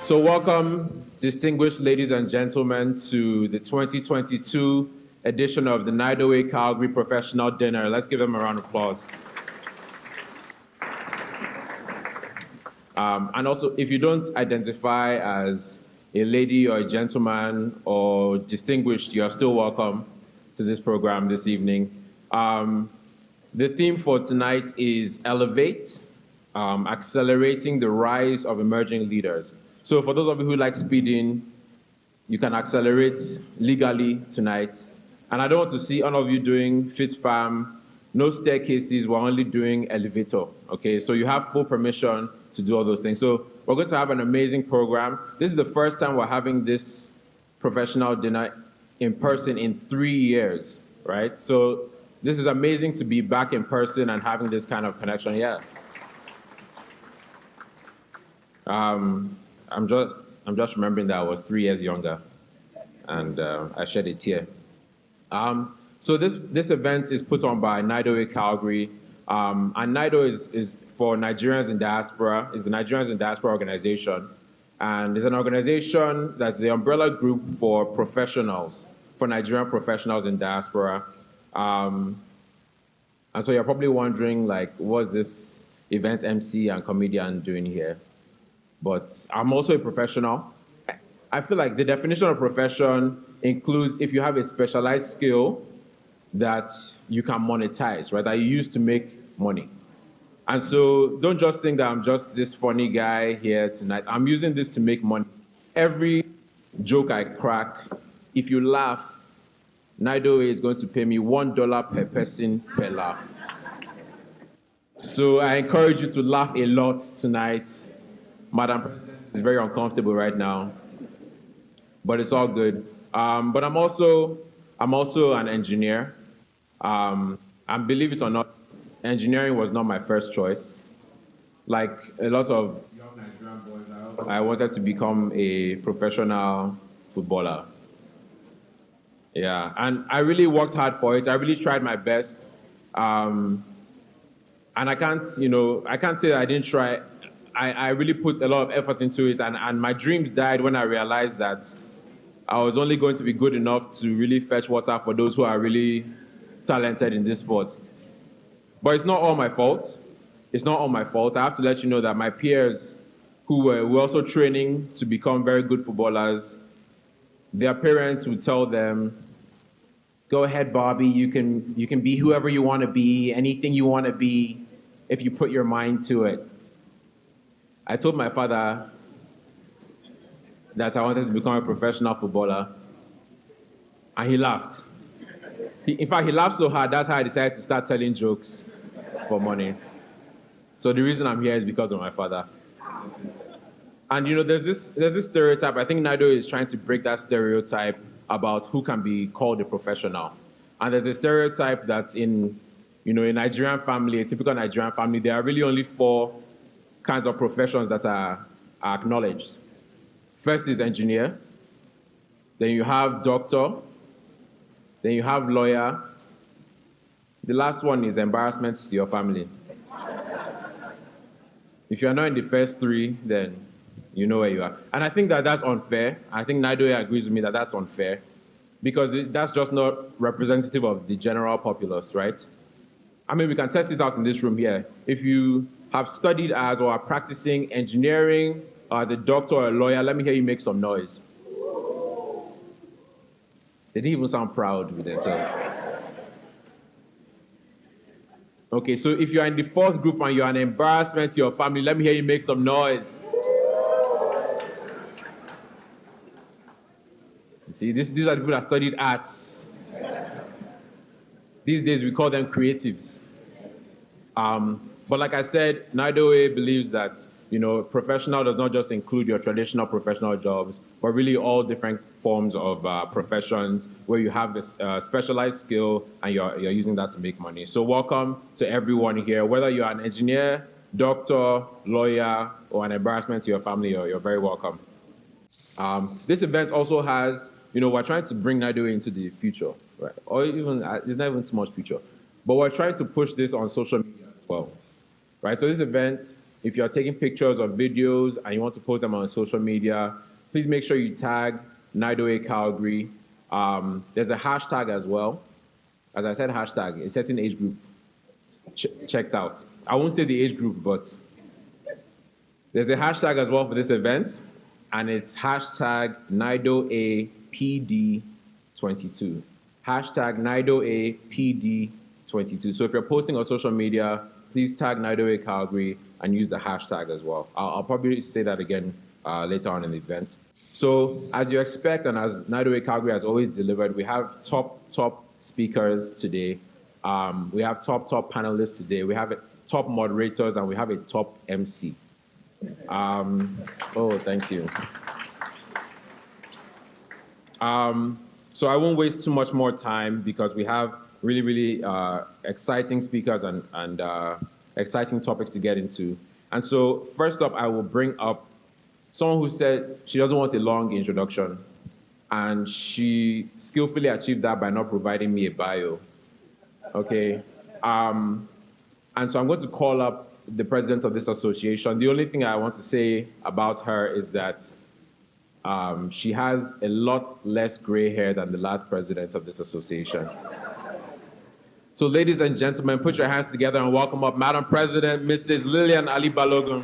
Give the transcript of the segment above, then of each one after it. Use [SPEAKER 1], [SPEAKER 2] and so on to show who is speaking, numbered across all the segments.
[SPEAKER 1] So welcome, distinguished ladies and gentlemen, to the 2022 edition of the NIDOA Calgary Professional Dinner. Let's give them a round of applause. And also, if you don't identify as a lady or a gentleman or distinguished, you are still welcome to this program this evening. The theme for tonight is Elevate, accelerating the rise of emerging leaders. So for those of you who like speeding, you can accelerate legally tonight. And I don't want to see all of you doing fit farm, no staircases, we're only doing elevator, okay? So you have full permission to do all those things. So we're going to have an amazing program. This is the first time we're having this professional dinner in person in 3 years, right? So this is amazing to be back in person and having this kind of connection, yeah. I'm just remembering that I was 3 years younger, and I shed a tear. So this event is put on by NIDOA Calgary, and NIDOA is for Nigerians in Diaspora. It's the Nigerians in Diaspora organization, and it's an organization that's the umbrella group for professionals, for Nigerian professionals in Diaspora. And so you're probably wondering, like, what's this event MC and comedian doing here? But I'm also a professional. I feel like the definition of profession includes if you have a specialized skill that you can monetize, right, that you use to make money. And so don't just think that I'm just this funny guy here tonight. I'm using this to make money. Every joke I crack, if you laugh, NIDOA is going to pay me $1 per person per laugh. So I encourage you to laugh a lot tonight. Madam President is very uncomfortable right now, but it's all good. But I'm also an engineer. And believe it or not, engineering was not my first choice. Like a lot of young Nigerian boys, I wanted to become a professional footballer. Yeah, and I really worked hard for it. I really tried my best. And I can't say that I didn't try. I really put a lot of effort into it, and my dreams died when I realized that I was only going to be good enough to really fetch water for those who are really talented in this sport. But it's not all my fault. It's not all my fault. I have to let you know that my peers who were also training to become very good footballers, their parents would tell them, go ahead, Bobby, you can be whoever you want to be, anything you want to be, if you put your mind to it. I told my father that I wanted to become a professional footballer, and he laughed. In fact, he laughed so hard, that's how I decided to start telling jokes for money. So the reason I'm here is because of my father. And there's this stereotype. I think NIDOA is trying to break that stereotype about who can be called a professional. And there's a stereotype that in a Nigerian family, a typical Nigerian family, there are really only 4 kinds of professions that are acknowledged. First is engineer, then you have doctor, then you have lawyer. The last one is embarrassment to your family. If you're not in the first 3, then you know where you are. And I think that that's unfair. I think NIDOA agrees with me that that's unfair because that's just not representative of the general populace, right? I mean, we can test it out in this room here. If you have studied as or are practicing engineering or as a doctor or a lawyer, let me hear you make some noise. They didn't even sound proud with themselves. Okay, so if you're in the 4th group and you're an embarrassment to your family, let me hear you make some noise. See, these are the people that studied arts. These days we call them creatives. But like I said, NIDOA believes that, professional does not just include your traditional professional jobs, but really all different forms of professions where you have this specialized skill and you're using that to make money. So welcome to everyone here. Whether you're an engineer, doctor, lawyer, or an embarrassment to your family, you're very welcome. This event also has, we're trying to bring NIDOA into the future, right? Or even, it's not even too much future. But we're trying to push this on social media as well, right? So this event if you're taking pictures or videos and you want to post them on social media, please make sure you tag NIDOA Calgary. There's a hashtag as well. As I said, hashtag, a certain age group checked out. I won't say the age group, but there's a hashtag as well for this event, and it's hashtag NIDOAPD22. Hashtag NIDOAPD22. So if you're posting on social media, please tag NIDOA Calgary and use the hashtag as well. I'll probably say that again later on in the event. So as you expect, and as NIDOA Calgary has always delivered, we have top speakers today. We have top panelists today. We have top moderators, and we have a top MC. Thank you. So I won't waste too much more time because we have really exciting speakers and exciting topics to get into. And so first up, I will bring up someone who said she doesn't want a long introduction, and she skillfully achieved that by not providing me a bio. Okay. And so I'm going to call up the president of this association. The only thing I want to say about her is that she has a lot less gray hair than the last president of this association. So ladies and gentlemen, put your hands together and welcome up Madam President, Mrs. Lillian Ali Balogun.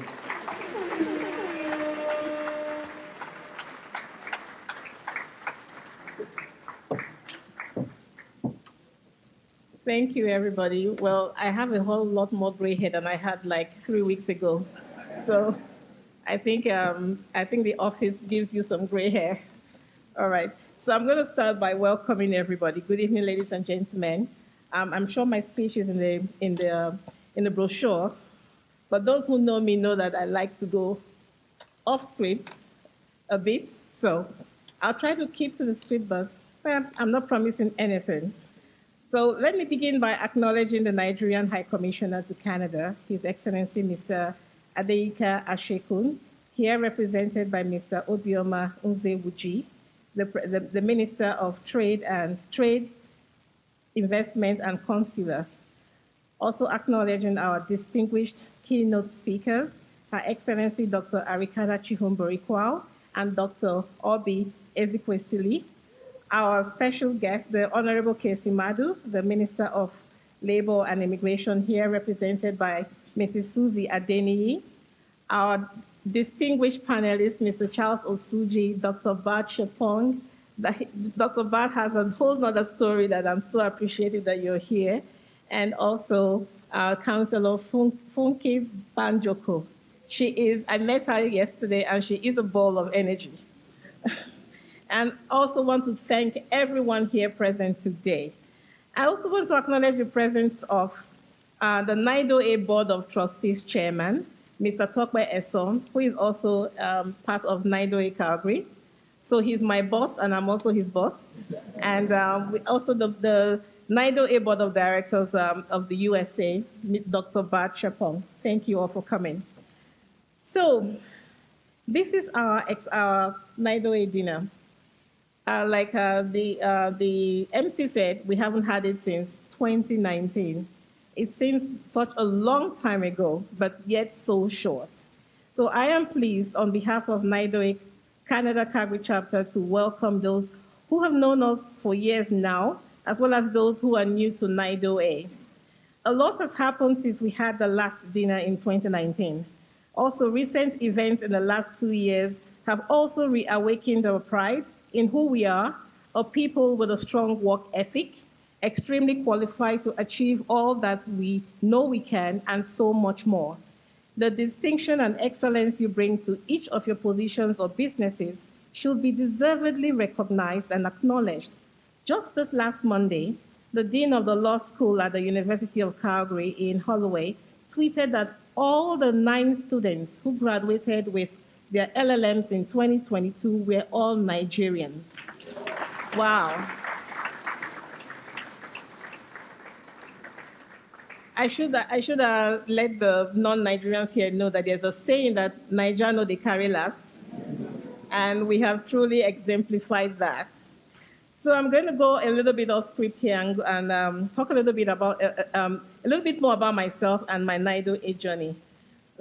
[SPEAKER 2] Thank you, everybody. Well, I have a whole lot more gray hair than I had like 3 weeks ago. So I think the office gives you some gray hair. All right. So I'm going to start by welcoming everybody. Good evening, ladies and gentlemen. I'm sure my speech is in the brochure, but those who know me know that I like to go off script a bit. So I'll try to keep to the script, but I'm not promising anything. So let me begin by acknowledging the Nigerian High Commissioner to Canada, His Excellency Mr. Adeyika Ashekun, here represented by Mr. Obioma Nzewuji, the Minister of Trade, Investment and Consular. Also acknowledging our distinguished keynote speakers, Her Excellency Dr. Arikana Chihumborikwa and Dr. Obi Ezekwesili. Our special guest, the Honorable Kesi Madu, the Minister of Labor and Immigration, here represented by Mrs. Susie Adeniyi. Our distinguished panelist, Mr. Charles Osuji, Dr. Bart Shepong. Dr. Bart has a whole other story that I'm so appreciative that you're here. And also our Councillor Funke Banjoko. I met her yesterday, and she is a ball of energy. And also want to thank everyone here present today. I also want to acknowledge the presence of the NIDOA Board of Trustees Chairman, Mr. Tokwe Eson, who is also part of NIDOA Calgary. So he's my boss, and I'm also his boss. And we also the NIDOA Board of Directors of the USA, Dr. Bart Shepong. Thank you all for coming. So this is our NIDOA dinner. Like the MC said, we haven't had it since 2019. It seems such a long time ago, but yet so short. So I am pleased on behalf of NIDOA Canada Calgary chapter to welcome those who have known us for years now, as well as those who are new to NIDOA. A lot has happened since we had the last dinner in 2019. Also, recent events in the last 2 years have also reawakened our pride in who we are, a people with a strong work ethic, extremely qualified to achieve all that we know we can, and so much more. The distinction and excellence you bring to each of your positions or businesses should be deservedly recognized and acknowledged. Just this last Monday, the Dean of the Law School at the University of Calgary in Holloway tweeted that all the 9 students who graduated with their LLMs in 2022 were all Nigerians. Wow. I should let the non-Nigerians here know that there's a saying that Naija no dey carry last, and we have truly exemplified that. So I'm going to go a little bit off script here and talk a little bit more about myself and my NIDOA journey.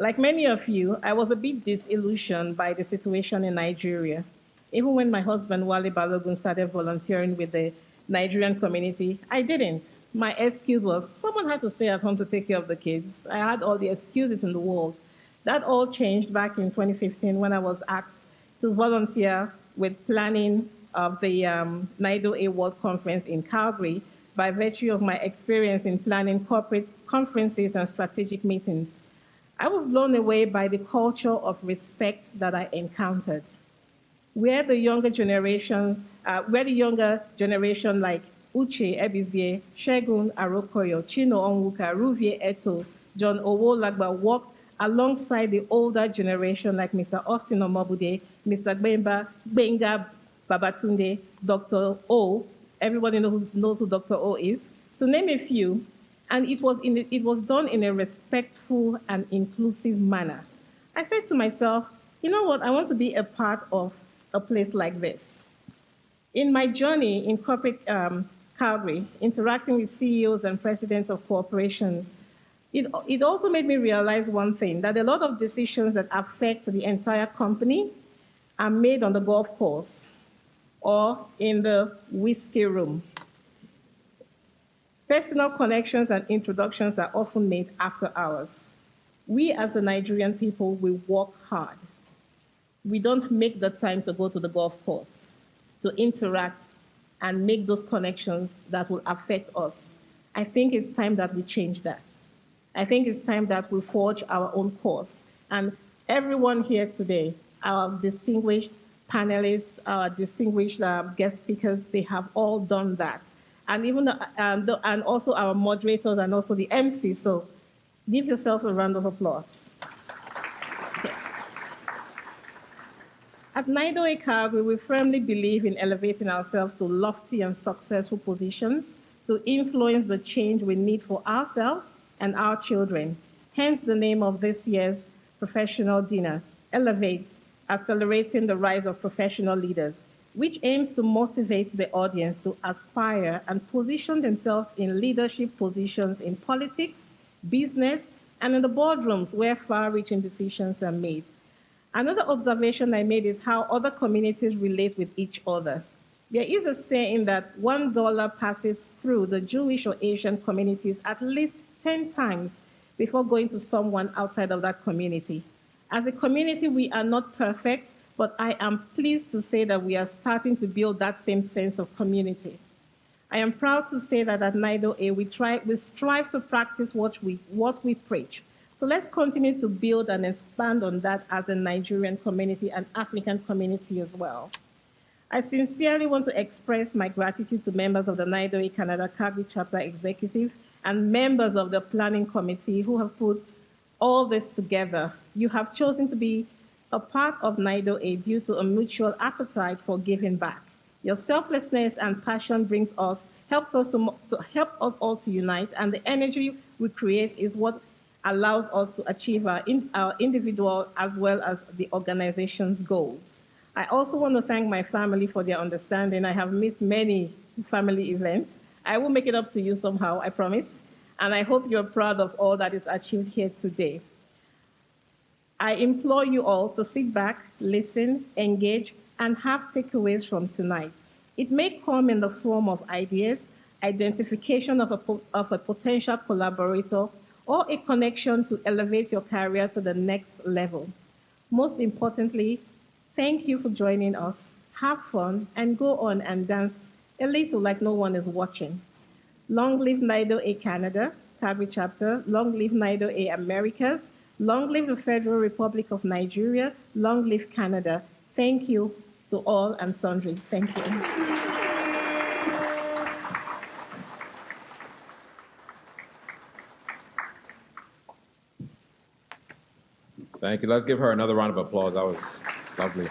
[SPEAKER 2] Like many of you, I was a bit disillusioned by the situation in Nigeria. Even when my husband, Wale Balogun, started volunteering with the Nigerian community, I didn't. My excuse was someone had to stay at home to take care of the kids. I had all the excuses in the world. That all changed back in 2015 when I was asked to volunteer with planning of the NIDOA World Conference in Calgary by virtue of my experience in planning corporate conferences and strategic meetings. I was blown away by the culture of respect that I encountered, where the younger generation like Uche Ebizie, Shegun Arokoyo, Chino Onwuka, Ruvie Eto, John Owolagba walked alongside the older generation like Mr. Austin Omobude, Mr. Benga Babatunde, Dr. O. Everybody knows who Dr. O is, to name a few. And it was done in a respectful and inclusive manner. I said to myself, you know what, I want to be a part of a place like this. In my journey in corporate Calgary, interacting with CEOs and presidents of corporations, it also made me realize one thing, that a lot of decisions that affect the entire company are made on the golf course or in the whiskey room. Personal connections and introductions are often made after hours. We as the Nigerian people, we work hard. We don't make the time to go to the golf course, to interact and make those connections that will affect us. I think it's time that we change that. I think it's time that we forge our own course. And everyone here today, our distinguished panelists, our distinguished guest speakers, they have all done that. And even and also our moderators and also the MC. So give yourself a round of applause. Okay. At NIDOA Calgary, we firmly believe in elevating ourselves to lofty and successful positions to influence the change we need for ourselves and our children. Hence the name of this year's professional dinner, Elevate, Accelerating the Rise of Professional Leaders, which aims to motivate the audience to aspire and position themselves in leadership positions in politics, business, and in the boardrooms where far-reaching decisions are made. Another observation I made is how other communities relate with each other. There is a saying that $1 passes through the Jewish or Asian communities at least 10 times before going to someone outside of that community. As a community, we are not perfect, but I am pleased to say that we are starting to build that same sense of community. I am proud to say that at NIDOA, we strive to practice what we preach. So let's continue to build and expand on that as a Nigerian community and African community as well. I sincerely want to express my gratitude to members of the NIDOA Canada Calgary Chapter Executive and members of the Planning Committee who have put all this together. You have chosen to be a part of NIDOA due to a mutual appetite for giving back. Your selflessness and passion helps us all to unite, and the energy we create is what allows us to achieve our individual as well as the organization's goals. I also want to thank my family for their understanding. I have missed many family events. I will make it up to you somehow, I promise. And I hope you're proud of all that is achieved here today. I implore you all to sit back, listen, engage, and have takeaways from tonight. It may come in the form of ideas, identification of a potential collaborator, or a connection to elevate your career to the next level. Most importantly, thank you for joining us. Have fun and go on and dance a little like no one is watching. Long live NIDOA Canada, Calgary Chapter. Long live NIDOA Americas. Long live the Federal Republic of Nigeria. Long live Canada. Thank you to all and sundry. Thank you.
[SPEAKER 1] Thank you. Let's give her another round of applause. That was lovely.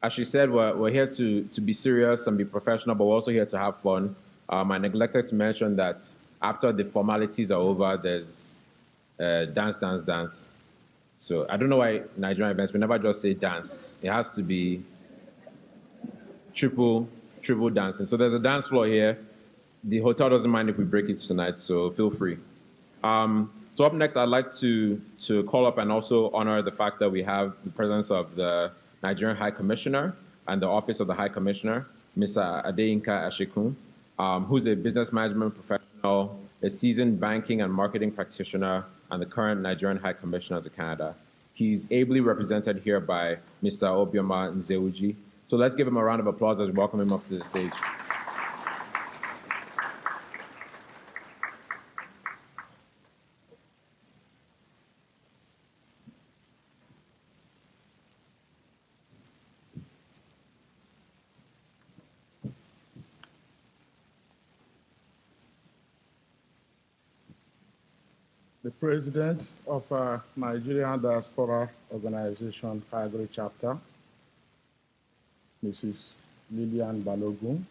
[SPEAKER 1] As she said, we're here to be serious and be professional, but we're also here to have fun. I neglected to mention that after the formalities are over, there's dance. So I don't know why Nigerian events, we never just say dance. It has to be triple dancing. So there's a dance floor here. The hotel doesn't mind if we break it tonight, so feel free. So up next, I'd like to call up and also honor the fact that we have the presence of the Nigerian High Commissioner and the Office of the High Commissioner, Mr. Adeyinka Ashikun, who's a business management professional, a seasoned banking and marketing practitioner, and the current Nigerian High Commissioner to Canada. He's ably represented here by Mr. Obioma Nzewuji. So let's give him a round of applause as we welcome him up to the stage.
[SPEAKER 3] The president of Nigerian Diaspora Organization, Calgary chapter, Mrs. Lillian Balogun,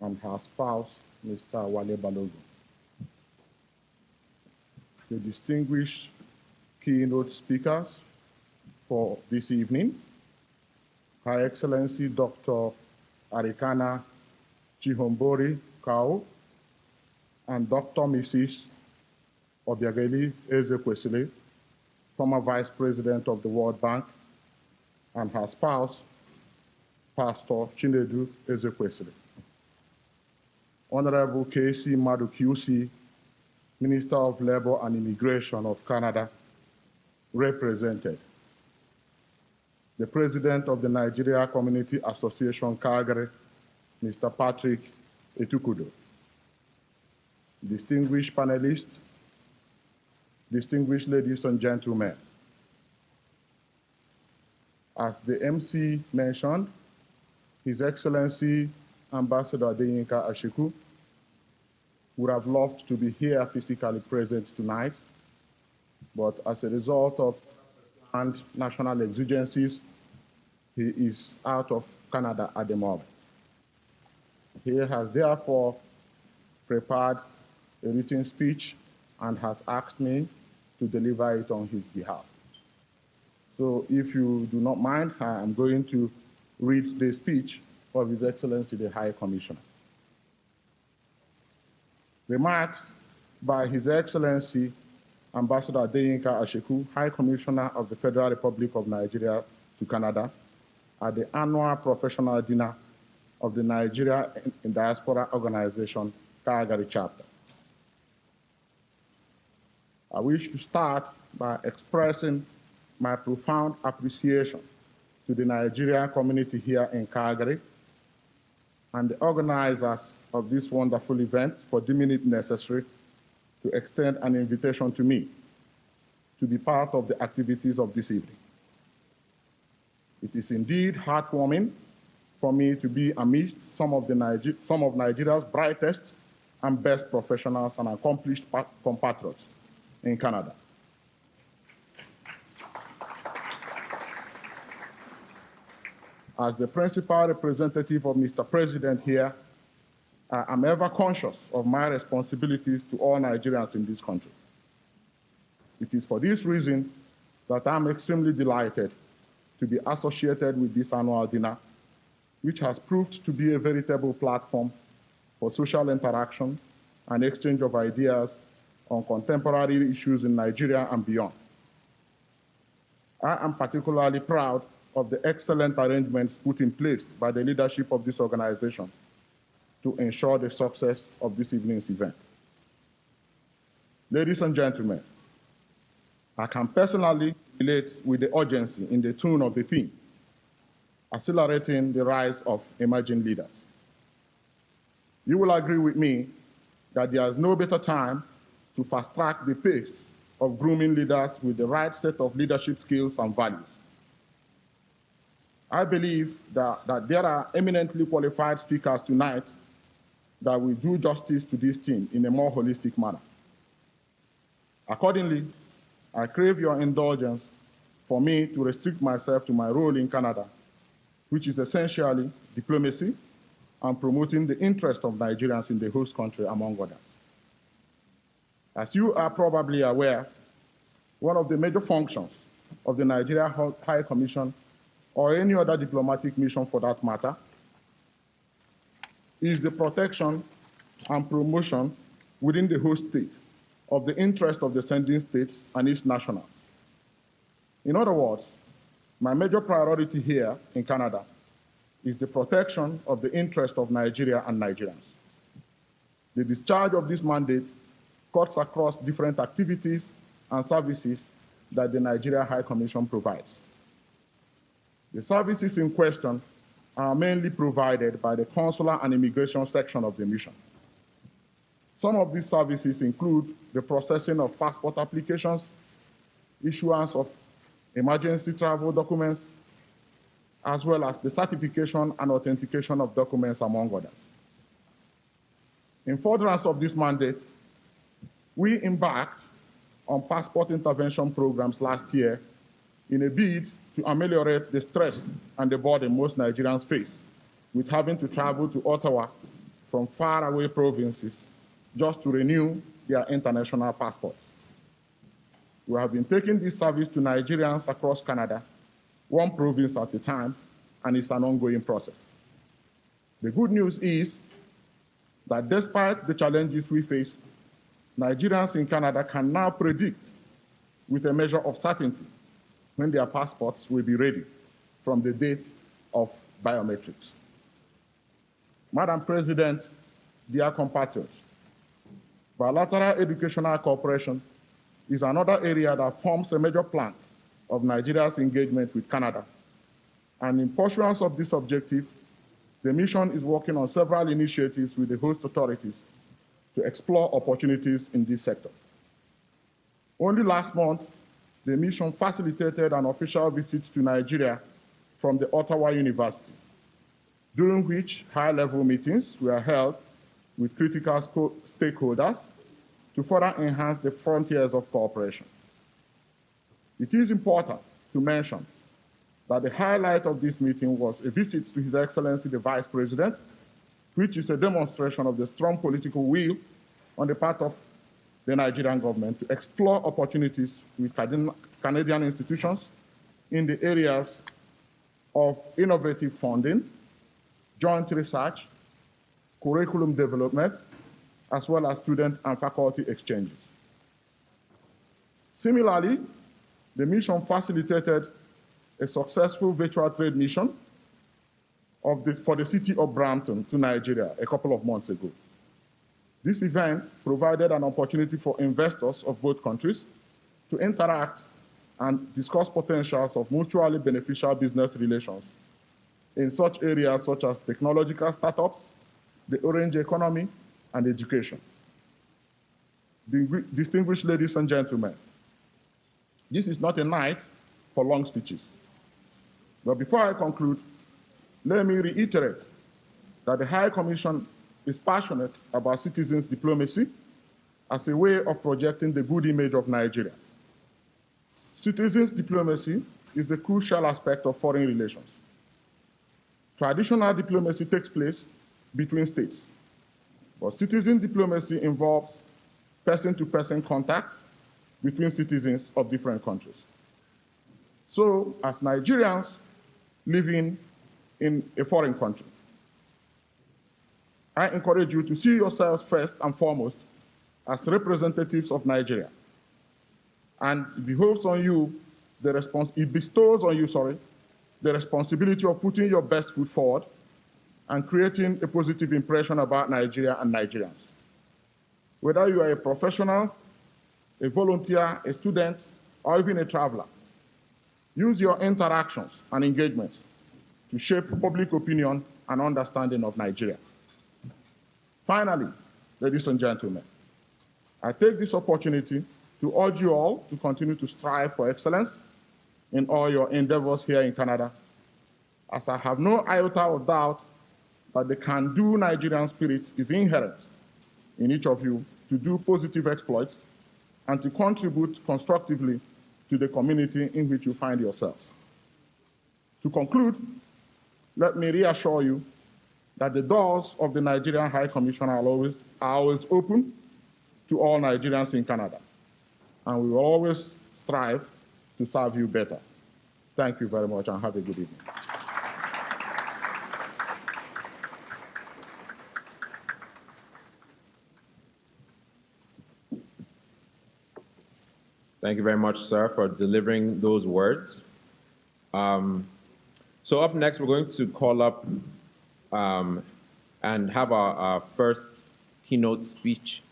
[SPEAKER 3] and her spouse, Mr. Wale Balogun. The distinguished keynote speakers for this evening, Her Excellency Dr. Arikana Chihombori Kao, and Dr. Mrs. Obiageli Ezekwesili, former Vice President of the World Bank, and her spouse, Pastor Chinedu Ezekwesili. Honorable K.C. Madu QC, Minister of Labor and Immigration of Canada, represented. The President of the Nigeria Community Association, Calgary, Mr. Patrick Etukudo. Distinguished panelists, distinguished ladies and gentlemen. As the MC mentioned, His Excellency Ambassador Adeyinka Ashiku would have loved to be here physically present tonight, but as a result of national exigencies, he is out of Canada at the moment. He has therefore prepared a written speech and has asked me to deliver it on his behalf. So if you do not mind, I am going to read the speech of His Excellency the High Commissioner. Remarks by His Excellency Ambassador Adeyinka Ashiku, High Commissioner of the Federal Republic of Nigeria to Canada, at the annual professional dinner of the Nigeria Diaspora Organization, Calgary chapter. I wish to start by expressing my profound appreciation to the Nigerian community here in Calgary and the organizers of this wonderful event for deeming it necessary to extend an invitation to me to be part of the activities of this evening. It is indeed heartwarming for me to be amidst some of Nigeria's brightest and best professionals and accomplished compatriots in Canada. As the principal representative of Mr. President here, I am ever conscious of my responsibilities to all Nigerians in this country. It is for this reason that I am extremely delighted to be associated with this annual dinner, which has proved to be a veritable platform for social interaction and exchange of ideas on contemporary issues in Nigeria and beyond. I am particularly proud of the excellent arrangements put in place by the leadership of this organization to ensure the success of this evening's event. Ladies and gentlemen, I can personally relate with the urgency in the tone of the theme, accelerating the rise of emerging leaders. You will agree with me that there is no better time to fast-track the pace of grooming leaders with the right set of leadership skills and values. I believe that there are eminently qualified speakers tonight that will do justice to this theme in a more holistic manner. Accordingly, I crave your indulgence for me to restrict myself to my role in Canada, which is essentially diplomacy and promoting the interest of Nigerians in the host country, among others. As you are probably aware, one of the major functions of the Nigeria High Commission, or any other diplomatic mission for that matter, is the protection and promotion within the host state of the interest of the sending states and its nationals. In other words, my major priority here in Canada is the protection of the interest of Nigeria and Nigerians. The discharge of this mandate cuts across different activities and services that the Nigeria High Commission provides. The services in question are mainly provided by the Consular and Immigration section of the mission. Some of these services include the processing of passport applications, issuance of emergency travel documents, as well as the certification and authentication of documents, among others. In furtherance of this mandate, we embarked on passport intervention programs last year in a bid to ameliorate the stress and the burden most Nigerians face with having to travel to Ottawa from faraway provinces just to renew their international passports. We have been taking this service to Nigerians across Canada, one province at a time, and it's an ongoing process. The good news is that despite the challenges we face, Nigerians in Canada can now predict with a measure of certainty when their passports will be ready from the date of biometrics. Madam President, dear compatriots, bilateral educational cooperation is another area that forms a major plank of Nigeria's engagement with Canada. And in pursuance of this objective, the mission is working on several initiatives with the host authorities to explore opportunities in this sector. Only last month, the mission facilitated an official visit to Nigeria from the Ottawa University, during which high-level meetings were held with critical stakeholders to further enhance the frontiers of cooperation. It is important to mention that the highlight of this meeting was a visit to His Excellency the Vice President, which is a demonstration of the strong political will on the part of the Nigerian government to explore opportunities with Canadian institutions in the areas of innovative funding, joint research, curriculum development, as well as student and faculty exchanges. Similarly, the mission facilitated a successful virtual trade mission for the city of Brampton to Nigeria a couple of months ago. This event provided an opportunity for investors of both countries to interact and discuss potentials of mutually beneficial business relations in such areas such as technological startups, the orange economy, and education. Distinguished ladies and gentlemen, this is not a night for long speeches. But before I conclude, let me reiterate that the High Commission is passionate about citizens' diplomacy as a way of projecting the good image of Nigeria. Citizens' diplomacy is a crucial aspect of foreign relations. Traditional diplomacy takes place between states, but citizen diplomacy involves person-to-person contacts between citizens of different countries. So, as Nigerians living in a foreign country, I encourage you to see yourselves first and foremost as representatives of Nigeria. And it bestows on you the responsibility of putting your best foot forward and creating a positive impression about Nigeria and Nigerians. Whether you are a professional, a volunteer, a student, or even a traveler, use your interactions and engagements to shape public opinion and understanding of Nigeria. Finally, ladies and gentlemen, I take this opportunity to urge you all to continue to strive for excellence in all your endeavors here in Canada, as I have no iota of doubt that the can-do Nigerian spirit is inherent in each of you to do positive exploits and to contribute constructively to the community in which you find yourselves. To conclude, let me reassure you that the doors of the Nigerian High Commission are always open to all Nigerians in Canada, and we will always strive to serve you better. Thank you very much, and have a good evening.
[SPEAKER 1] Thank you very much, sir, for delivering those words. So up next, we're going to call up and have our first keynote speech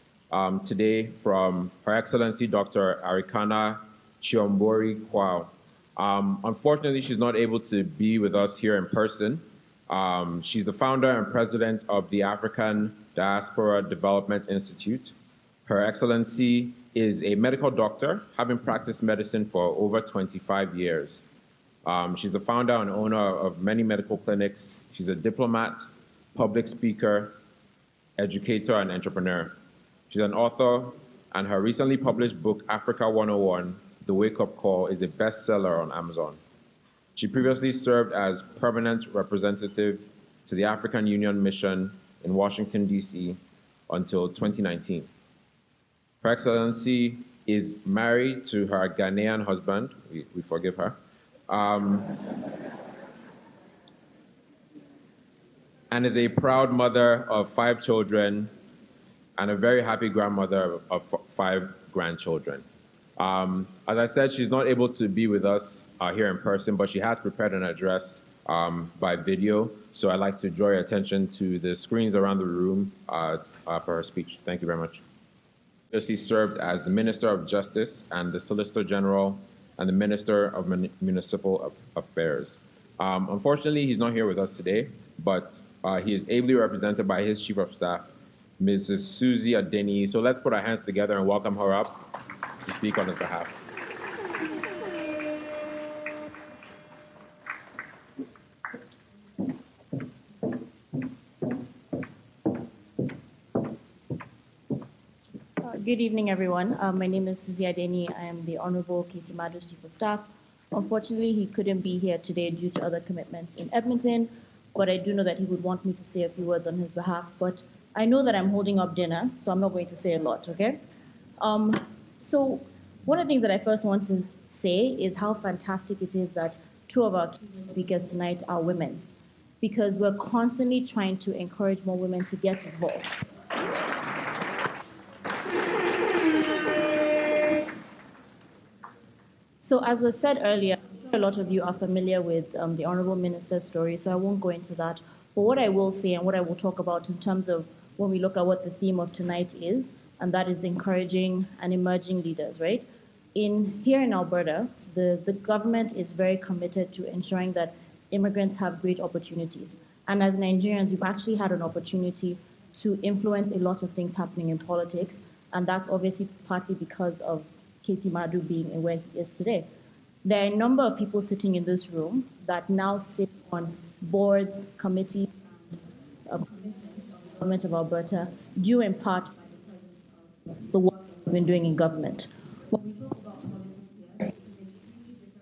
[SPEAKER 1] today from Her Excellency Dr. Arikana Chiombori Kwao. Unfortunately, she's not able to be with us here in person. She's the founder and president of the African Diaspora Development Institute. Her Excellency is a medical doctor, having practiced medicine for over 25 years. She's the founder and owner of many medical clinics. She's a diplomat, public speaker, educator, and entrepreneur. She's an author, and her recently published book, Africa 101, The Wake-Up Call, is a bestseller on Amazon. She previously served as permanent representative to the African Union Mission in Washington, D.C. until 2019. Her Excellency is married to her Ghanaian husband. We forgive her. And is a proud mother of 5 children and a very happy grandmother of 5 grandchildren. As I said, she's not able to be with us here in person, but she has prepared an address by video. So I'd like to draw your attention to the screens around the room for her speech. Thank you very much. She served as the Minister of Justice and the Solicitor General and the Minister of Municipal Affairs. Unfortunately, he's not here with us today, but he is ably represented by his Chief of Staff, Mrs. Susie Adeni. So let's put our hands together and welcome her up to speak on his behalf.
[SPEAKER 4] Good evening, everyone. My name is Susie Adeni. I am the Honorable Casey Madu's Chief of Staff. Unfortunately, he couldn't be here today due to other commitments in Edmonton, but I do know that he would want me to say a few words on his behalf. But I know that I'm holding up dinner, so I'm not going to say a lot, okay? So one of the things that I first want to say is how fantastic it is that 2 of our keynote speakers tonight are women, because we're constantly trying to encourage more women to get involved. So as was said earlier, a lot of you are familiar with the Honourable Minister's story, so I won't go into that. But what I will say and what I will talk about in terms of when we look at what the theme of tonight is, and that is encouraging and emerging leaders, right? Here in Alberta, the government is very committed to ensuring that immigrants have great opportunities. And as Nigerians, we've actually had an opportunity to influence a lot of things happening in politics, and that's obviously partly because of Casey Madu being where he is today. There are a number of people sitting in this room that now sit on boards, committees, of the government of Alberta, due in part the work we've been doing in government. When we talk about politics here,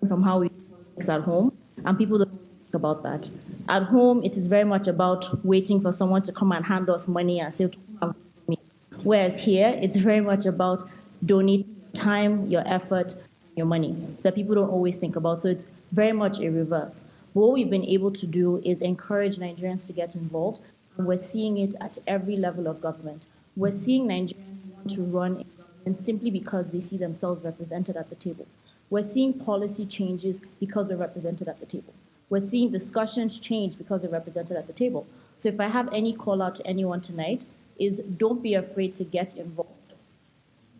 [SPEAKER 4] it's from how we do politics at home, and people don't think about that. At home, it is very much about waiting for someone to come and hand us money and say, okay, come for me. Whereas here, it's very much about donating time, your effort, your money that people don't always think about. So it's very much a reverse. But what we've been able to do is encourage Nigerians to get involved, and we're seeing it at every level of government. We're seeing Nigerians want to run in government simply because they see themselves represented at the table. We're seeing policy changes because we're represented at the table. We're seeing discussions change because we're represented at the table. So if I have any call out to anyone tonight, is don't be afraid to get involved.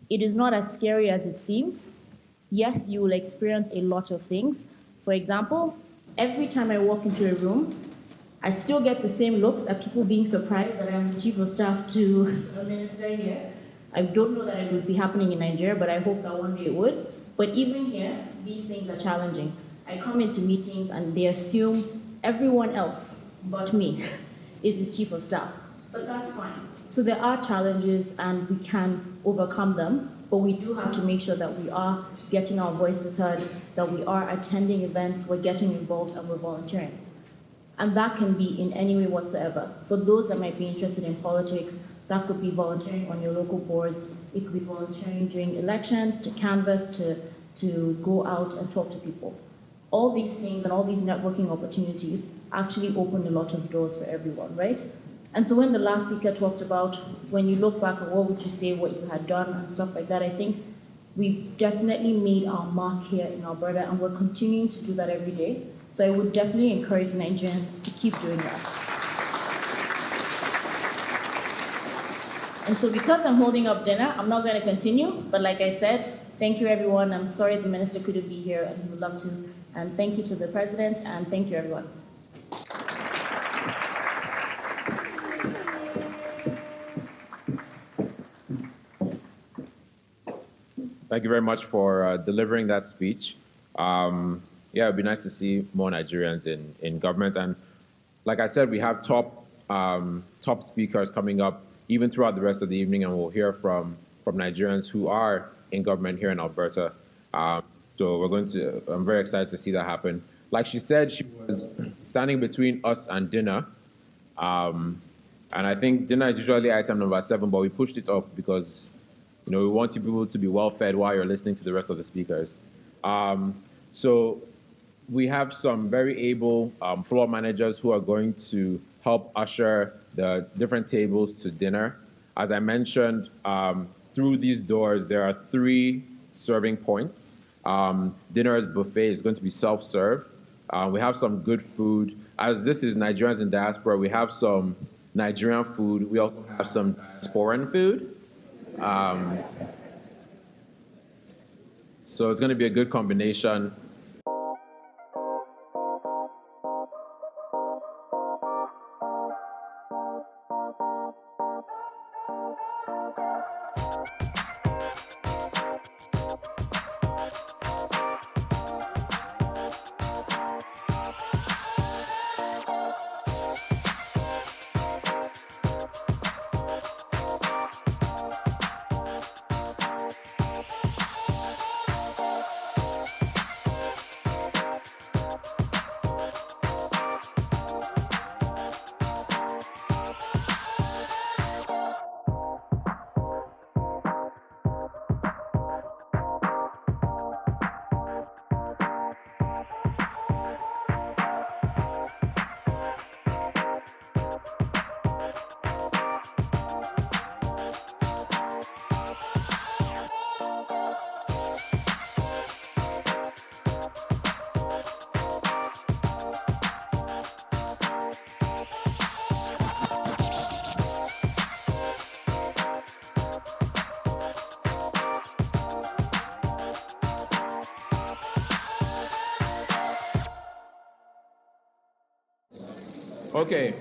[SPEAKER 4] It is not as scary as it seems. Yes, you will experience a lot of things. For example, every time I walk into a room, I still get the same looks at people being surprised that I'm the Chief of Staff to a minister here. I don't know that it would be happening in Nigeria, but I hope that one day it would. But even here, these things are challenging. I come into meetings and they assume everyone else but me is his Chief of Staff. But that's fine. So there are challenges and we can overcome them, but we do have to make sure that we are getting our voices heard, that we are attending events, we're getting involved, and we're volunteering. And that can be in any way whatsoever. For those that might be interested in politics, that could be volunteering on your local boards, it could be volunteering during elections, to canvass, to go out and talk to people. All these things and all these networking opportunities actually open a lot of doors for everyone, right? And so when the last speaker talked about when you look back at what would you say, what you had done and stuff like that, I think we've definitely made our mark here in Alberta, and we're continuing to do that every day. So I would definitely encourage Nigerians to keep doing that. And so because I'm holding up dinner, I'm not going to continue, but like I said, thank you everyone. I'm sorry the minister couldn't be here and he would love to. And thank you to the president, and thank you everyone.
[SPEAKER 1] Thank you very much for delivering that speech. Yeah, it'd be nice to see more Nigerians in government. And like I said, we have top speakers coming up even throughout the rest of the evening, and we'll hear from Nigerians who are in government here in Alberta. So I'm very excited to see that happen. Like she said, she was standing between us and dinner. And I think dinner is usually item number 7, but we pushed it up because, we want you people to be well fed while you're listening to the rest of the speakers. So we have some very able floor managers who are going to help usher the different tables to dinner. As I mentioned, through these doors, there are 3 serving points. Dinner is buffet. It's going to be self-serve. We have some good food. As this is Nigerians in Diaspora, we have some Nigerian food. We also have some Diasporan food. So it's going to be a good combination. Okay,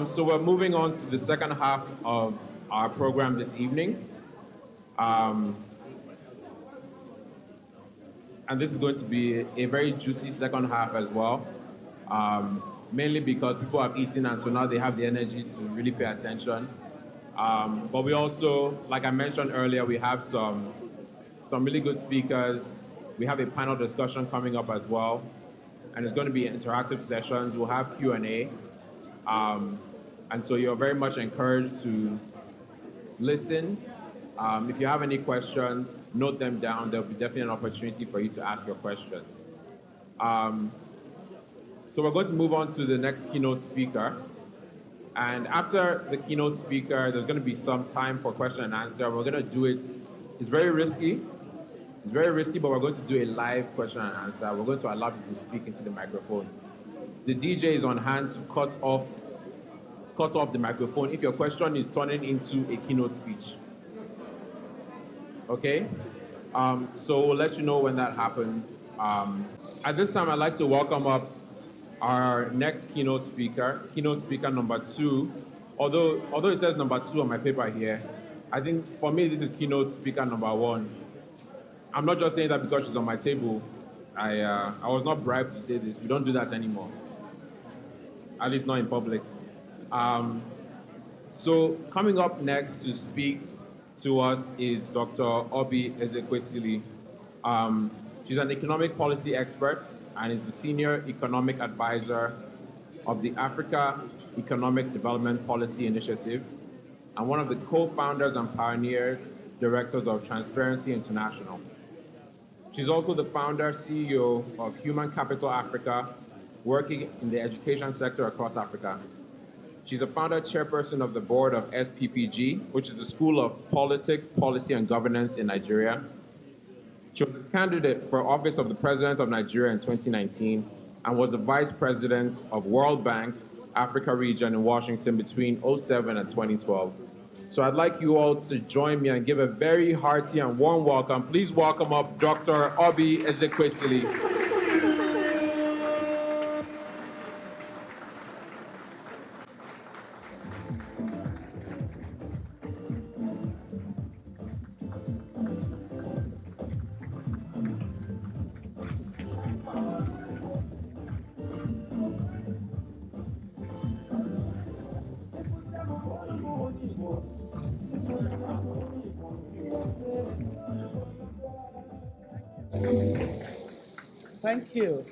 [SPEAKER 1] so we're moving on to the second half of our program this evening. And this is going to be a very juicy second half as well, mainly because people have eaten and so now they have the energy to really pay attention. But we also, like I mentioned earlier, we have some really good speakers. We have a panel discussion coming up as well, and it's going to be interactive sessions. We'll have Q&A. And so you're very much encouraged to listen. If you have any questions, note them down. There'll be definitely an opportunity for you to ask your questions. So we're going to move on to the next keynote speaker. And after the keynote speaker, there's going to be some time for question and answer. We're going to do it. It's very risky. It's very risky, but we're going to do a live question and answer. We're going to allow people to speak into the microphone. The DJ is on hand to cut off the microphone if your question is turning into a keynote speech. Okay? So we'll let you know when that happens. At this time, I'd like to welcome up our next keynote speaker number 2. Although it says number 2 on my paper here, I think for me this is keynote speaker number 1. I'm not just saying that because she's on my table. I was not bribed to say this. We don't do that anymore. At least not in public. So coming up next to speak to us is Dr. Obi Ezekwesili. She's an economic policy expert and is the senior economic advisor of the Africa Economic Development Policy Initiative and one of the co-founders and pioneer directors of Transparency International. She's also the founder, CEO of Human Capital Africa, working in the education sector across Africa. She's a founder chairperson of the board of SPPG, which is the School of Politics, Policy, and Governance in Nigeria. She was a candidate for office of the President of Nigeria in 2019 and was the Vice President of World Bank, Africa region in Washington between 2007 and 2012. So I'd like you all to join me and give a very hearty and warm welcome. Please welcome up Dr. Obi Ezekwesili.
[SPEAKER 5] Thank you.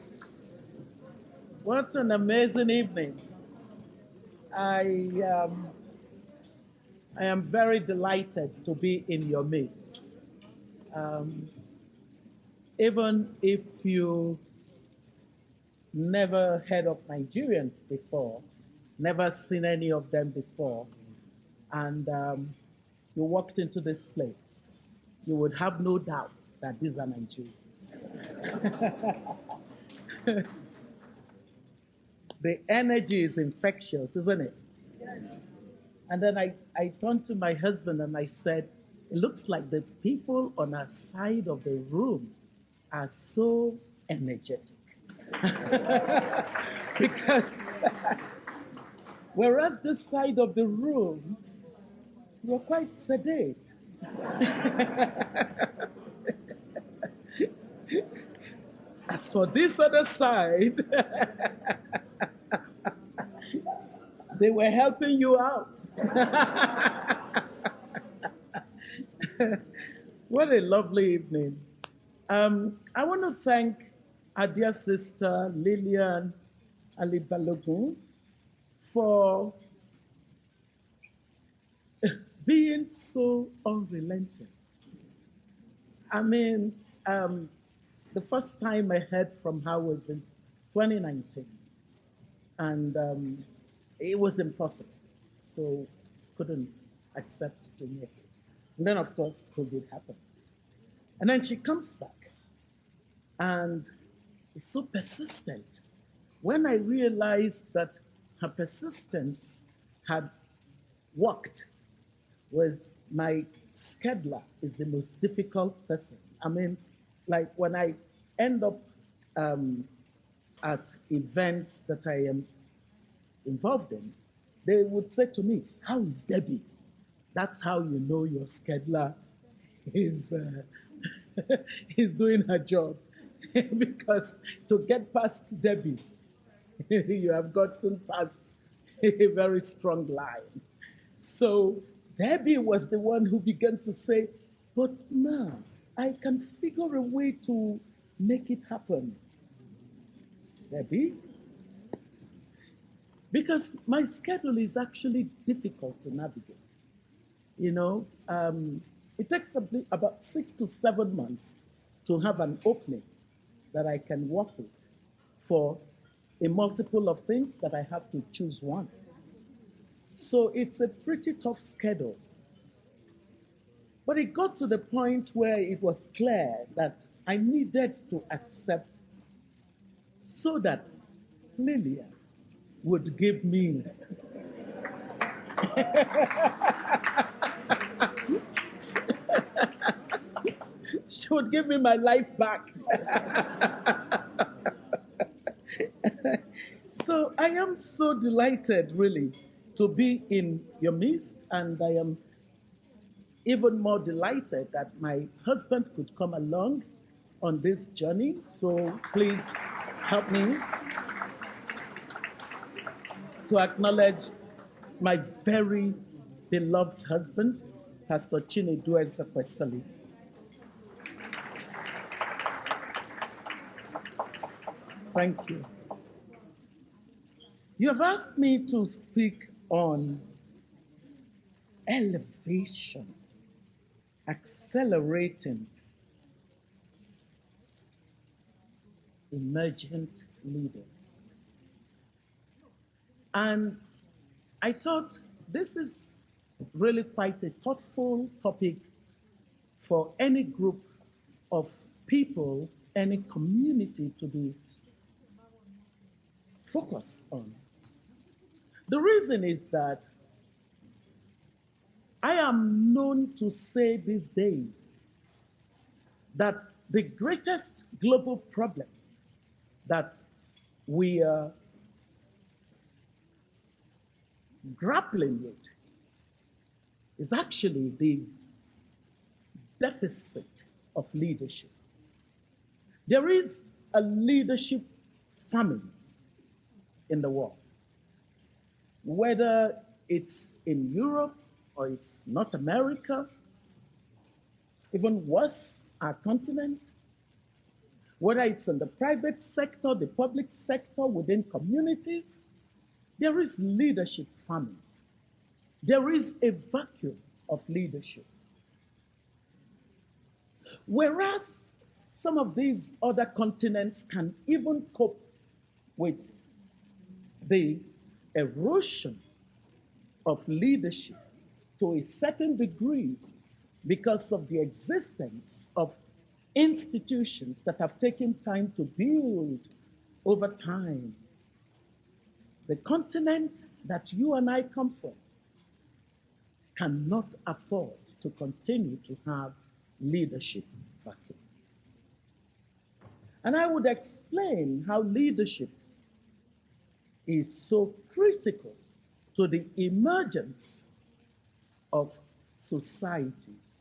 [SPEAKER 5] What an amazing evening. I am very delighted to be in your midst. Even if you never heard of Nigerians before, never seen any of them before, and you walked into this place, you would have no doubt that these are Nigerians. The energy is infectious, isn't it? And then I turned to my husband and I said, it looks like the people on our side of the room are so energetic. Because whereas this side of the room, you're quite sedate. As for this other side, they were helping you out. What a lovely evening. I want to thank our dear sister Lillian Alibalogun for being so unrelenting. I mean, the first time I heard from her was in 2019, and it was impossible, so couldn't accept to make it. And then, of course, COVID happened. And then she comes back, and is so persistent. When I realized that her persistence had worked, was my scheduler is the most difficult person. I mean, like when I end up at events that I am involved in, they would say to me, how is Debbie? That's how you know your scheduler is doing her job. Because to get past Debbie, you have gotten past a very strong line. So Debbie was the one who began to say, but ma, I can figure a way to make it happen. Debbie? Because my schedule is actually difficult to navigate. You know, it takes about 6 to 7 months to have an opening that I can work with for a multiple of things that I have to choose one. So it's a pretty tough schedule. But it got to the point where it was clear that I needed to accept so that Lilia would give me she would give me my life back. So I am so delighted, really, to be in your midst, and I am even more delighted that my husband could come along on this journey. So please help me to acknowledge my very beloved husband, Pastor NIDOA Ezekwesili. Thank you. You have asked me to speak on elevation, accelerating emergent leaders. And I thought this is really quite a thoughtful topic for any group of people, any community to be focused on. The reason is that I am known to say these days that the greatest global problem that we are grappling with is actually the deficit of leadership. There is a leadership famine in the world, whether it's in Europe or it's North America, even worse, our continent, whether it's in the private sector, the public sector, within communities, there is leadership famine. There is a vacuum of leadership. Whereas some of these other continents can even cope with the erosion of leadership to a certain degree because of the existence of institutions that have taken time to build over time. The continent that you and I come from cannot afford to continue to have leadership vacuum. And I would explain how leadership is so critical to the emergence of societies.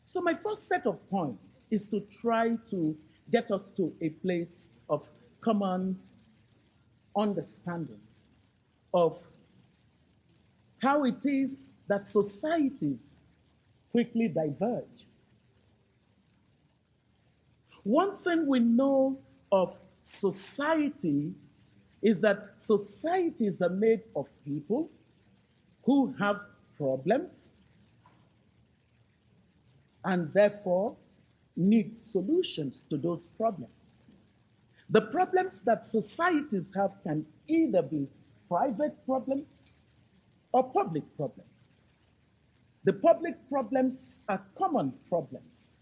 [SPEAKER 5] So my first set of points is to try to get us to a place of common understanding of how it is that societies quickly diverge. One thing we know of societies is that societies are made of people who have problems and therefore need solutions to those problems. The problems that societies have can either be private problems or public problems. The public problems are common problems.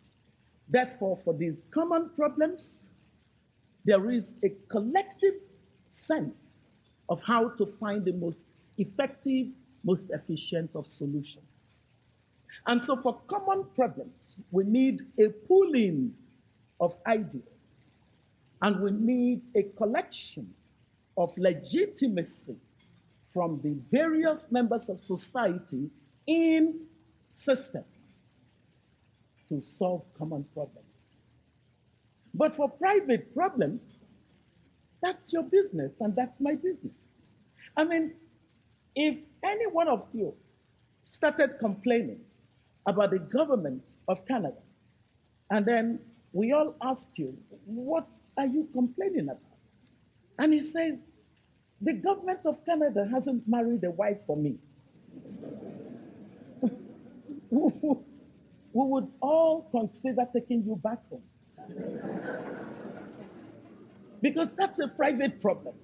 [SPEAKER 5] Therefore, for these common problems, there is a collective sense of how to find the most effective, most efficient of solutions. And so for common problems, we need a pooling of ideas, and we need a collection of legitimacy from the various members of society in systems to solve common problems. But for private problems, that's your business and that's my business. I mean, if any one of you started complaining about the government of Canada, and then we all asked you, what are you complaining about? And he says, the government of Canada hasn't married a wife for me. We would all consider taking you back home. Because that's a private problem.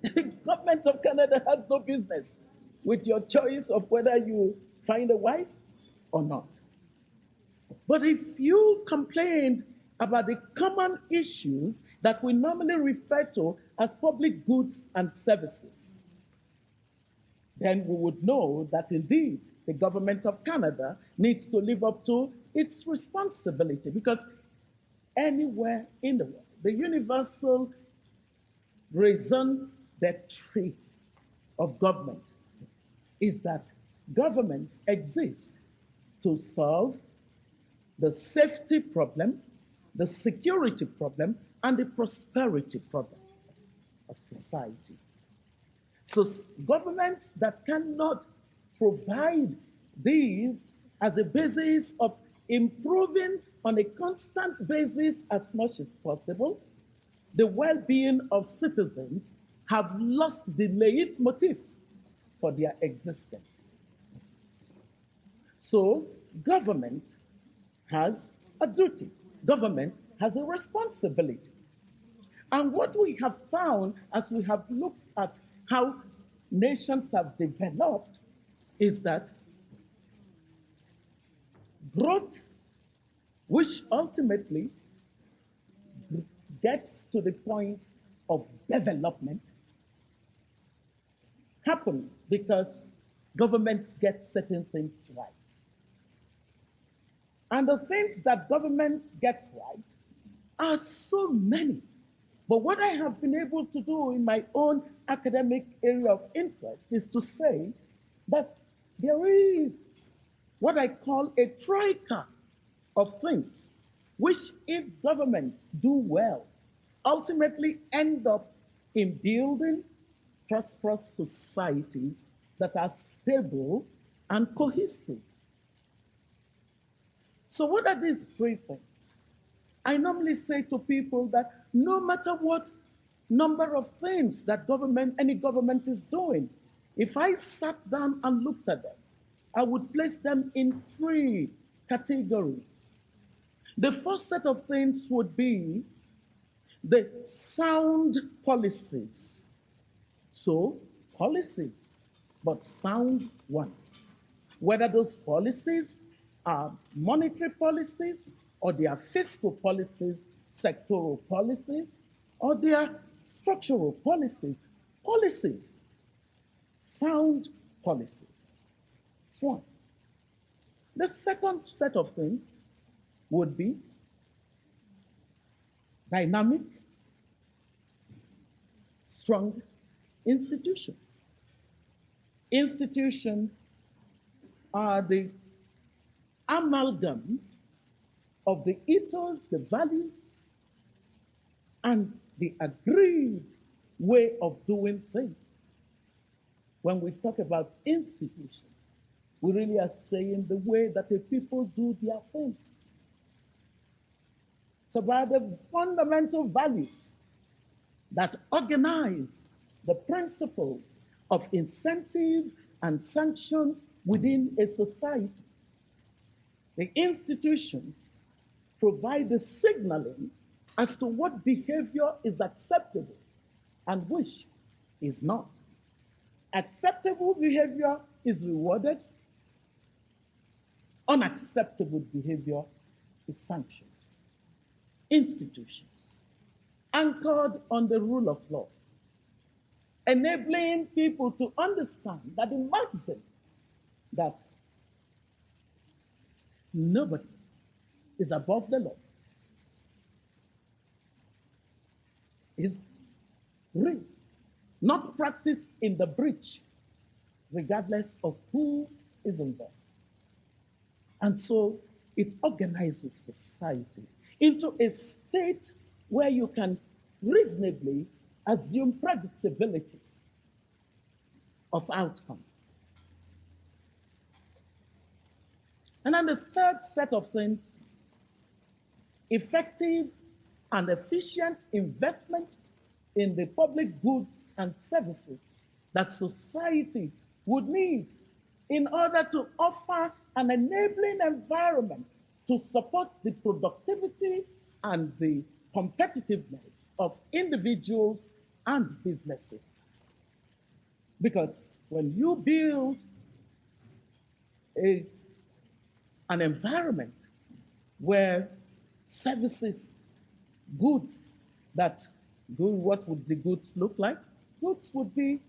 [SPEAKER 5] The government of Canada has no business with your choice of whether you find a wife or not. But if you complained about the common issues that we normally refer to as public goods and services, then we would know that indeed the government of Canada needs to live up to its responsibility, because anywhere in the world, the universal raison d'etre of government is that governments exist to solve the safety problem, the security problem, and the prosperity problem of society. So governments that cannot provide these as a basis of improving on a constant basis as much as possible the well-being of citizens have lost the leitmotif for their existence. So government has a duty. Government has a responsibility. And what we have found as we have looked at how nations have developed is that growth which ultimately gets to the point of development, happen because governments get certain things right. And the things that governments get right are so many. But what I have been able to do in my own academic area of interest is to say that there is what I call a troika of things, which, if governments do well, ultimately end up in building prosperous societies that are stable and cohesive. So what are these three things? I normally say to people that no matter what number of things that any government is doing, if I sat down and looked at them, I would place them in three categories. The first set of things would be the sound policies. So, policies, but sound ones. Whether those policies are monetary policies, or they are fiscal policies, sectoral policies, or they are structural policies. Policies, sound policies. That's one. The second set of things would be dynamic, strong institutions. Institutions are the amalgam of the ethos, the values, and the agreed way of doing things. When we talk about institutions, we really are saying the way that the people do their thing. It's about the fundamental values that organize the principles of incentive and sanctions within a society. The institutions provide the signaling as to what behavior is acceptable and which is not. Acceptable behavior is rewarded. Unacceptable behavior is sanctioned. Institutions anchored on the rule of law, enabling people to understand that the maxim that nobody is above the law is real, not practiced in the breach, regardless of who is involved. And so it organizes society into a state where you can reasonably assume predictability of outcomes. And then the third set of things, effective and efficient investment in the public goods and services that society would need in order to offer an enabling environment to support the productivity and the competitiveness of individuals and businesses. Because when you build an environment where services, goods what would the goods look like? Goods would be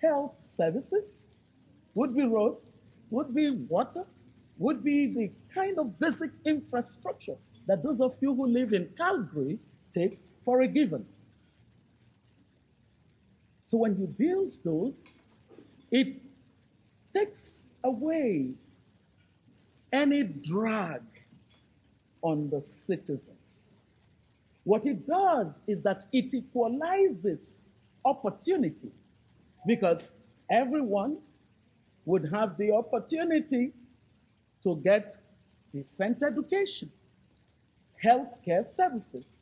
[SPEAKER 5] health services, would be roads, would be water, would be the kind of basic infrastructure that those of you who live in Calgary take for a given. So when you build those, it takes away any drag on the citizens. What it does is that it equalizes opportunity, because everyone would have the opportunity to get decent education, healthcare services,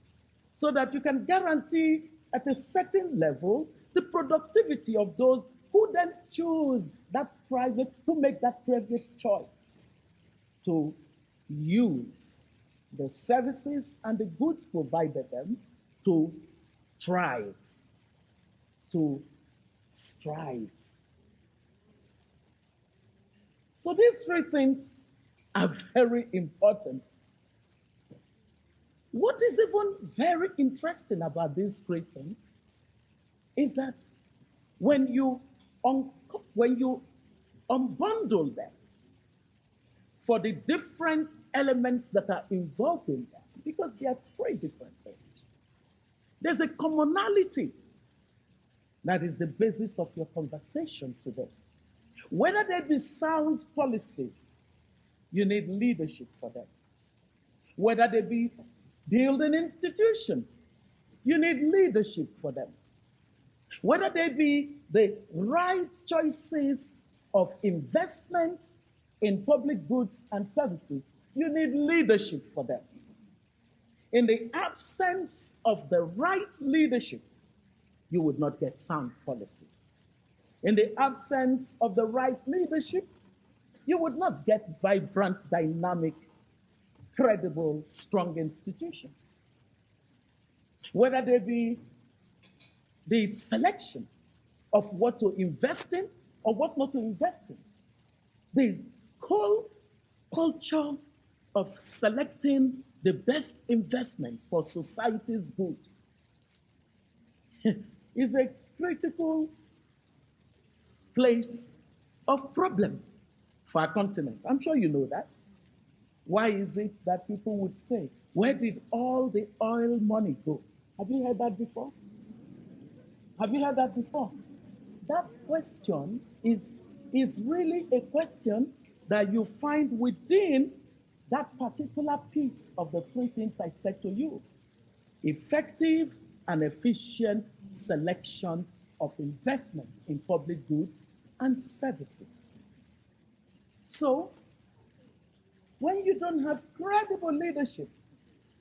[SPEAKER 5] so that you can guarantee at a certain level the productivity of those who then choose who make that private choice to use the services and the goods provided them to thrive, to strive. So these three things are very important What is even very interesting about these great things is that when you unbundle them for the different elements that are involved in them, because there are three different things, there's a commonality that is the basis of your conversation today. Whether they be sound policies, you need leadership for them. Whether they be building institutions, you need leadership for them. Whether they be the right choices of investment in public goods and services, you need leadership for them. In the absence of the right leadership, you would not get sound policies. In the absence of the right leadership, you would not get vibrant, dynamic, credible, strong institutions. Whether they be the selection of what to invest in or what not to invest in, the whole culture of selecting the best investment for society's good is a critical place of problem for our continent. I'm sure you know that. Why is it that people would say, where did all the oil money go? Have you heard that before? Have you heard that before? That question is really a question that you find within that particular piece of the three things I said to you. Effective and efficient selection of investment in public goods and services. So, when you don't have credible leadership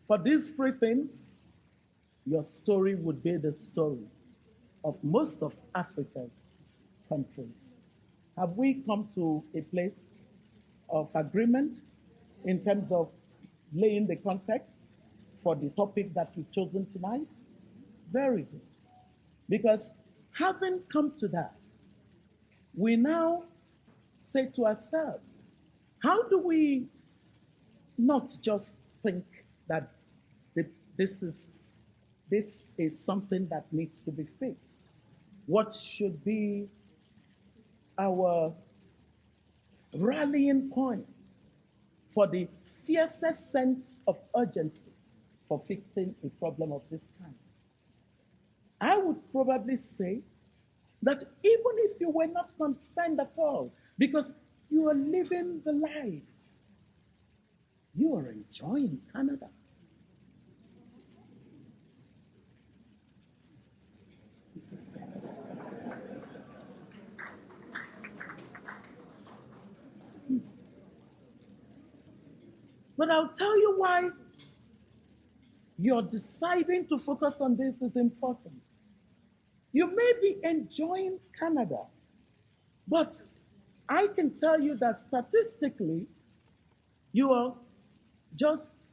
[SPEAKER 5] for these three things, your story would be the story of most of Africa's countries. Have we come to a place of agreement in terms of laying the context for the topic that we've chosen tonight? Very good. Because having come to that, we now say to ourselves, how do we not just think that this is something that needs to be fixed? What should be our rallying point for the fiercest sense of urgency for fixing a problem of this kind? I would probably say that even if you were not concerned at all, because you are living the life, you are enjoying Canada. But I'll tell you why you're deciding to focus on this is important. You may be enjoying Canada, but I can tell you that statistically, you are just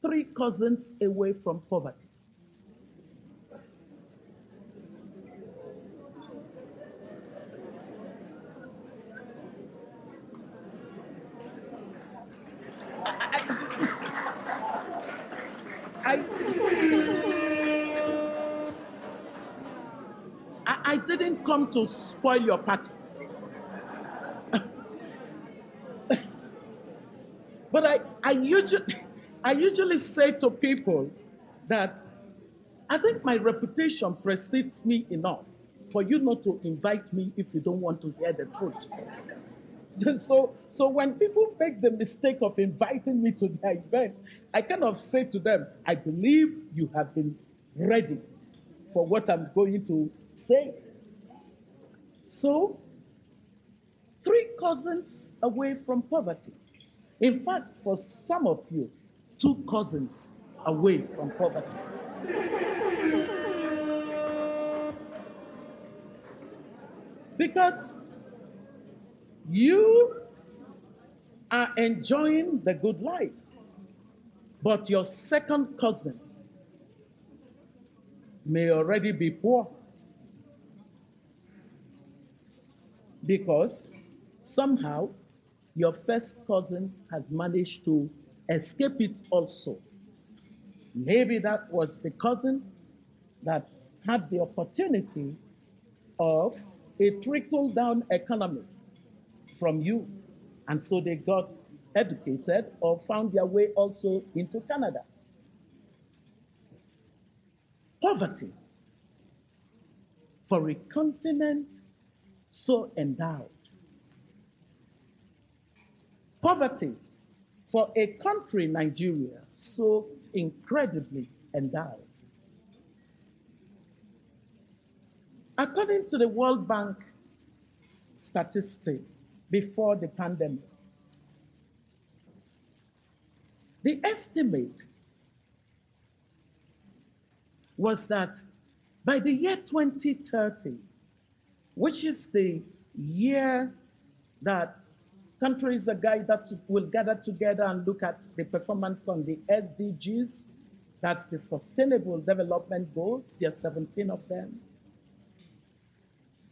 [SPEAKER 5] 3 cousins away from poverty. I didn't come to spoil your party. But I usually say to people that I think my reputation precedes me enough for you not to invite me if you don't want to hear the truth. So when people make the mistake of inviting me to their event, I kind of say to them, I believe you have been ready for what I'm going to say. So, 3 cousins away from poverty. In fact, for some of you, 2 cousins away from poverty. Because you are enjoying the good life, but your second cousin may already be poor. Because somehow your first cousin has managed to escape it also. Maybe that was the cousin that had the opportunity of a trickle-down economy from you. And so they got educated or found their way also into Canada. Poverty for a continent so endowed. Poverty for a country, Nigeria, so incredibly endowed. According to the World Bank statistic before the pandemic, the estimate was that by the year 2030, which is the year that countries will gather together and look at the performance on the SDGs, that's the Sustainable Development Goals, there are 17 of them.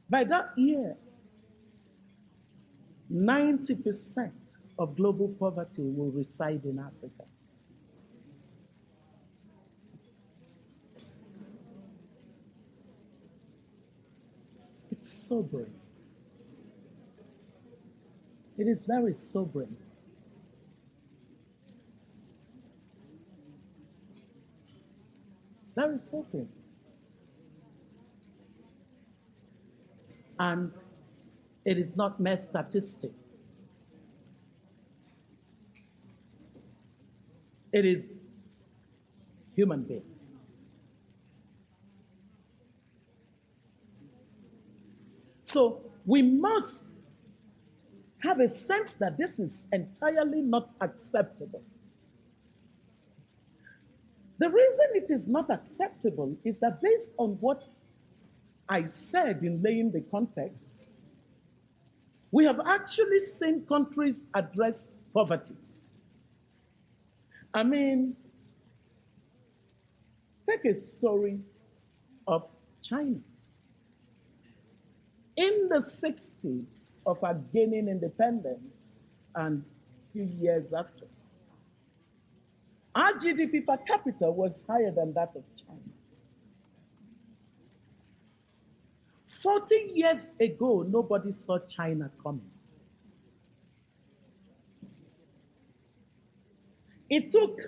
[SPEAKER 5] By that year, 90% of global poverty will reside in Africa. It's sobering. It is very sobering. It's very sobering. And it is not mere statistic. It is human being. So we must have a sense that this is entirely not acceptable. The reason it is not acceptable is that based on what I said in laying the context, we have actually seen countries address poverty. I mean, take a story of China. In the 60s of our gaining independence and a few years after, our GDP per capita was higher than that of China. 40 years ago, nobody saw China coming. It took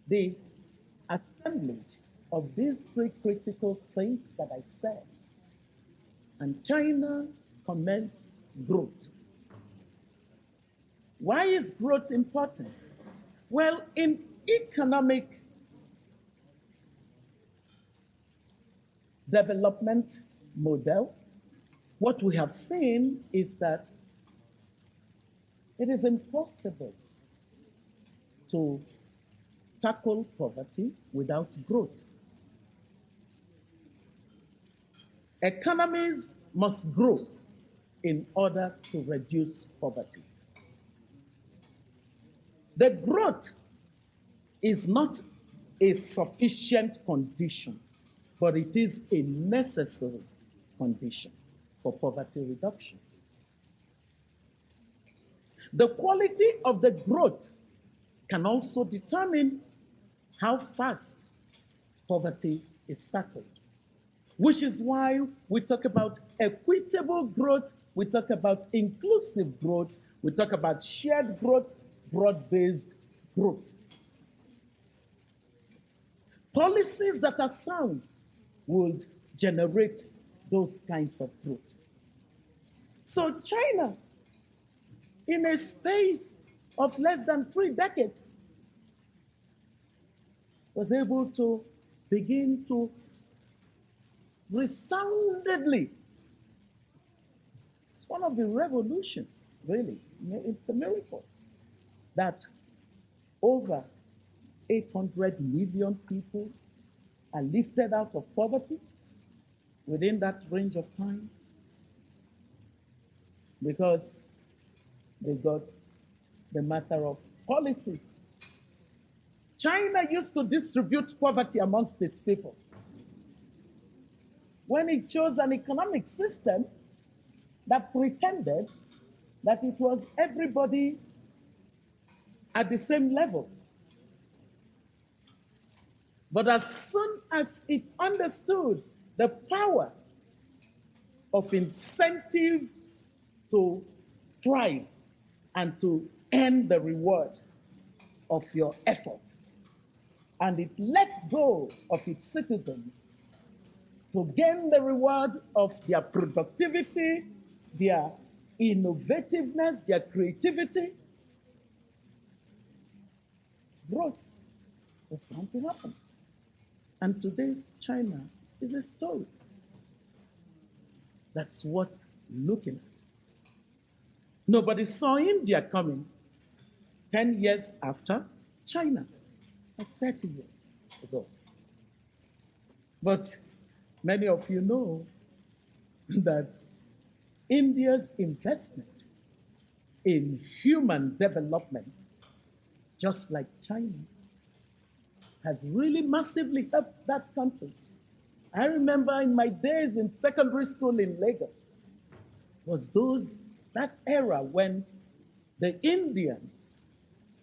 [SPEAKER 5] the assemblage of these three critical things that I said, and China commenced growth. Why is growth important? Well, in economic development model, what we have seen is that it is impossible to tackle poverty without growth. Economies must grow in order to reduce poverty. The growth is not a sufficient condition, but it is a necessary condition for poverty reduction. The quality of the growth can also determine how fast poverty is tackled, which is why we talk about equitable growth, we talk about inclusive growth, we talk about shared growth, broad-based growth. Policies that are sound would generate those kinds of growth. So China, in a space of less than 3 decades, was able to begin to resoundingly, it's one of the revolutions, really. It's a miracle that over 800 million people are lifted out of poverty within that range of time because they got the matter of policy. China used to distribute poverty amongst its people. When it chose an economic system that pretended that it was everybody at the same level, But as soon as it understood the power of incentive to thrive and to earn the reward of your effort, and it let go of its citizens to gain the reward of their productivity, their innovativeness, their creativity, growth was bound to happen. And today's China is a story. That's what we're looking at. Nobody saw India coming 10 years after China. That's 30 years ago. But many of you know that India's investment in human development, just like China, has really massively helped that country. I remember in my days in secondary school in Lagos, was that era when the Indians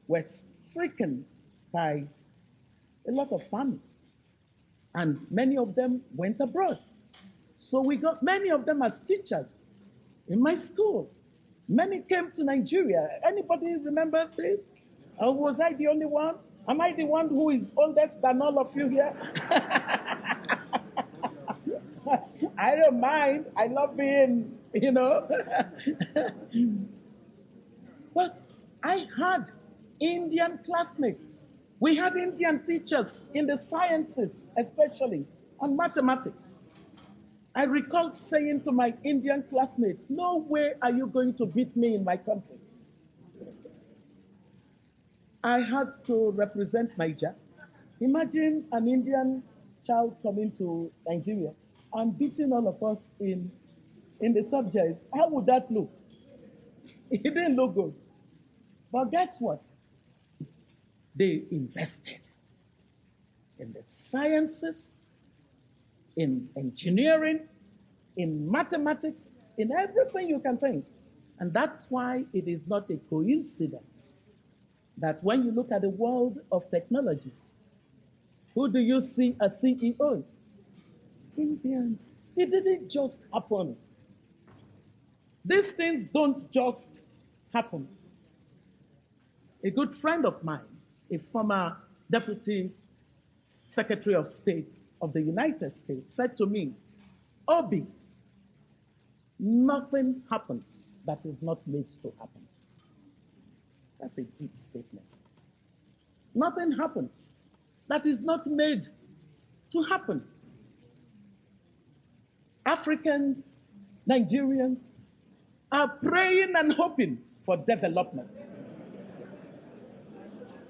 [SPEAKER 5] were stricken by a lot of famine, and many of them went abroad. So we got many of them as teachers in my school. Many came to Nigeria. Anybody remembers this? Or was I the only one? Am I the one who is oldest than all of you here? I don't mind. I love being, But I had Indian classmates. We had Indian teachers in the sciences, especially, and mathematics. I recall saying to my Indian classmates, no way are you going to beat me in my country. I had to represent Niger. Imagine an Indian child coming to Nigeria and beating all of us in the subjects. How would that look? It didn't look good. But guess what? They invested in the sciences, in engineering, in mathematics, in everything you can think. And that's why it is not a coincidence that when you look at the world of technology, who do you see as CEOs? Indians. It didn't just happen. These things don't just happen. A good friend of mine, a former Deputy Secretary of State of the United States, said to me, Obi, nothing happens that is not made to happen. That's a deep statement. Nothing happens that is not made to happen. Africans, Nigerians are praying and hoping for development.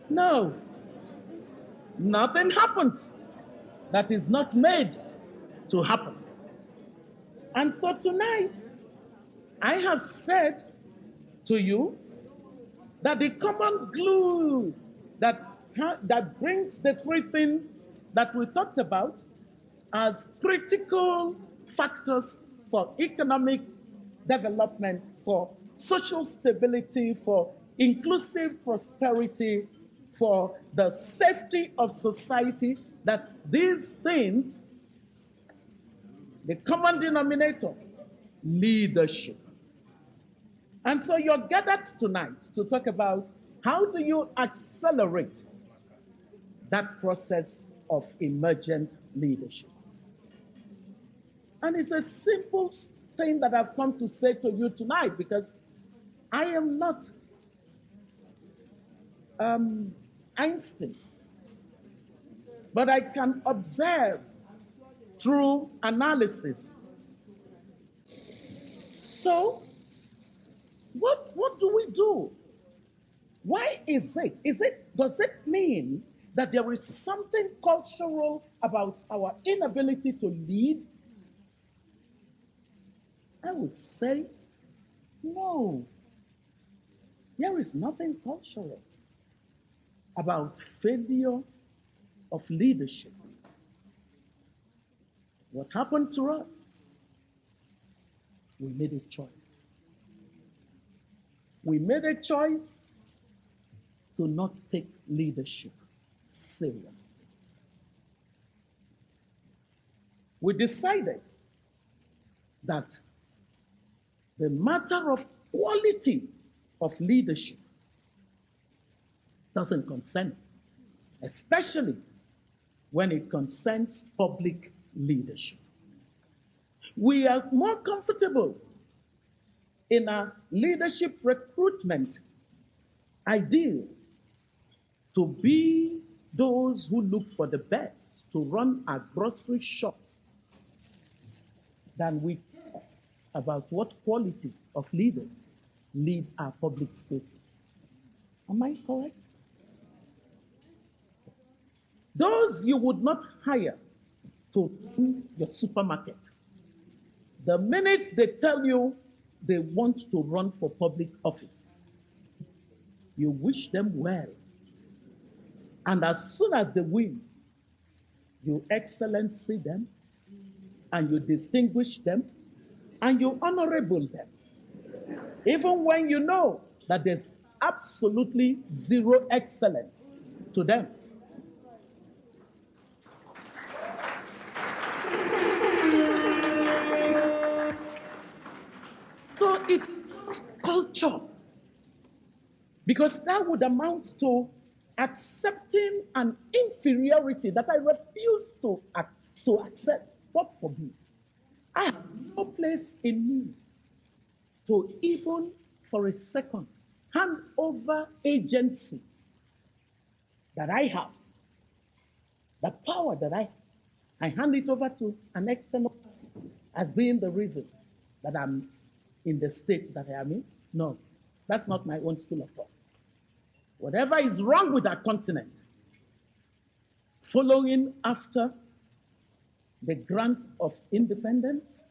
[SPEAKER 5] No, nothing happens that is not made to happen. And so tonight, I have said to you that the common glue that brings the three things that we talked about as critical factors for economic development, for social stability, for inclusive prosperity, for the safety of society, that these things, the common denominator, leadership. And so you're gathered tonight to talk about how do you accelerate that process of emergent leadership. And it's a simple thing that I've come to say to you tonight, because I am not Einstein, but I can observe through analysis. So, what do we do? Why is it? Does it mean that there is something cultural about our inability to lead? I would say no. There is nothing cultural about failure of leadership. What happened to us? We made a choice. We made a choice to not take leadership seriously. we decided that the matter of quality of leadership doesn't concern us, especially when it concerns public leadership. We are more comfortable in our leadership recruitment ideals to be those who look for the best to run our grocery shops than we care about what quality of leaders lead our public spaces. Am I correct? Those you would not hire to run your supermarket, the minute they tell you they want to run for public office, you wish them well. And as soon as they win, you excellency them, and you distinguish them, and you honorable them. Even when you know that there's absolutely zero excellence to them. So it is not culture, because that would amount to accepting an inferiority that I refuse to accept. God forbid. I have no place in me to even for a second hand over agency that I have, the power that I hand it over to an external party as being the reason that I'm in the state that I am in. No, that's not my own school of thought. Whatever is wrong with our continent, following after the grant of independence,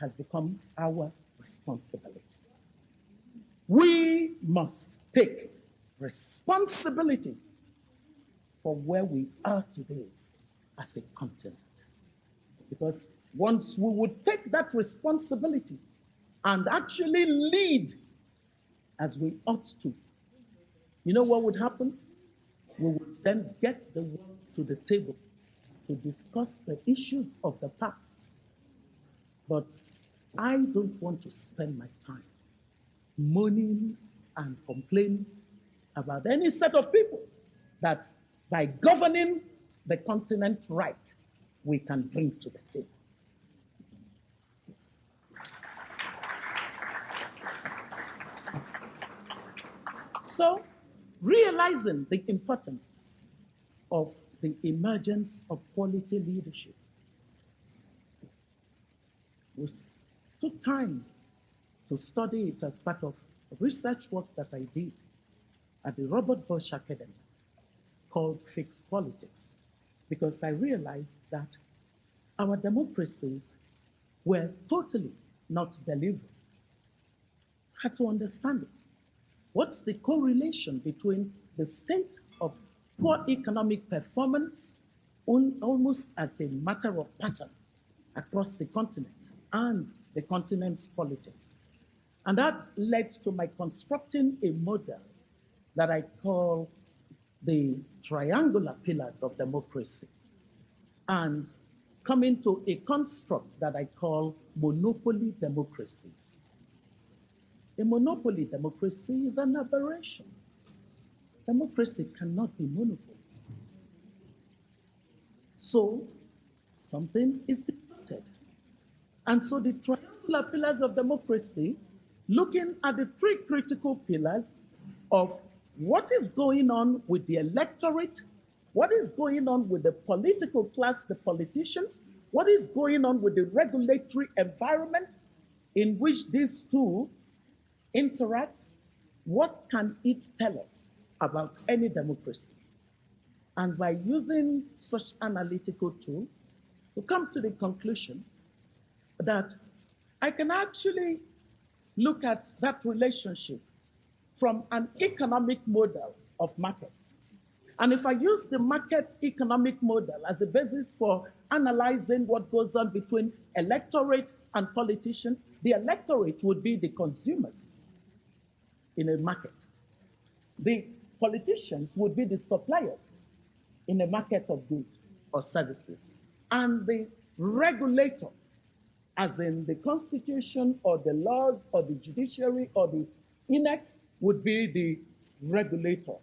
[SPEAKER 5] has become our responsibility. We must take responsibility for where we are today as a continent. Because once we would take that responsibility and actually lead as we ought to, you know what would happen? We would then get the world to the table to discuss the issues of the past. But I don't want to spend my time moaning and complaining about any set of people that by governing the continent right, we can bring to the table. So, realizing the importance of the emergence of quality leadership, we took time to study it as part of research work that I did at the Robert Bosch Academy called Fixed Politics, because I realized that our democracies were totally not delivering. Had to understand it. What's the correlation between the state of poor economic performance, almost as a matter of pattern across the continent, and the continent's politics? And that led to my constructing a model that I call the triangular pillars of democracy, and coming to a construct that I call monopoly democracies. A monopoly democracy is an aberration. Democracy cannot be monopolies. So something is distorted. And so the triangular pillars of democracy, looking at the three critical pillars of what is going on with the electorate, what is going on with the political class, the politicians, what is going on with the regulatory environment in which these two interact, what can it tell us about any democracy? And by using such analytical tool, we come to the conclusion that I can actually look at that relationship from an economic model of markets. And if I use the market economic model as a basis for analyzing what goes on between electorate and politicians, the electorate would be the consumers in a market. The politicians would be the suppliers in a market of goods or services. And the regulator, as in the Constitution or the laws or the judiciary or the INEC would be the regulator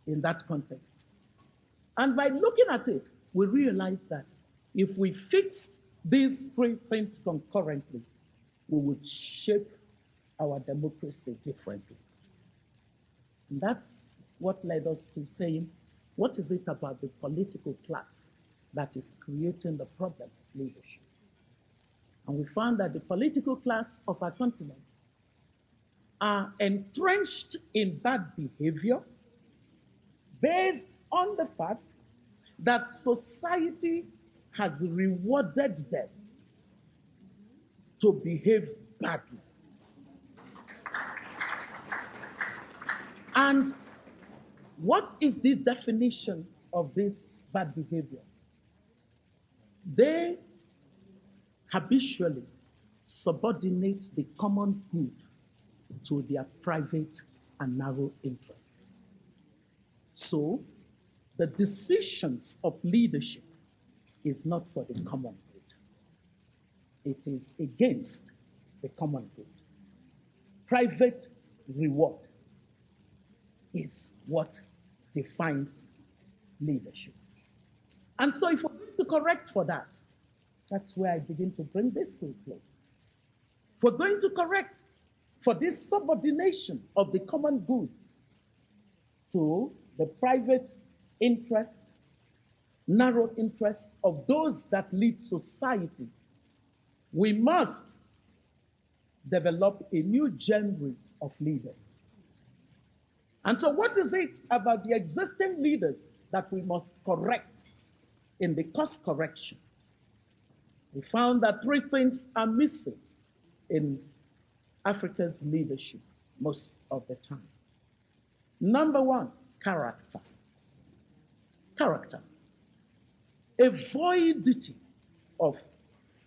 [SPEAKER 5] in that context. And by looking at it, we realize that if we fixed these three things concurrently, we would shape our democracy differently. And that's what led us to saying, what is it about the political class that is creating the problem of leadership? And we found that the political class of our continent are entrenched in bad behavior based on the fact that society has rewarded them to behave badly. And what is the definition of this bad behavior? They habitually subordinate the common good to their private and narrow interest. So, the decisions of leadership is not for the common good. It is against the common good. Private reward is what defines leadership. And so if we're going to correct for that, that's where I begin to bring this to a close. If we're going to correct for this subordination of the common good to the private interest, narrow interests of those that lead society, we must develop a new genre of leaders. And so what is it about the existing leaders that we must correct in the course correction? We found that three things are missing in Africa's leadership most of the time. Number one, character. Character. A voidity of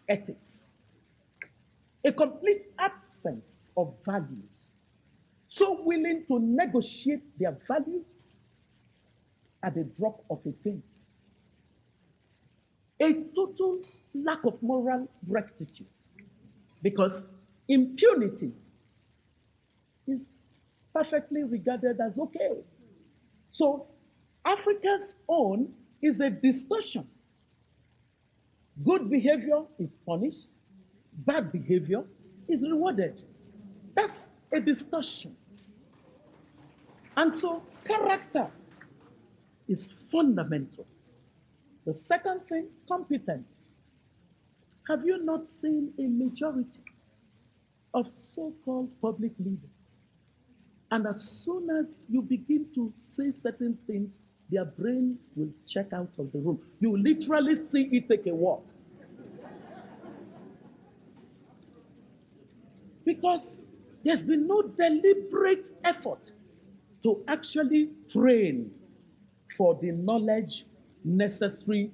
[SPEAKER 5] ethics. A complete absence of values. So willing to negotiate their values at the drop of a pin. A total lack of moral rectitude, because impunity is perfectly regarded as okay. So Africa's own is a distortion. Good behavior is punished, bad behavior is rewarded. That's a distortion. And so character is fundamental. The second thing, competence. Have you not seen a majority of so-called public leaders? And as soon as you begin to say certain things, their brain will check out of the room. You literally see it take a walk. Because there's been no deliberate effort to actually train for the knowledge necessary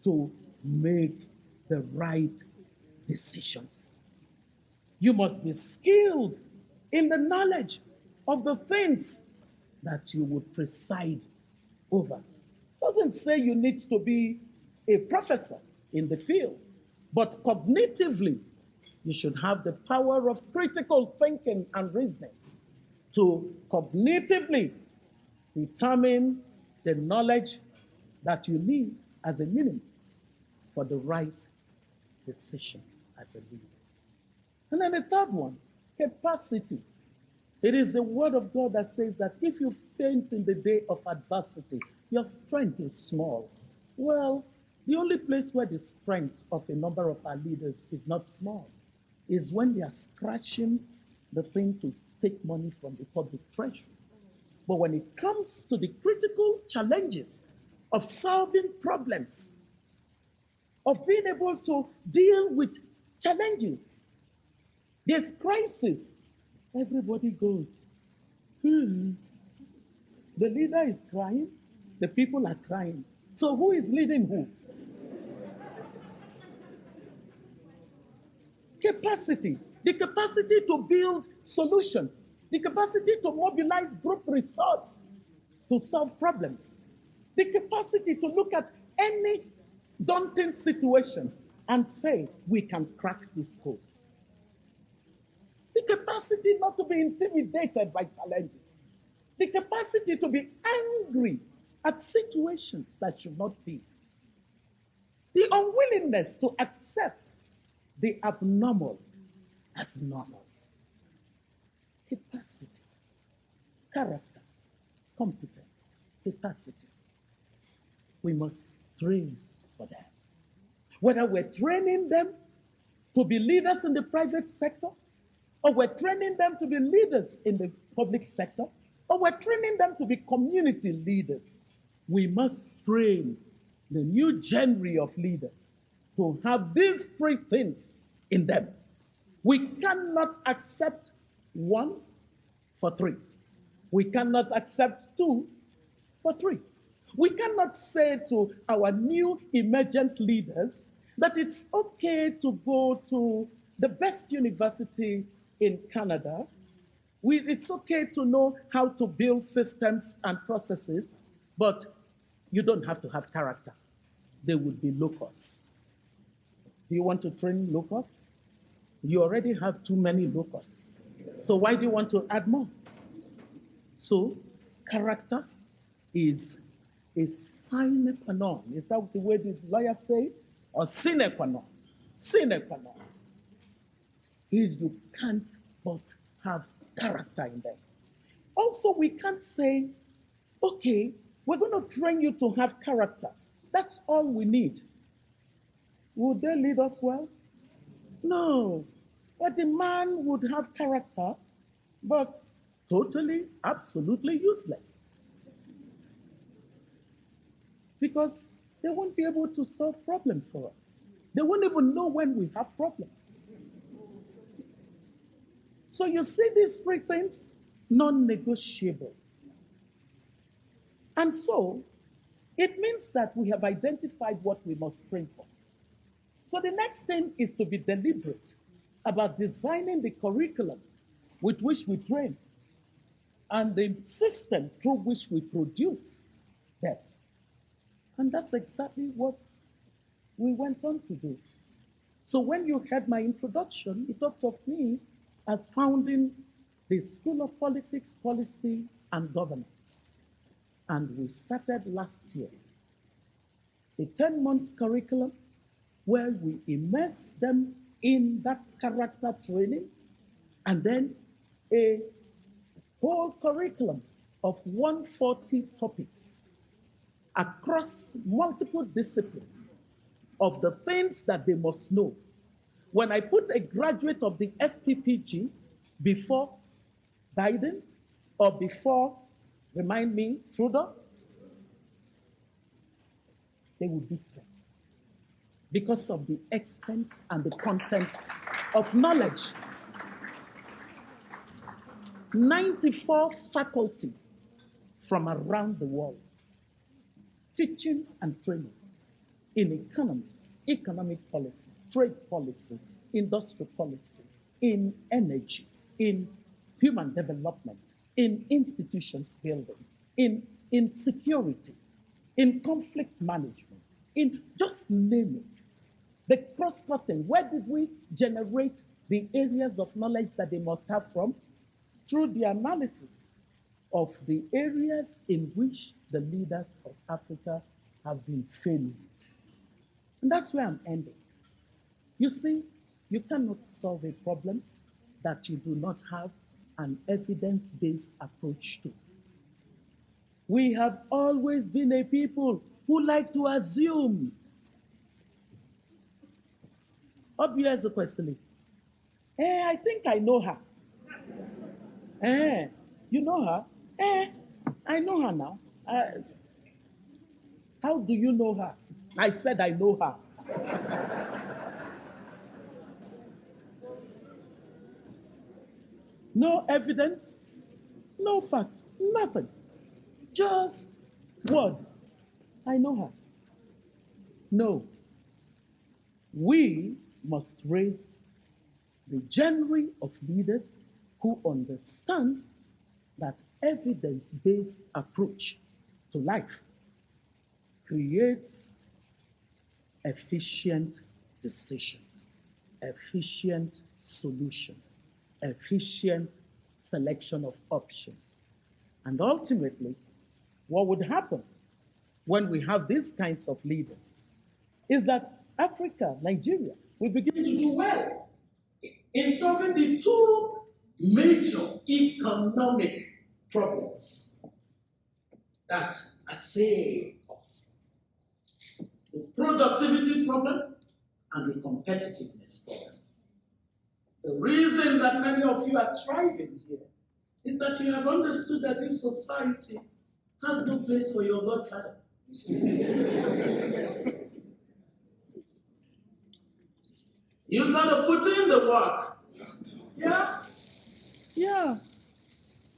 [SPEAKER 5] to make the right decisions. You must be skilled in the knowledge of the things that you would preside over. Doesn't say you need to be a professor in the field, but cognitively, you should have the power of critical thinking and reasoning to cognitively determine the knowledge that you need as a minimum for the right decision as a leader. And then the third one, capacity. It is the word of God that says that if you faint in the day of adversity, your strength is small. Well, the only place where the strength of a number of our leaders is not small is when they are scratching the thing to take money from the public treasury. But when it comes to the critical challenges of solving problems, of being able to deal with challenges, there's crisis, everybody goes, The leader is crying, the people are crying. So who is leading who? Capacity. The capacity to build solutions. The capacity to mobilize group resource to solve problems. The capacity to look at any daunting situation and say, we can crack this code. The capacity not to be intimidated by challenges. The capacity to be angry at situations that should not be. The unwillingness to accept the abnormal as normal. Capacity, character, competence, capacity. We must train for that. Whether we're training them to be leaders in the private sector, or we're training them to be leaders in the public sector, or we're training them to be community leaders, we must train the new genre of leaders to have these three things in them. We cannot accept 1 for 3. We cannot accept 2 for 3. We cannot say to our new emergent leaders that it's okay to go to the best university in Canada. It's okay to know how to build systems and processes, but you don't have to have character. They would be locusts. Do you want to train locusts? You already have too many locusts. So why do you want to add more? So character is a sine qua non. Is that the way the lawyers say? Or sine qua non. Sine qua non. You can't but have character in them. Also, we can't say, okay, we're going to train you to have character. That's all we need. Would they lead us well? No. But the man would have character, but totally, absolutely useless. Because they won't be able to solve problems for us. They won't even know when we have problems. So you see these three things, non-negotiable. And so, it means that we have identified what we must train for. So the next thing is to be deliberate about designing the curriculum with which we train and the system through which we produce them. And that's exactly what we went on to do. So when you heard my introduction, you talked of me as founding the School of Politics, Policy, and Governance. And we started last year a 10-month curriculum where we immerse them in that character training, and then a whole curriculum of 140 topics across multiple disciplines of the things that they must know. When I put a graduate of the SPPG before Biden or before, remind me, Trudeau, they will beat them because of the extent and the content of knowledge. 94 faculty from around the world teaching and training in economics, economic policy, trade policy, industrial policy, in energy, in human development, in institutions building, in security, in conflict management, in just name it. The cross-cutting, where did we generate the areas of knowledge that they must have from? Through the analysis of the areas in which the leaders of Africa have been failing. And that's where I'm ending. You see, you cannot solve a problem that you do not have an evidence-based approach to. We have always been a people who like to assume. Obviously, I think I know her. You know her? I know her now. How do you know her? I said I know her. No evidence, no fact, nothing. Just word. I know her. No. We must raise the genre of leaders who understand that evidence-based approach to life creates efficient decisions, efficient solutions, efficient selection of options. And ultimately, what would happen when we have these kinds of leaders is that Africa, Nigeria, will begin to do well in solving the two major economic problems that assail us: the productivity problem and the competitiveness problem. The reason that many of you are thriving here is that you have understood that this society has no place for your godfather. You gotta put in the work. Yeah.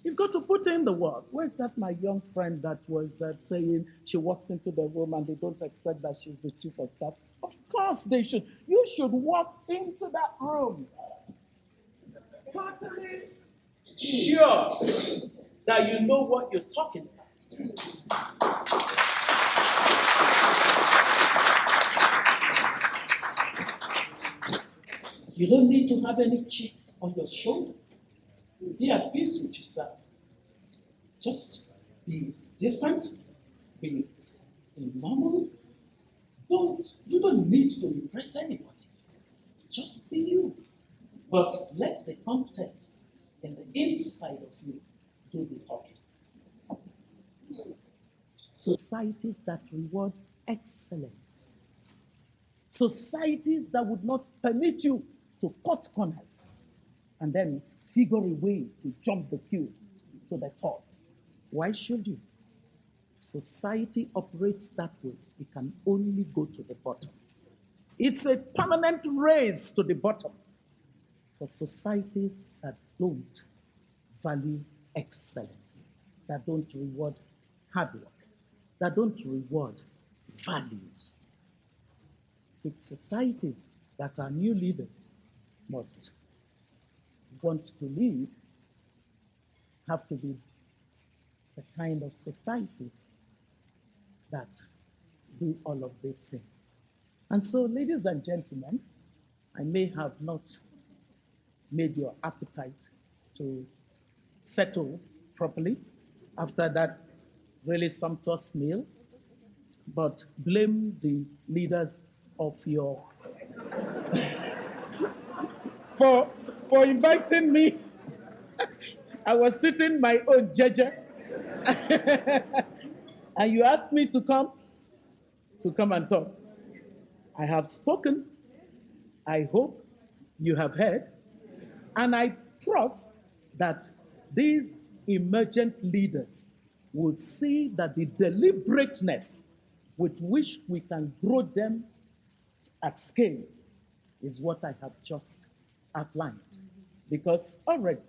[SPEAKER 5] You've got to put in the work. Where's that my young friend that was saying she walks into the room and they don't expect that she's the chief of staff? Of course they should. You should walk into that room totally sure that you know what you're talking about. You don't need to have any chips on your shoulder. Be at peace with yourself. Just be decent, be normal. You don't need to impress anybody. Just be you. But let the content in the inside of you do the talking. Societies that reward excellence. Societies that would not permit you to cut corners and then figure a way to jump the queue to the top. Why should you? Society operates that way. It can only go to the bottom. It's a permanent race to the bottom for societies that don't value excellence, that don't reward hard work, that don't reward values. With societies that our new leaders must want to lead have to be the kind of societies that do all of these things. And so, ladies and gentlemen, I may have not made your appetite to settle properly after that really sumptuous meal, but blame the leaders of your for inviting me. I was sitting my own jeje, and you asked me to come and talk. I have spoken. I hope you have heard, and I trust that these emergent leaders will see that the deliberateness with which we can grow them at scale is what I have just outlined. Because already,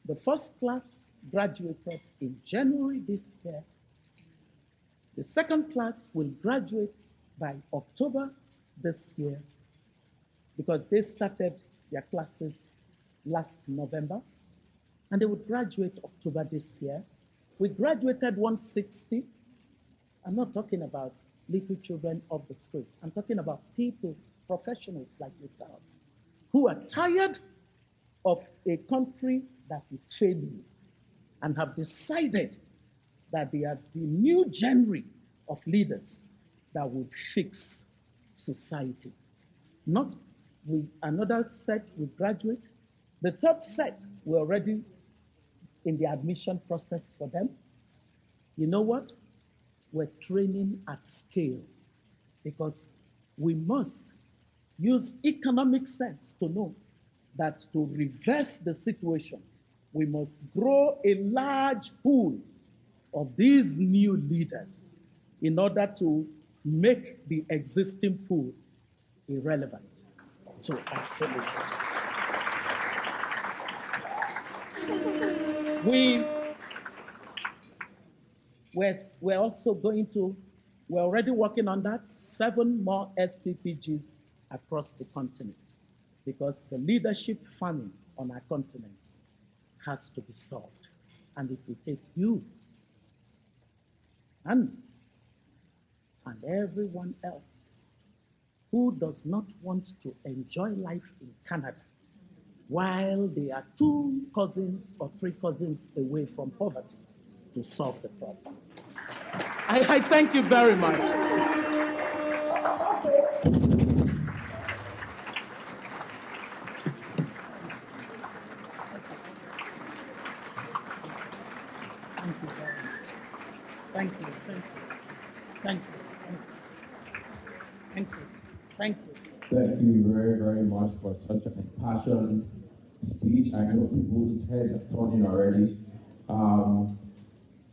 [SPEAKER 5] the first class graduated in January this year. The second class will graduate by October this year because they started their classes last November, and they would graduate October this year. We graduated 160. I'm not talking about little children of the street. I'm talking about people, professionals like yourselves, who are tired of a country that is failing and have decided that they are the new genre of leaders that will fix society. Not with another set will graduate. The third set, we're already in the admission process for them. You know what? We're training at scale because we must use economic sense to know that to reverse the situation, we must grow a large pool of these new leaders in order to make the existing pool irrelevant to our solution. We're also we're already working on that, 7 more SPPGs across the continent, because the leadership famine on our continent has to be solved. And it will take you and everyone else who does not want to enjoy life in Canada while they are 2 cousins or 3 cousins away from poverty to solve the problem. I thank you very much. Thank you. Thank you.
[SPEAKER 1] Thank you very, very much for such an impassioned speech. I know people's heads are turning already.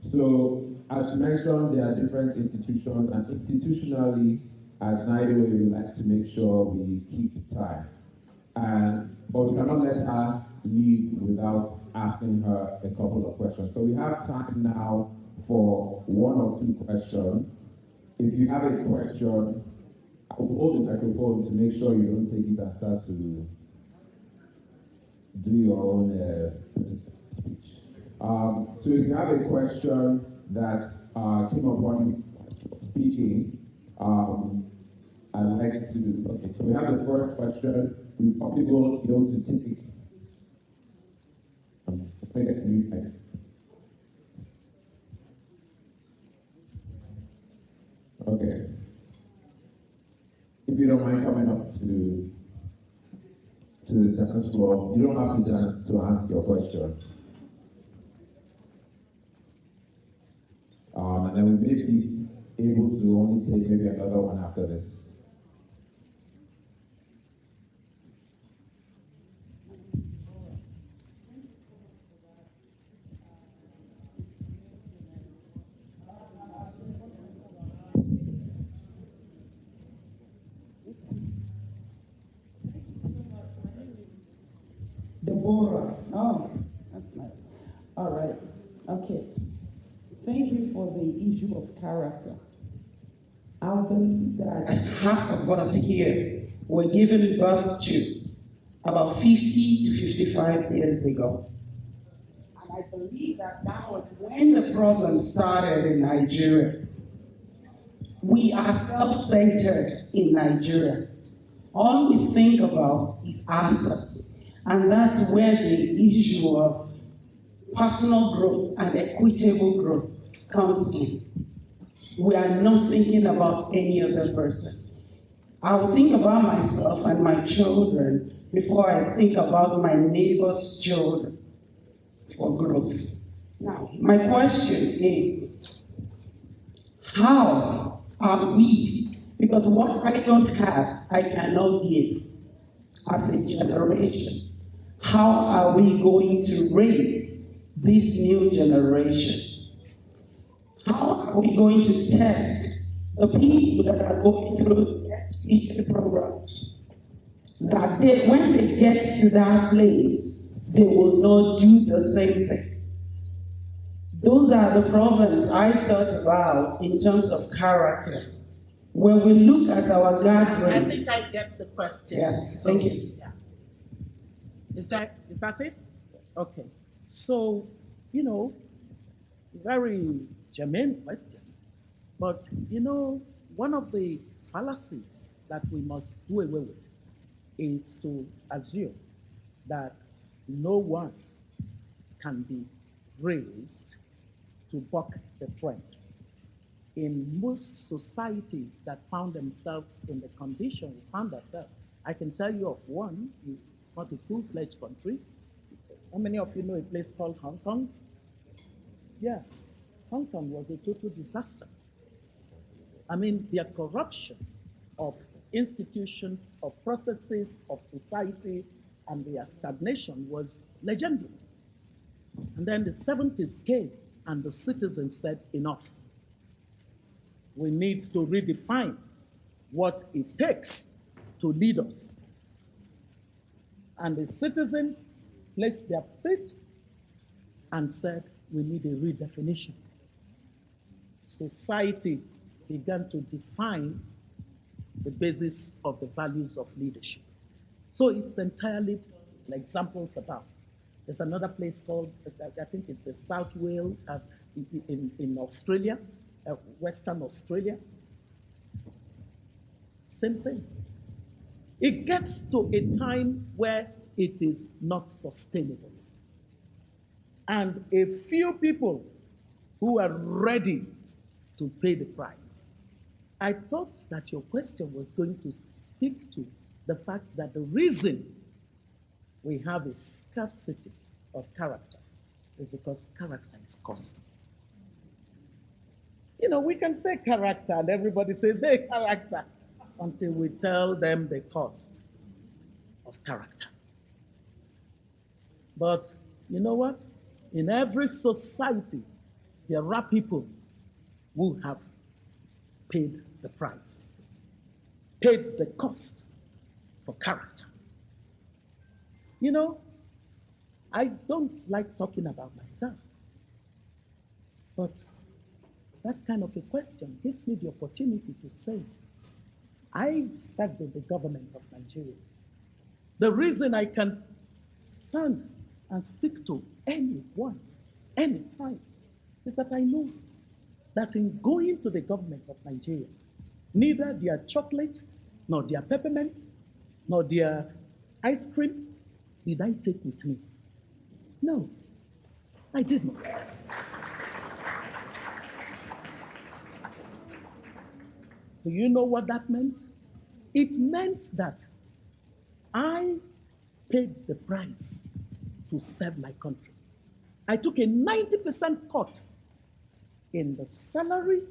[SPEAKER 1] So, as mentioned, there are different institutions, and institutionally, as NIDOA, we like to make sure we keep the time. But we cannot let her leave without asking her a couple of questions. So we have time now for 1 or 2 questions. If you have a question, I will hold the microphone to make sure you don't take it and start to do your own speech. So if you have a question that came up while you were speaking, I'd like to, okay, so we have the first question. We probably will be able to take okay. If you don't mind coming up to the dance floor, you don't have to dance to ask your question. And then we may be able to only take maybe another one after this.
[SPEAKER 6] Oh, that's nice. All right. Okay. Thank you for the issue of character. I believe that half of us here were given birth to about 50 to 55 years ago. And I believe that that was when the problem started in Nigeria. We are self-centered in Nigeria. All we think about is ourselves. And that's where the issue of personal growth and equitable growth comes in. We are not thinking about any other person. I will think about myself and my children before I think about my neighbor's children for growth. Now, my question is, how are we, because what I don't have, I cannot give as a generation. How are we going to raise this new generation? How are we going to test the people that are going through the SPJ program? That when they get to that place, they will not do the same thing. Those are the problems I thought about in terms of character. When we look at our gatherings.
[SPEAKER 5] I think I get the question.
[SPEAKER 6] Yes, thank you.
[SPEAKER 5] Yeah. Is that it? Okay. So, very germane question. But, one of the fallacies that we must do away with is to assume that no one can be raised to buck the trend. In most societies that found themselves in the condition we found ourselves, I can tell you of one. It's not a full-fledged country. How many of you know a place called Hong Kong? Yeah, Hong Kong was a total disaster. I mean, their corruption of institutions, of processes, of society, and their stagnation was legendary. And then the 70s came, and the citizens said, enough. We need to redefine what it takes to lead us. And the citizens placed their feet and said, we need a redefinition. Society began to define the basis of the values of leadership. So it's entirely examples about. There's another place called, I think it's the South Wales in Australia, Western Australia. Same thing. It gets to a time where it is not sustainable. And a few people who are ready to pay the price. I thought that your question was going to speak to the fact that the reason we have a scarcity of character is because character is costly. You know, we can say character and everybody says, hey, character, until we tell them the cost of character. But you know what? In every society, there are people who have paid the price, paid the cost for character. You know, I don't like talking about myself, but that kind of a question gives me the opportunity to say, I served in the government of Nigeria. The reason I can stand and speak to anyone, anytime, is that I know that in going to the government of Nigeria, neither their chocolate, nor their peppermint, nor their ice cream did I take with me. No, I did not. Do you know what that meant? It meant that I paid the price to serve my country. I took a 90% cut in the salary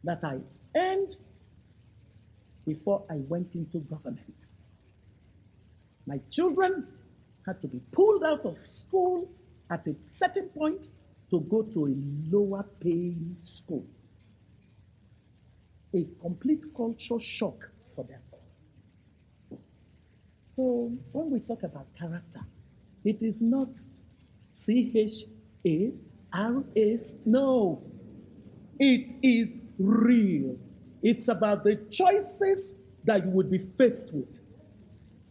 [SPEAKER 5] that I earned before I went into government. My children had to be pulled out of school at a certain point to go to a lower paying school. A complete culture shock for them. So when we talk about character, it is not C-H-A-R-S, no. It is real. It's about the choices that you would be faced with.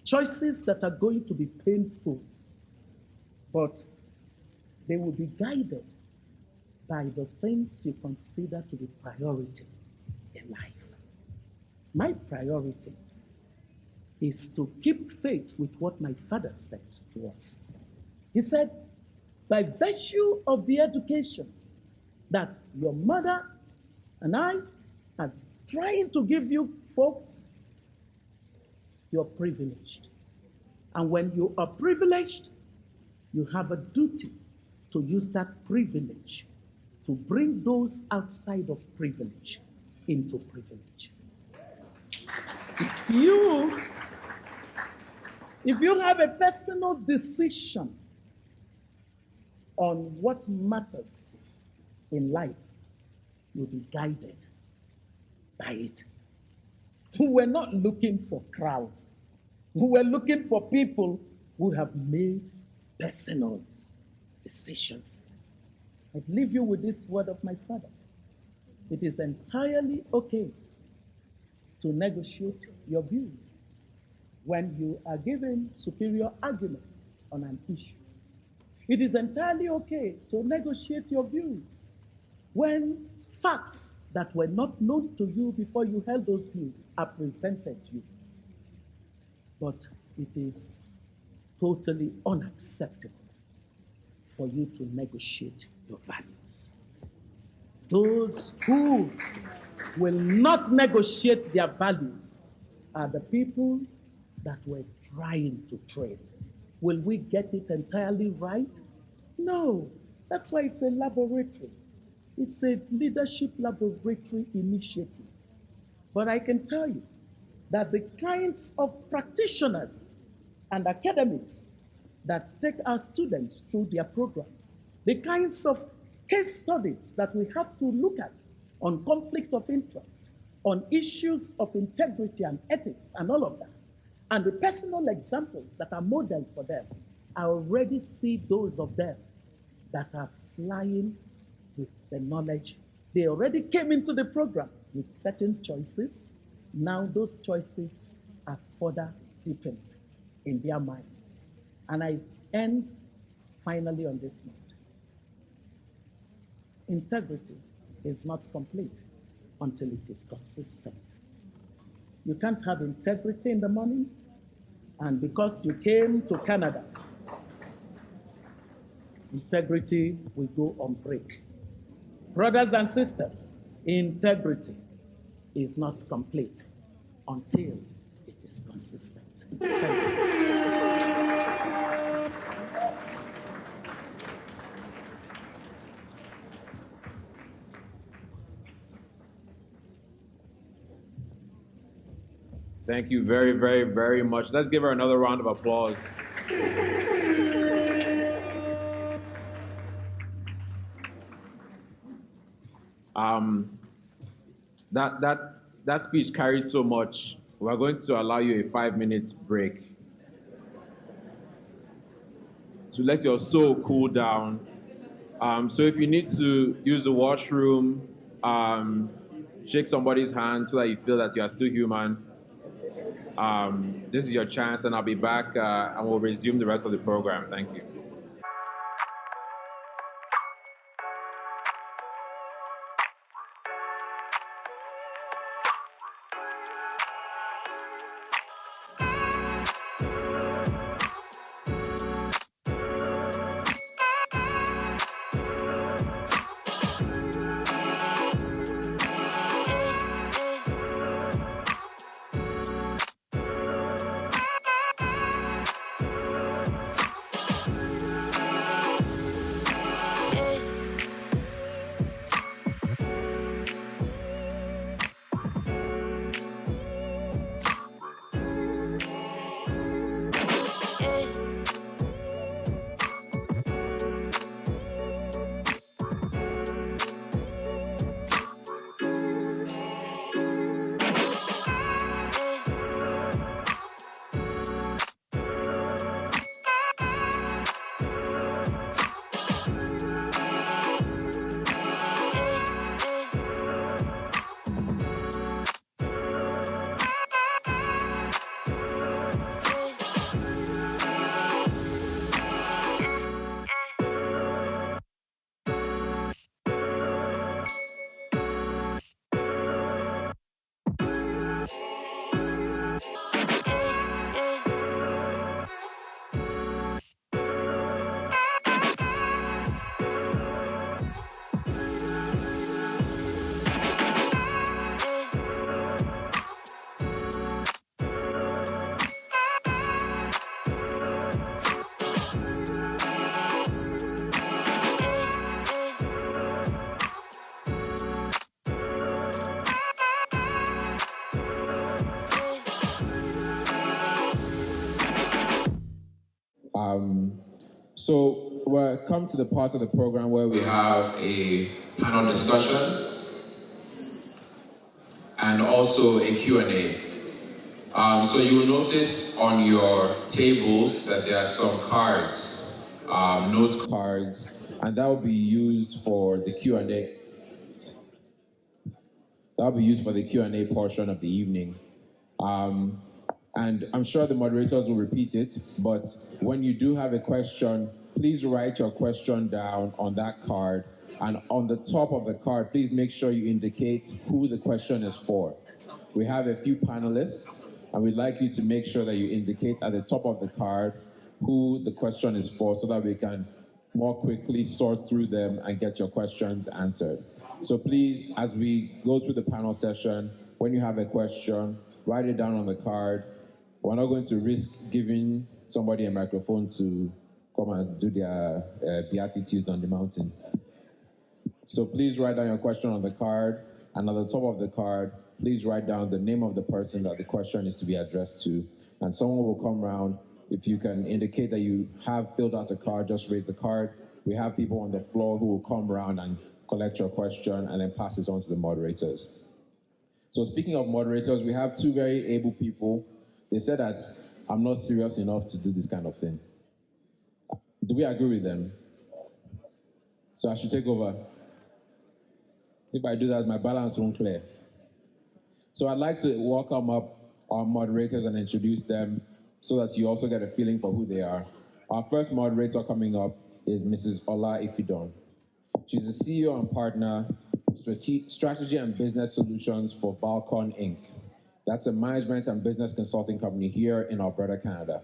[SPEAKER 5] Choices that are going to be painful, but they will be guided by the things you consider to be priority in life. My priority is to keep faith with what my father said to us. He said, by virtue of the education that your mother and I are trying to give you folks, you're privileged. And when you are privileged, you have a duty to use that privilege to bring those outside of privilege into privilege. If you have a personal decision on what matters in life, you'll be guided by it. We're not looking for crowd. We're looking for people who have made personal decisions. I leave you with this word of my father. It is entirely okay to negotiate your views when you are given superior argument on an issue. It is entirely okay to negotiate your views when facts that were not known to you before you held those views are presented to you. But it is totally unacceptable for you to negotiate your values. Those who will not negotiate their values are the people that we're trying to train. Will we get it entirely right? No. That's why it's a laboratory. It's a leadership laboratory initiative. But I can tell you that the kinds of practitioners and academics that take our students through their program, the kinds of case studies that we have to look at on conflict of interest, on issues of integrity and ethics and all of that, and the personal examples that are modeled for them, I already see those of them that are flying with the knowledge. They already came into the program with certain choices. Now those choices are further deepened in their minds. And I end finally on this note. Integrity is not complete until it is consistent. You can't have integrity in the morning And because you came to Canada, integrity will go on break. Brothers and sisters, integrity is not complete until it is consistent. Thank you.
[SPEAKER 1] Thank you very, very, very much. Let's give her another round of applause. That speech carried so much. We're going to allow you a 5-minute break to let your soul cool down. So if you need to use the washroom, shake somebody's hand so that you feel that you are still human. This is your chance, and I'll be back and we'll resume the rest of the program. Thank you. So we're come to the part of the program where we have a panel discussion and also a Q&A. So you will notice on your tables that there are some cards, note cards, and that will be used for the Q&A. That will be used for the Q&A portion of the evening. And I'm sure the moderators will repeat it, but when you do have a question, please write your question down on that card. And on the top of the card, please make sure you indicate who the question is for. We have a few panelists, and we'd like you to make sure that you indicate at the top of the card who the question is for so that we can more quickly sort through them and get your questions answered. So please, as we go through the panel session, when you have a question, write it down on the card. We're not going to risk giving somebody a microphone to come and do their beatitudes on the mountain. So please write down your question on the card, and at the top of the card, please write down the name of the person that the question is to be addressed to. And someone will come around. If you can indicate that you have filled out a card, just raise the card. We have people on the floor who will come around and collect your question and then pass it on to the moderators. So speaking of moderators, we have two very able people. They said that I'm not serious enough to do this kind of thing. Do we agree with them? So I should take over. If I do that, my balance won't clear. So I'd like to welcome up our moderators and introduce them so that you also get a feeling for who they are. Our first moderator coming up is Mrs. Ola Ifidon. She's the CEO and partner, Strategy and Business Solutions for Valcon Inc., That's a management and business consulting company here in Alberta, Canada.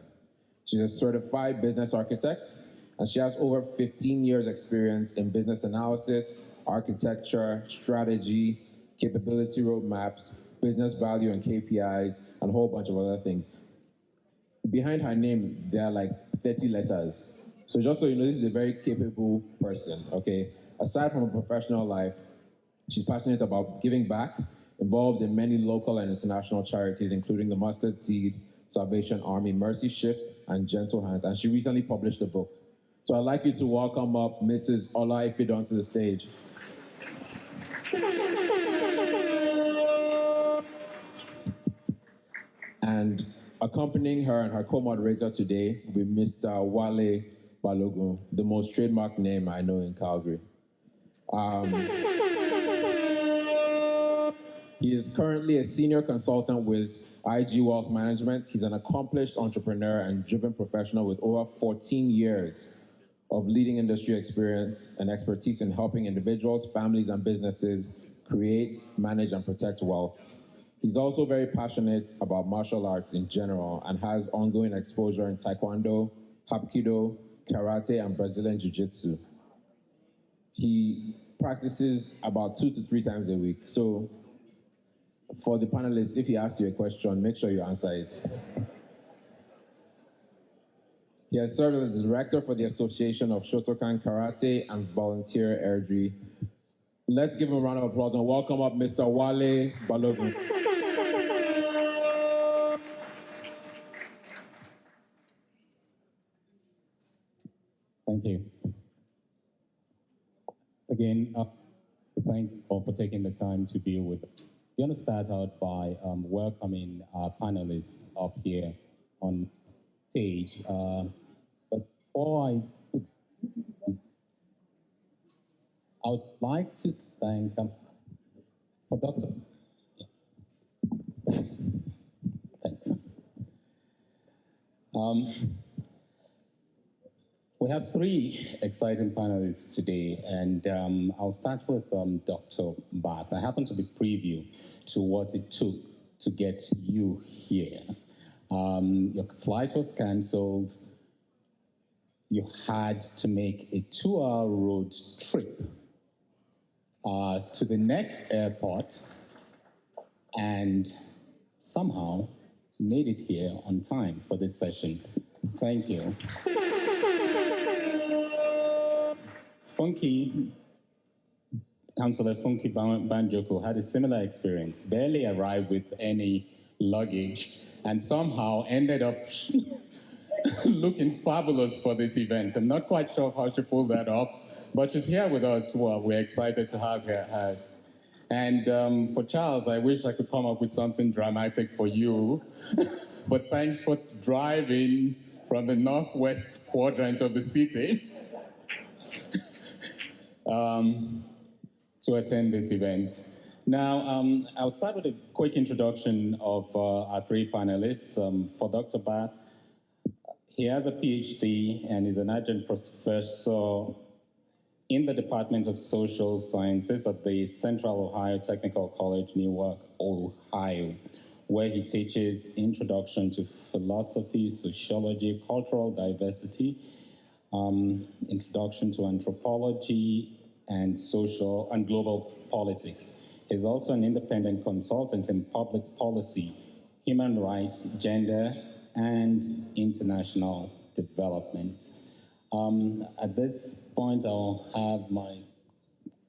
[SPEAKER 1] She's a certified business architect, and she has over 15 years experience in business analysis, architecture, strategy, capability roadmaps, business value and KPIs, and a whole bunch of other things. Behind her name, there are like 30 letters. So just so you know, this is a very capable person, okay? Aside from her professional life, she's passionate about giving back, involved in many local and international charities, including the Mustard Seed, Salvation Army, Mercy Ship, and Gentle Hands. And she recently published a book. So I'd like you to welcome up Mrs. Ola Ifedon to the stage. And accompanying her and her co-moderator today will be Mr. Wale Balogun, the most trademark name I know in Calgary. He is currently a senior consultant with IG Wealth Management. He's an accomplished entrepreneur and driven professional with over 14 years of leading industry experience and expertise in helping individuals, families, and businesses create, manage, and protect wealth. He's also very passionate about martial arts in general and has ongoing exposure in Taekwondo, Hapkido, Karate, and Brazilian Jiu-Jitsu. He practices about 2 to 3 times a week. So for the panelists, if he asks you a question, make sure you answer it. He has served as the director for the Association of Shotokan Karate and Volunteer Airdrie. Let's give him a round of applause and welcome up Mr. Wale Balogun.
[SPEAKER 7] Thank you. Again, thank you all for taking the time to be with us. We're going to start out by welcoming our panelists up here on stage. But before I would like to thank for Dr. Yeah. Thanks. We have 3 exciting panelists today, and I'll start with Dr. Bath. I happen to be preview to what it took to get you here. Your flight was canceled. You had to make a 2-hour road trip to the next airport, and somehow made it here on time for this session. Thank you. Councillor Funky Banjoko had a similar experience, barely arrived with any luggage, and somehow ended up looking fabulous for this event. I'm not quite sure how she pulled that off, but she's here with us. Well, we're excited to have her. And for Charles, I wish I could come up with something dramatic for you, but thanks for driving from the northwest quadrant of the city to attend this event. Now, I'll start with a quick introduction of our 3 panelists. For Dr. Bath, he has a PhD and is an adjunct professor in the Department of Social Sciences at the Central Ohio Technical College, Newark, Ohio, where he teaches Introduction to Philosophy, Sociology, Cultural Diversity, Introduction to Anthropology, and Social and Global Politics. He's also an independent consultant in public policy, human rights, gender, and international development. At this point, I'll have my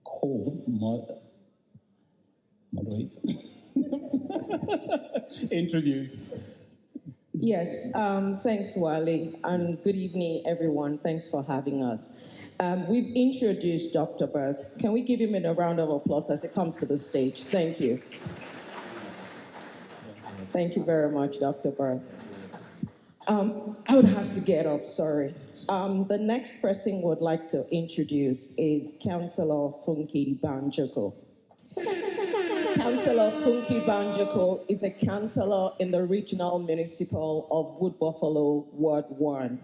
[SPEAKER 7] co-moderator introduce.
[SPEAKER 8] Yes, thanks, Wale, and good evening, everyone. Thanks for having us. We've introduced Dr. Berth. Can we give him a round of applause as he comes to the stage? Thank you. Thank you very much, Dr. Berth. I would have to get up, sorry. The next person would like to introduce is Councillor Funky Banjoko. Councillor Funky Banjoko is a councillor in the Regional Municipal of Wood Buffalo, Ward 1.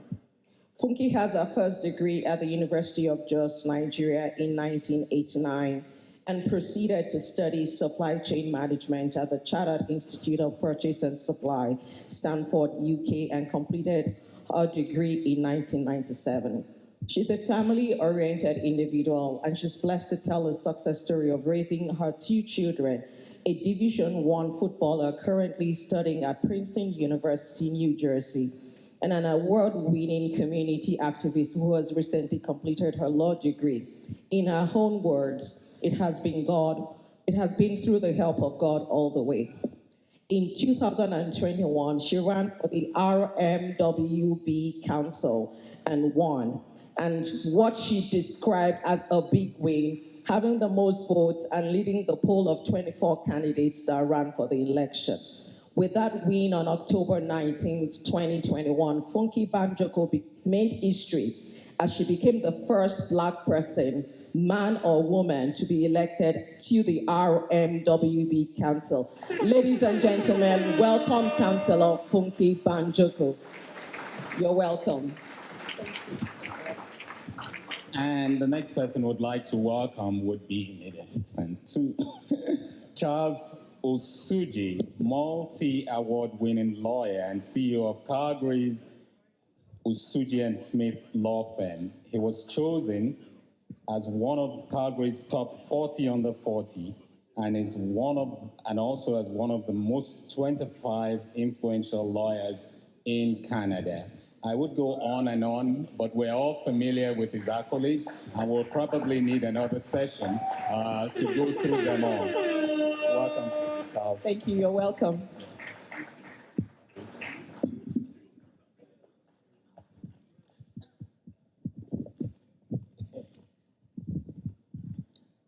[SPEAKER 8] Funky has her first degree at the University of Jos, Nigeria in 1989 and proceeded to study supply chain management at the Chartered Institute of Purchase and Supply, Stanford, UK, and completed her degree in 1997. She's a family-oriented individual, and she's blessed to tell the success story of raising her 2 children, a Division I footballer currently studying at Princeton University, New Jersey, and an award-winning community activist who has recently completed her law degree. In her own words, it has been through the help of God all the way. In 2021, she ran for the RMWB Council and won. And what she described as a big win, having the most votes and leading the poll of 24 candidates that ran for the election. With that win on October 19th, 2021, Funke Banjoko made history as she became the first Black person, man or woman, to be elected to the RMWB Council. Ladies and gentlemen, welcome Councillor Funke Banjoko. You're welcome.
[SPEAKER 7] And the next person would like to welcome would be Charles Osuji, multi-award-winning lawyer and CEO of Calgary's Osuji and Smith law firm. He was chosen as one of Calgary's top 40 under 40 and also as one of the most 25 influential lawyers in Canada. I would go on, but we're all familiar with his accolades, and we'll probably need another session to go through them all. Welcome, Charles.
[SPEAKER 8] Thank you, you're welcome.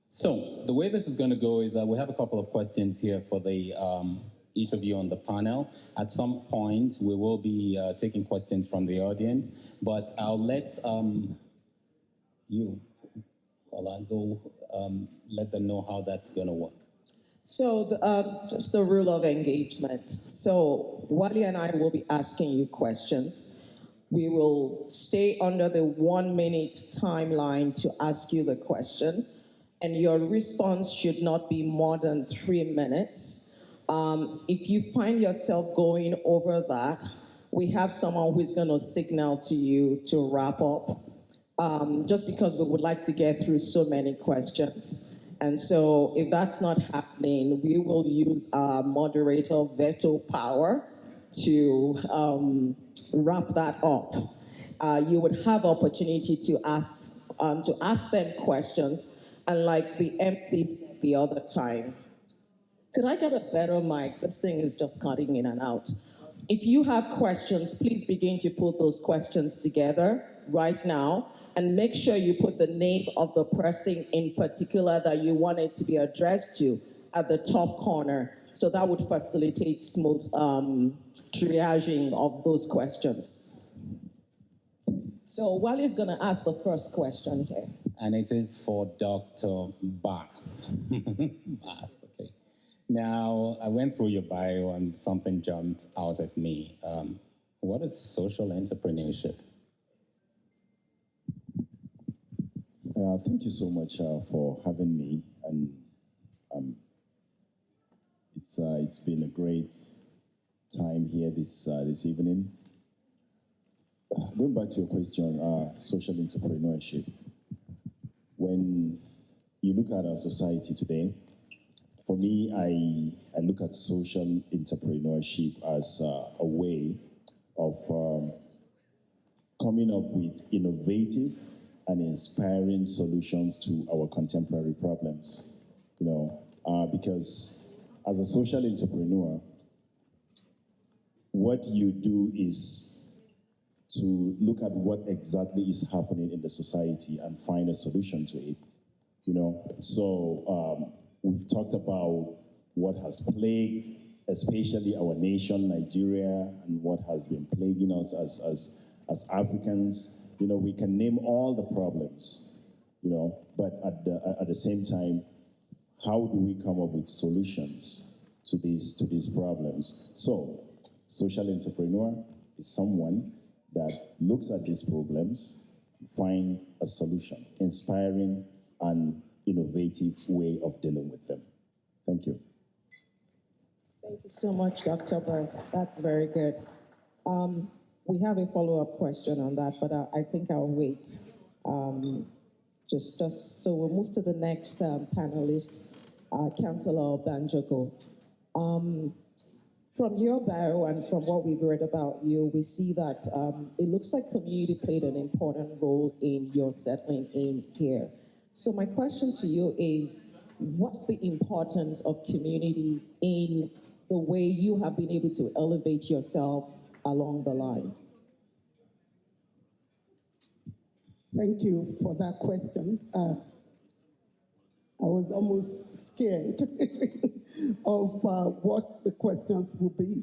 [SPEAKER 7] So the way this is going to go is that we have a couple of questions here for the each of you on the panel. At some point, we will be taking questions from the audience, but I'll let you, Ola, let them know how that's going to work.
[SPEAKER 8] So just the rule of engagement. So Wally and I will be asking you questions. We will stay under the 1 minute timeline to ask you the question, and your response should not be more than 3 minutes. If you find yourself going over that, we have someone who's going to signal to you to wrap up, just because we would like to get through so many questions. And so if that's not happening, we will use our moderator veto power to wrap that up. You would have opportunity to ask them questions, unlike the MPs the other time. Could I get a better mic? This thing is just cutting in and out. If you have questions, please begin to put those questions together right now, and make sure you put the name of the person in particular that you want it to be addressed to at the top corner. So that would facilitate smooth triaging of those questions. So Wally's going to ask the first question here.
[SPEAKER 7] And it is for Dr. Bath. Bath, okay. Now, I went through your bio and something jumped out at me. What is social entrepreneurship?
[SPEAKER 9] Thank you so much for having me, and it's been a great time here this evening. Going back to your question, social entrepreneurship. When you look at our society today, for me, I look at social entrepreneurship as a way of coming up with innovative and inspiring solutions to our contemporary problems. Because as a social entrepreneur, what you do is to look at what exactly is happening in the society and find a solution to it. So we've talked about what has plagued, especially our nation, Nigeria, and what has been plaguing us as Africans. We can name all the problems, but at the same time, how do we come up with solutions to these problems? So, social entrepreneur is someone that looks at these problems, find a solution, inspiring and innovative way of dealing with them. Thank you.
[SPEAKER 8] Thank you so much, Dr. Berth. That's very good. We have a follow-up question on that, but I think I'll wait. So we'll move to the next panelist, Councillor Banjoko. From your bio and from what we've read about you, we see that it looks like community played an important role in your settling in here. So my question to you is, what's the importance of community in the way you have been able to elevate yourself along the line?
[SPEAKER 6] Thank you for that question. I was almost scared of what the questions will be.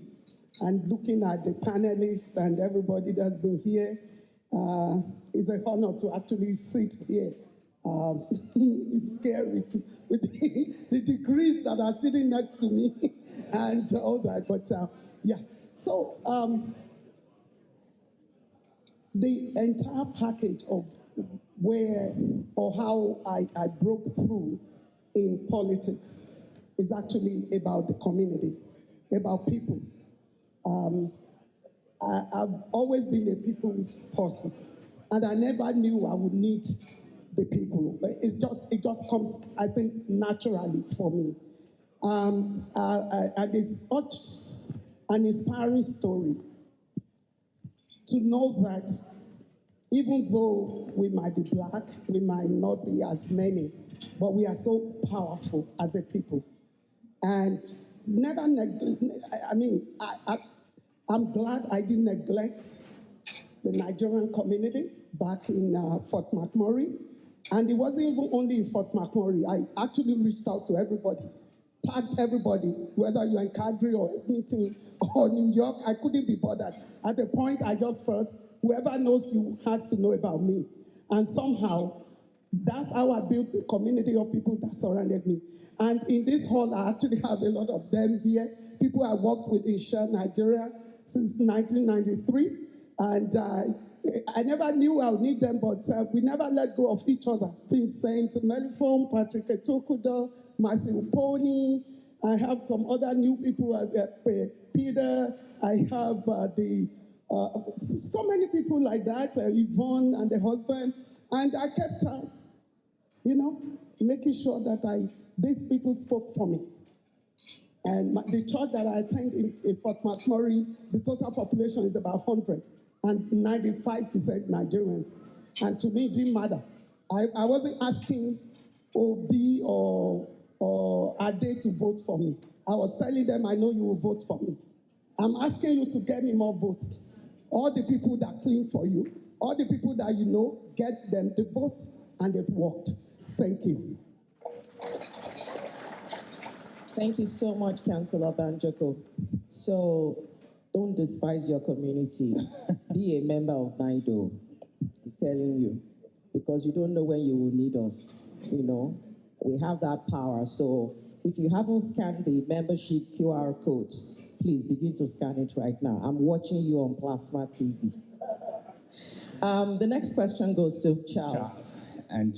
[SPEAKER 6] And looking at the panelists and everybody that's been here, it's an honor to actually sit here. It's scary with the degrees that are sitting next to me and all that. But yeah, so the entire package of where or how I broke through in politics is actually about the community, about people. I've always been a people's person, and I never knew I would need the people. But it just comes, I think, naturally for me. And it's such an inspiring story to know that even though we might be black, we might not be as many, but we are so powerful as a people. And never, I'm glad I didn't neglect the Nigerian community back in Fort McMurray. And it wasn't even only in Fort McMurray. I actually reached out to everybody, tagged everybody, whether you're in Calgary or Edmonton or New York. I couldn't be bothered. At a point, I just felt whoever knows you has to know about me. And somehow, that's how I built the community of people that surrounded me. And in this hall, I actually have a lot of them here, people I worked with in Shell, Nigeria since 1993. And I never knew I would need them, but we never let go of each other. Vincent Melifon, Patrick Etokudo, Matthew Pony. I have some other new people, Peter. I have so many people like that, Yvonne and the husband. And I kept, making sure that these people spoke for me. And the church that I attend in Fort McMurray, the total population is about 100, and 95% Nigerians. And to me, it didn't matter. I wasn't asking Obi or Ade to vote for me. I was telling them, I know you will vote for me. I'm asking you to get me more votes. All the people that clean for you, all the people that you know, get them the votes, and it worked. Thank you.
[SPEAKER 8] Thank you so much, Councillor Banjoko. So don't despise your community. Be a member of NIDOA, I'm telling you, because you don't know when you will need us. We have that power. So if you haven't scanned the membership QR code, please begin to scan it right now. I'm watching you on Plasma TV. The next question goes to Charles.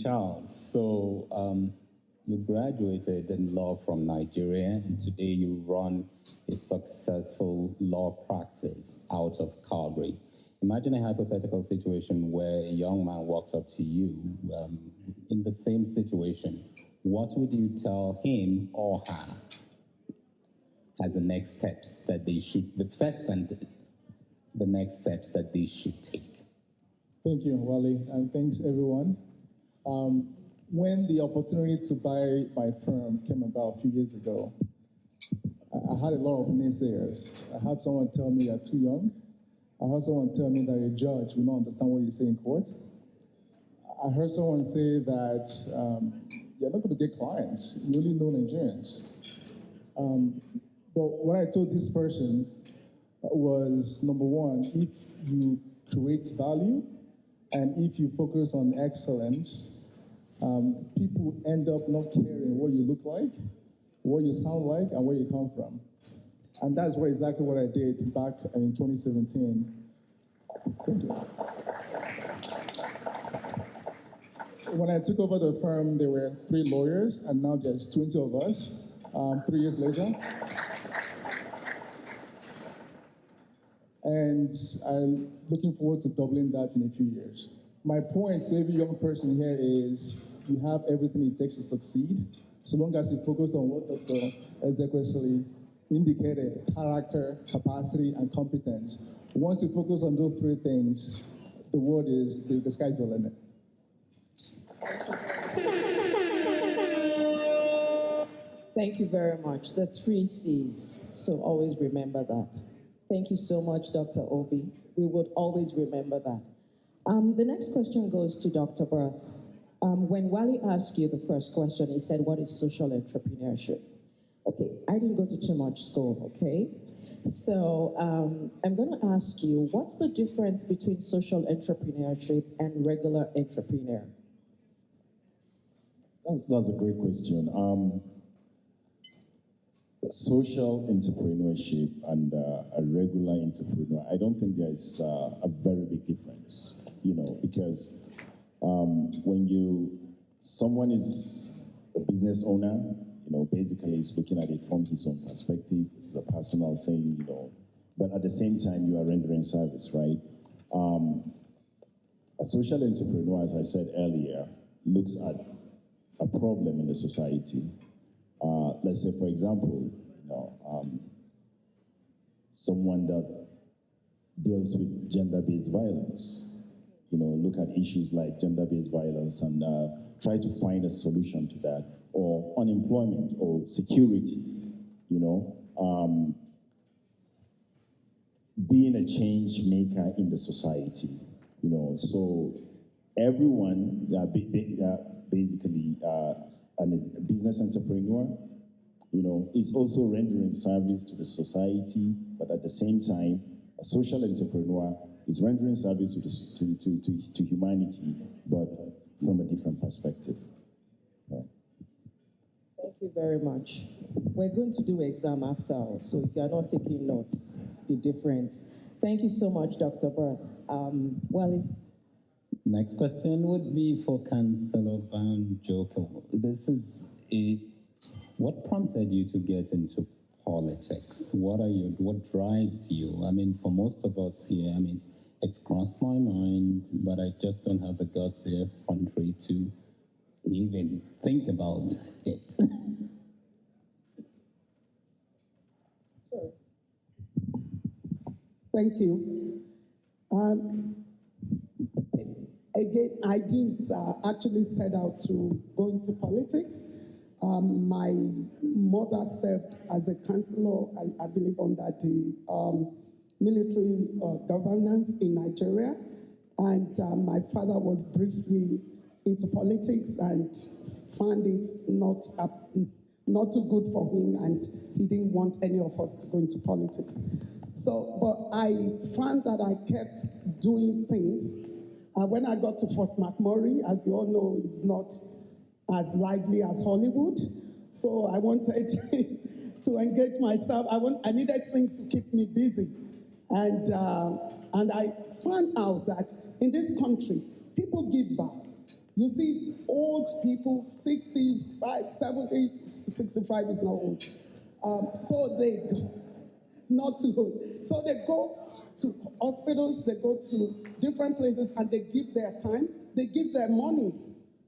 [SPEAKER 7] Charles, so you graduated in law from Nigeria, and today you run a successful law practice out of Calgary. Imagine a hypothetical situation where a young man walks up to you in the same situation. What would you tell him or her as the next steps that they should, the first and the next steps that they should take?
[SPEAKER 10] Thank you, Wale, and thanks everyone. When the opportunity to buy my firm came about a few years ago, I had a lot of naysayers. I had someone tell me you're too young. I heard someone tell me that a judge will not understand what you say in court. I heard someone say that you're not going to get clients. You only know Nigerians. But what I told this person was, number one, if you create value and if you focus on excellence, people end up not caring what you look like, what you sound like, and where you come from. And that's exactly what I did back in 2017. Thank you. when I took over the firm, there were 3 lawyers, and now there's 20 of us, 3 years later. And I'm looking forward to doubling that in a few years. My point to every young person here is you have everything it takes to succeed, so long as you focus on what Dr. Ezekwesili indicated: character, capacity, and competence. Once you focus on those 3 things, the sky's the limit.
[SPEAKER 8] Thank you very much. The 3 C's, so always remember that. Thank you so much, Dr. Obi. We would always remember that. The next question goes to Dr. Berth. When Wally asked you the first question, he said, what is social entrepreneurship? Okay, I didn't go to too much school, okay? So I'm going to ask you, what's the difference between social entrepreneurship and regular entrepreneur?
[SPEAKER 9] That's a great question. Social entrepreneurship and a regular entrepreneur, I don't think there's a very big difference, because when someone is a business owner, basically he's looking at it from his own perspective. It's a personal thing, but at the same time, you are rendering service, right? A social entrepreneur, as I said earlier, looks at a problem in the society. Let's say, for example, someone that deals with gender-based violence, look at issues like gender-based violence and try to find a solution to that, or unemployment or security, being a change maker in the society, so everyone basically a business entrepreneur, is also rendering service to the society, but at the same time, a social entrepreneur is rendering service to humanity, but from a different perspective. Right.
[SPEAKER 8] Thank you very much. We're going to do an exam after all, so if you're not taking notes, the difference. Thank you so much, Dr. Berth. Wally?
[SPEAKER 7] Next question would be for Councillor Banjoko. What prompted you to get into politics? What drives you? I mean, for most of us here, it's crossed my mind, but I just don't have the guts there, country, to even think about it.
[SPEAKER 6] Sure. Thank you. Again, I didn't actually set out to go into politics. My mother served as a councillor, I believe, under the military governance in Nigeria. And my father was briefly into politics and found it not too good for him, and he didn't want any of us to go into politics. So, but I found that I kept doing things. When I got to Fort McMurray, as you all know, is not as lively as Hollywood. So I wanted to engage myself. I needed things to keep me busy. And I found out that in this country, people give back. You see old people, 65, 70, 65 is not old. So they go, not too old. So they go to hospitals, they go to different places, and they give their time, they give their money.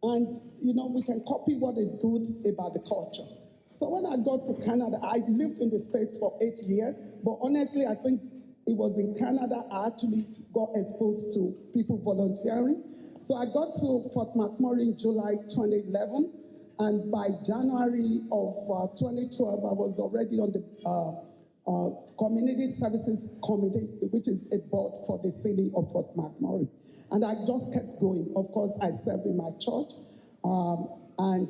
[SPEAKER 6] And, we can copy what is good about the culture. So when I got to Canada, I lived in the States for 8 years, but honestly, I think it was in Canada I actually got exposed to people volunteering. So I got to Fort McMurray in July 2011, and by January of 2012, I was already on the Community Services Committee, which is a board for the city of Fort McMurray. And I just kept going. Of course, I served in my church, and,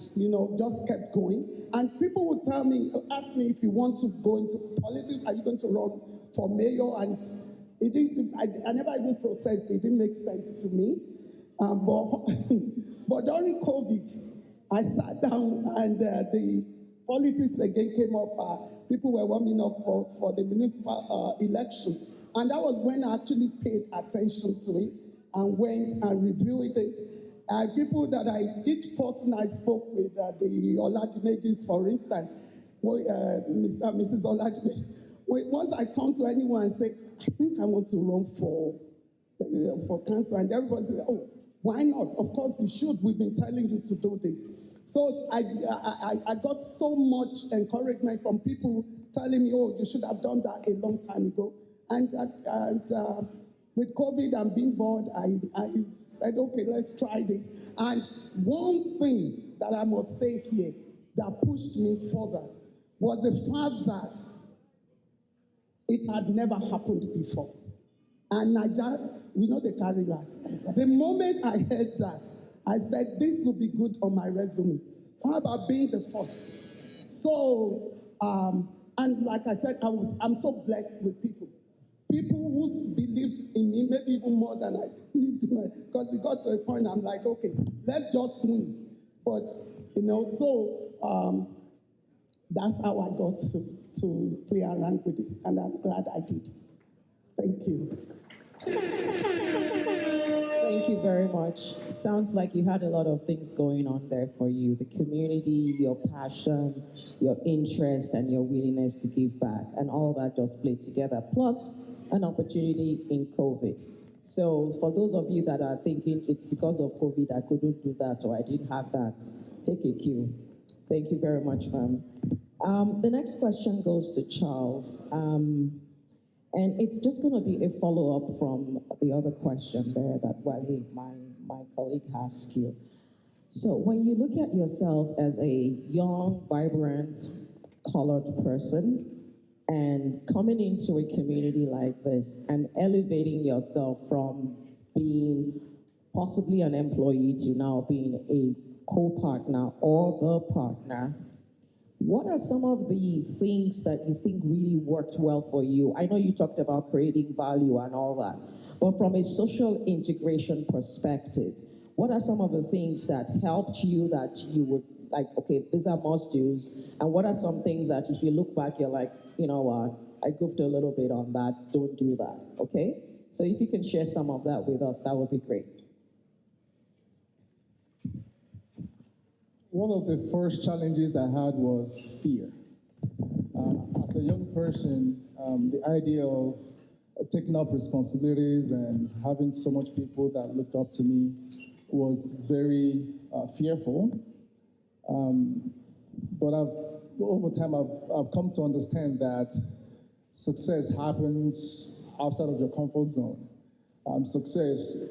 [SPEAKER 6] just kept going. And people would ask me, if you want to go into politics, are you going to run for mayor? And I never even processed it. It didn't make sense to me. But during COVID, I sat down and the politics again came up. People were warming up for the municipal election. And that was when I actually paid attention to it and went and reviewed it. People that each person I spoke with, the Oladimeji's, for instance, Mr. and Mrs. Oladimeji, once I turn to anyone and say, I think I want to run for cancer, and everybody says, oh, why not? Of course you should. We've been telling you to do this. So I got so much encouragement from people telling me, oh, you should have done that a long time ago. And with COVID and being bored, I said, okay, let's try this. And one thing that I must say here that pushed me further was the fact that it had never happened before. And Nigeria, we know they carry last. The moment I heard that, I said, this will be good on my resume. How about being the first? So, and like I said, I'm so blessed with people. People who believe in me, maybe even more than I believed in myself, because it got to a point I'm like, okay, let's just win. But, so that's how I got to play around with it, and I'm glad I did. Thank you.
[SPEAKER 8] Thank you very much. Sounds like you had a lot of things going on there for you. The community, your passion, your interest, and your willingness to give back. And all that just played together. Plus, an opportunity in COVID. So for those of you that are thinking it's because of COVID I couldn't do that or I didn't have that, take a cue. Thank you very much, ma'am. The next question goes to Charles. And it's just going to be a follow-up from the other question there that Wale, my colleague, asked you. So when you look at yourself as a young, vibrant, colored person and coming into a community like this and elevating yourself from being possibly an employee to now being a co-partner or the partner, what are some of the things that you think really worked well for you? I know you talked about creating value and all that, but from a social integration perspective, what are some of the things that helped you that you would like, okay, these are must-dos, and what are some things that if you look back, you're like, you know what, I goofed a little bit on that, don't do that, okay? So if you can share some of that with us, that would be great.
[SPEAKER 10] One of the first challenges I had was fear. As a young person, the idea of taking up responsibilities and having so much people that looked up to me was very fearful. But over time, I've come to understand that success happens outside of your comfort zone.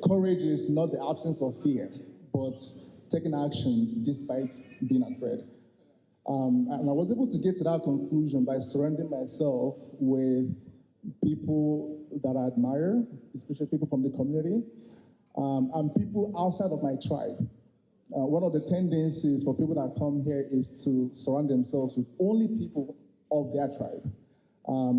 [SPEAKER 10] Courage is not the absence of fear, but taking actions despite being afraid. And I was able to get to that conclusion by surrounding myself with people that I admire, especially people from the community, and people outside of my tribe. One of the tendencies for people that come here is to surround themselves with only people of their tribe.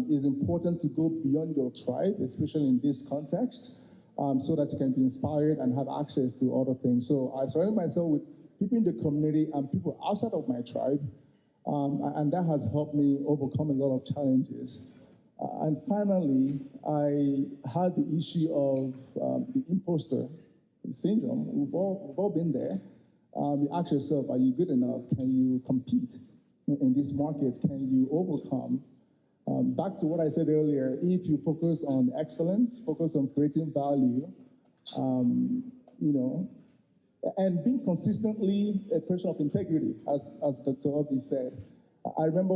[SPEAKER 10] It's important to go beyond your tribe, especially in this context, so that you can be inspired and have access to other things. So I surrounded myself with people in the community and people outside of my tribe, and that has helped me overcome a lot of challenges. And finally, I had the issue of the imposter syndrome. We've all been there. You ask yourself, are you good enough? Can you compete in this market? Can you overcome? Back to what I said earlier, if you focus on excellence, focus on creating value, and being consistently a person of integrity, as Dr. Obi said. I remember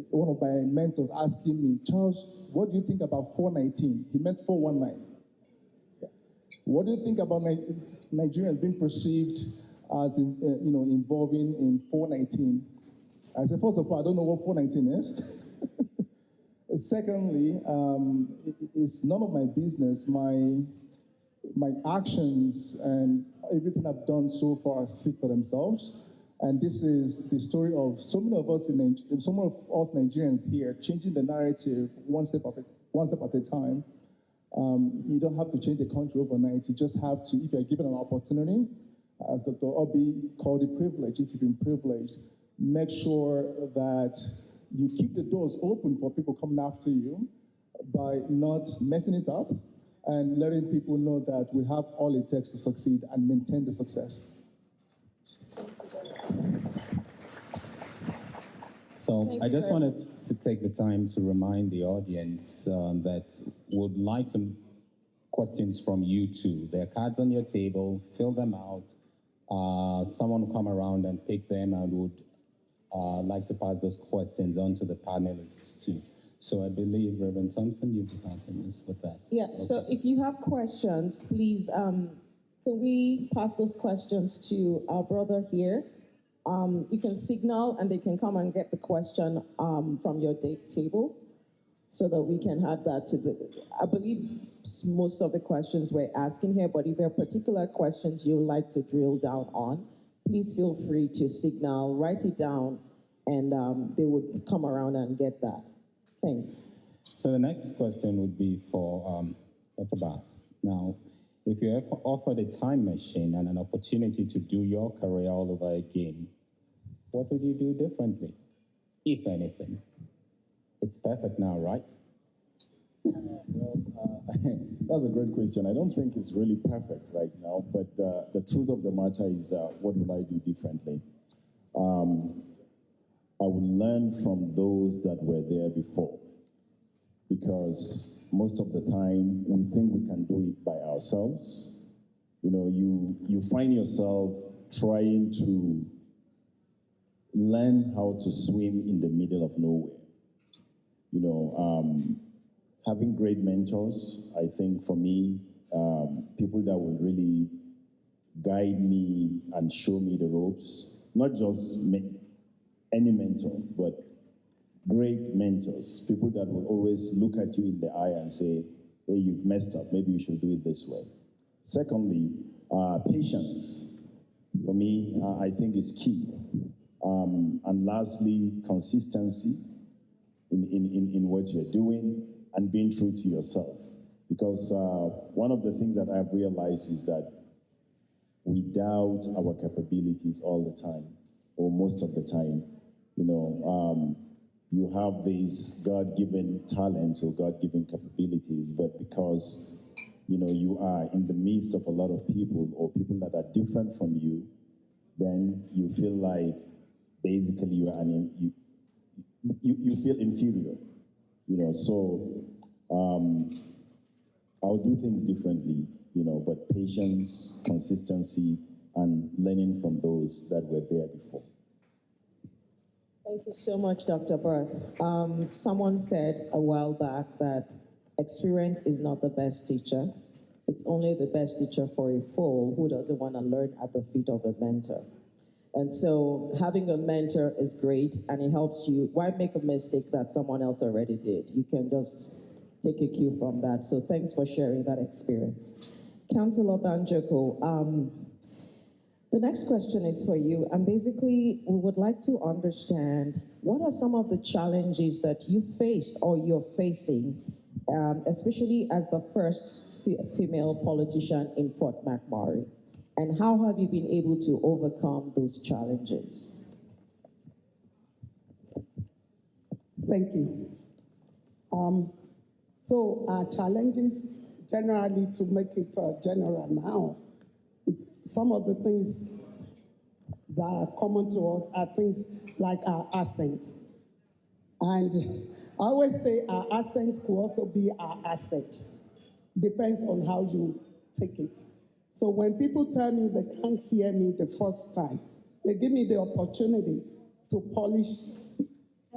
[SPEAKER 10] one of my mentors asking me, Charles, what do you think about 419? He meant 419. Yeah. What do you think about Nigerians being perceived as involving in 419? I said, first of all, I don't know what 419 is. Secondly, it's none of my business. My actions and everything I've done so far speak for themselves. And this is the story of so many of us Nigerians here changing the narrative one step at a time. You don't have to change the country overnight. You just have to, if you're given an opportunity, as Dr. Obi called it privilege, if you've been privileged, make sure that you keep the doors open for people coming after you by not messing it up and letting people know that we have all it takes to succeed and maintain the success.
[SPEAKER 7] So I just wanted to take the time to remind the audience that would like some questions from you too. There are cards on your table, fill them out. Someone will come around and pick them and would like to pass those questions on to the panelists too. So I believe, Reverend Thompson, you'll be helping us with that.
[SPEAKER 8] Yeah, okay. So if you have questions, please, can we pass those questions to our brother here? You can signal and they can come and get the question from your table so that we can add that to the, I believe most of the questions we're asking here, but if there are particular questions you'd like to drill down on, please feel free to signal, write it down, and they would come around and get that. Thanks.
[SPEAKER 7] So the next question would be for Dr. Bath. Now, if you ever offered a time machine and an opportunity to do your career all over again, what would you do differently, if anything? It's perfect now, right?
[SPEAKER 9] Well, that's a great question. I don't think it's really perfect right now, but the truth of the matter is, what will I do differently? I will learn from those that were there before, because most of the time we think we can do it by ourselves. You know, you find yourself trying to learn how to swim in the middle of nowhere. You know, having great mentors, I think for me, people that will really guide me and show me the ropes, not just any mentor, but great mentors, people that will always look at you in the eye and say, hey, you've messed up, maybe you should do it this way. Secondly, patience, for me, I think is key. And lastly, consistency in what you're doing and being true to yourself. Because one of the things that I've realized is that we doubt our capabilities all the time, or most of the time. You know, you have these God-given talents or God-given capabilities, but because, you know, you are in the midst of a lot of people or people that are different from you, then you feel like basically you feel inferior, you know. So I'll do things differently, you know, but patience, consistency, and learning from those that were there before.
[SPEAKER 8] Thank you so much, Dr. Barth. Someone said a while back that experience is not the best teacher. It's only the best teacher for a fool who doesn't want to learn at the feet of a mentor. And so having a mentor is great, and it helps you. Why make a mistake that someone else already did? You can just take a cue from that. So thanks for sharing that experience. Councillor Banjoko, the next question is for you. And basically, we would like to understand, what are some of the challenges that you faced or you're facing, especially as the first female politician in Fort McMurray? And how have you been able to overcome those challenges?
[SPEAKER 11] Thank you. So our challenges, generally, to make it general now, some of the things that are common to us are things like our accent. And I always say our accent could also be our asset. Depends on how you take it. So when people tell me they can't hear me the first time, they give me the opportunity to polish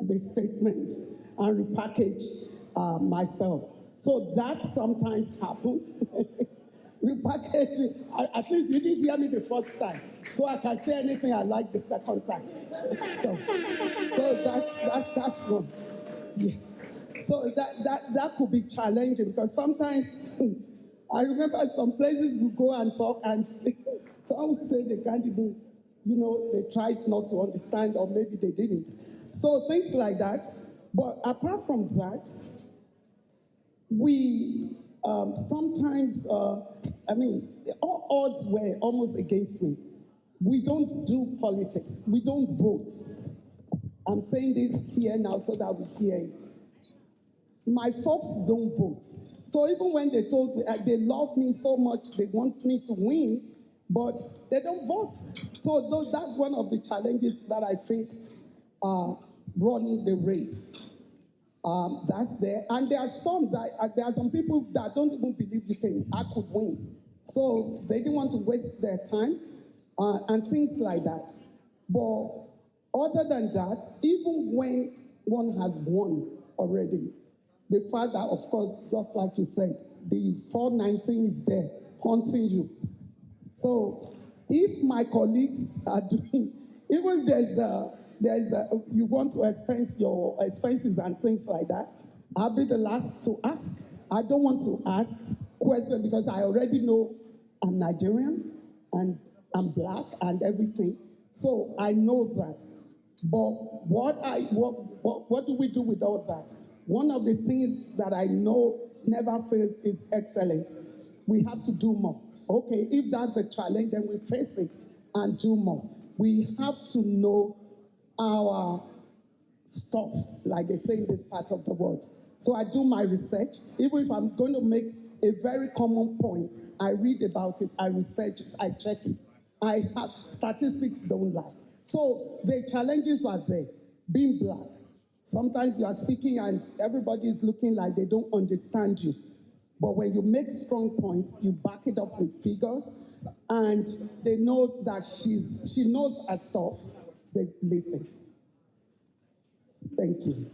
[SPEAKER 11] the statements and repackage myself. So that sometimes happens. Repackage, at least you didn't hear me the first time, so I can say anything I like the second time. So that's one. Yeah. So that could be challenging, because sometimes I remember some places we go and talk and some would say they can't even, you know, they tried not to understand, or maybe they didn't. So things like that. But apart from that, we sometimes, all odds were almost against me. We don't do politics. We don't vote. I'm saying this here now so that we hear it. My folks don't vote. So even when they told me they love me so much, they want me to win, but they don't vote. So that's one of the challenges that I faced running the race. That's there. And there are some people that don't even believe I could win. So they didn't want to waste their time and things like that. But other than that, even when one has won already, the father, of course, just like you said, the 419 is there haunting you. So if my colleagues are doing, even you want to expense your expenses and things like that, I'll be the last to ask. I don't want to ask questions because I already know I'm Nigerian and I'm black and everything. So I know that. But what do we do with all that? One of the things that I know never fails is excellence. We have to do more. Okay, if that's a challenge, then we face it and do more. We have to know our stuff, like they say in this part of the world. So I do my research. Even if I'm going to make a very common point, I read about it, I research it, I check it. I have statistics don't lie. So the challenges are there. Being black, sometimes you are speaking and everybody is looking like they don't understand you. But when you make strong points, you back it up with figures, and they know that she knows her stuff. They listen. Thank you.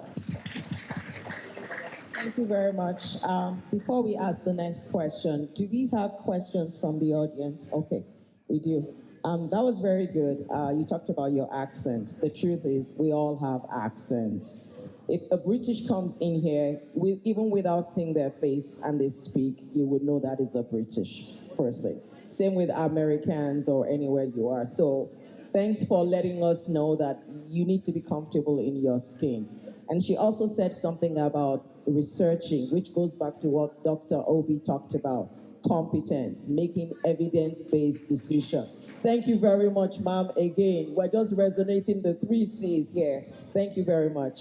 [SPEAKER 8] Thank you very much. Before we ask the next question, do we have questions from the audience? Okay, we do. That was very good. You talked about your accent. The truth is, we all have accents. If a British comes in here, even without seeing their face and they speak, you would know that is a British person. Same with Americans or anywhere you are. So thanks for letting us know that you need to be comfortable in your skin. And she also said something about researching, which goes back to what Dr. Obi talked about, competence, making evidence-based decisions. Thank you very much, ma'am. Again, we're just resonating the 3 C's here. Thank you very much.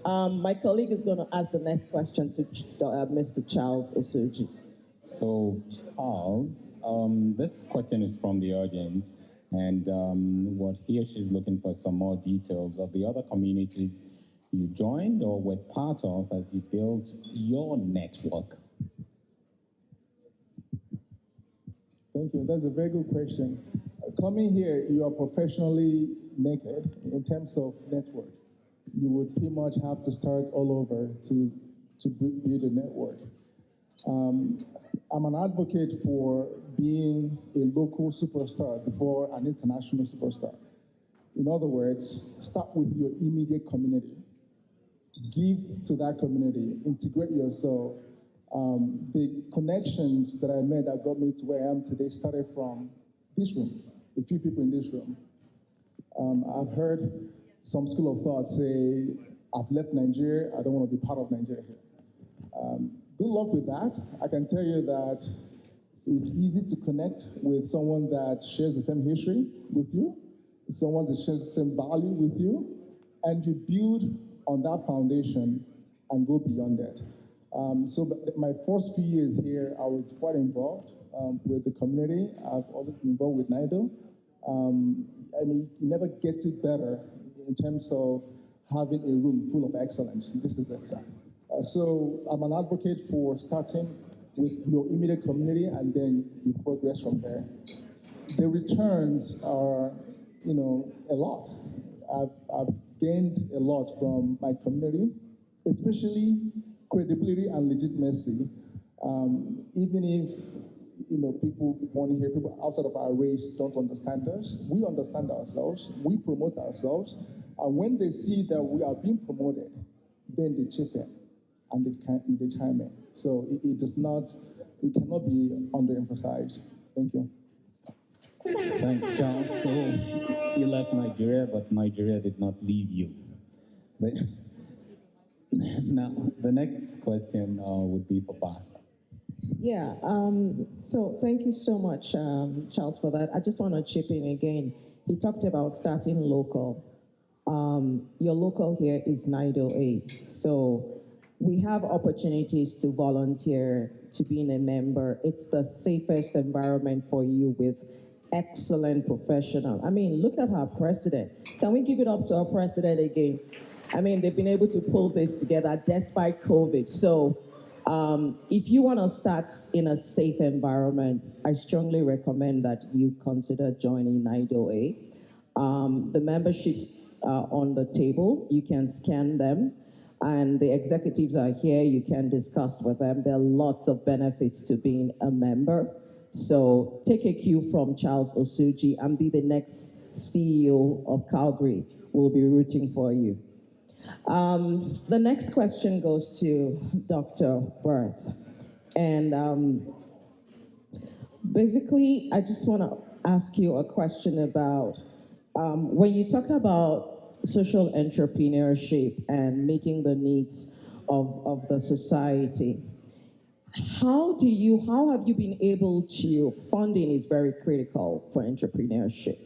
[SPEAKER 8] My colleague is going to ask the next question to Mr. Charles Osuji.
[SPEAKER 7] So, Charles, this question is from the audience, and what he or she is looking for some more details of the other communities you joined or were part of as you built your network.
[SPEAKER 10] Thank you. That's a very good question. Coming here, you are professionally naked in terms of network. You would pretty much have to start all over to build a network. I'm an advocate for being a local superstar before an international superstar. In other words, start with your immediate community. Give to that community, integrate yourself. The connections that I made that got me to where I am today started from this room, a few people in this room. I've heard some school of thought say, I've left Nigeria, I don't want to be part of Nigeria here. Good luck with that. I can tell you that it's easy to connect with someone that shares the same history with you, someone that shares the same value with you, and you build on that foundation and go beyond that. So my first few years here, I was quite involved with the community. I've always been involved with NIDOA. I mean, you never get it better in terms of having a room full of excellence. This is it. So I'm an advocate for starting with your immediate community and then you progress from there. The returns are, a lot. I've gained a lot from my community, especially credibility and legitimacy. Even if people want to hear people outside of our race don't understand us, we understand ourselves, we promote ourselves, and when they see that we are being promoted, then they chip in and they chime in. So it cannot be underemphasized. Thank you.
[SPEAKER 7] Thanks, Charles. So you left Nigeria, but Nigeria did not leave you. But now, the next question would be for Bart.
[SPEAKER 8] Yeah, so thank you so much, Charles, for that. I just want to chip in again. He talked about starting local. Your local here is NIDOA. So we have opportunities to volunteer to being a member. It's the safest environment for you with excellent professional. I mean, look at our president. Can we give it up to our president again? I mean, they've been able to pull this together despite COVID. So if you want to start in a safe environment, I strongly recommend that you consider joining NIDOA. The membership on the table, you can scan them, and the executives are here. You can discuss with them. There are lots of benefits to being a member. So take a cue from Charles Osuji and be the next CEO of Calgary. We'll be rooting for you. The next question goes to Dr. Berth. And basically, I just want to ask you a question about when you talk about social entrepreneurship and meeting the needs of the society, how have you been able to, funding is very critical for entrepreneurship.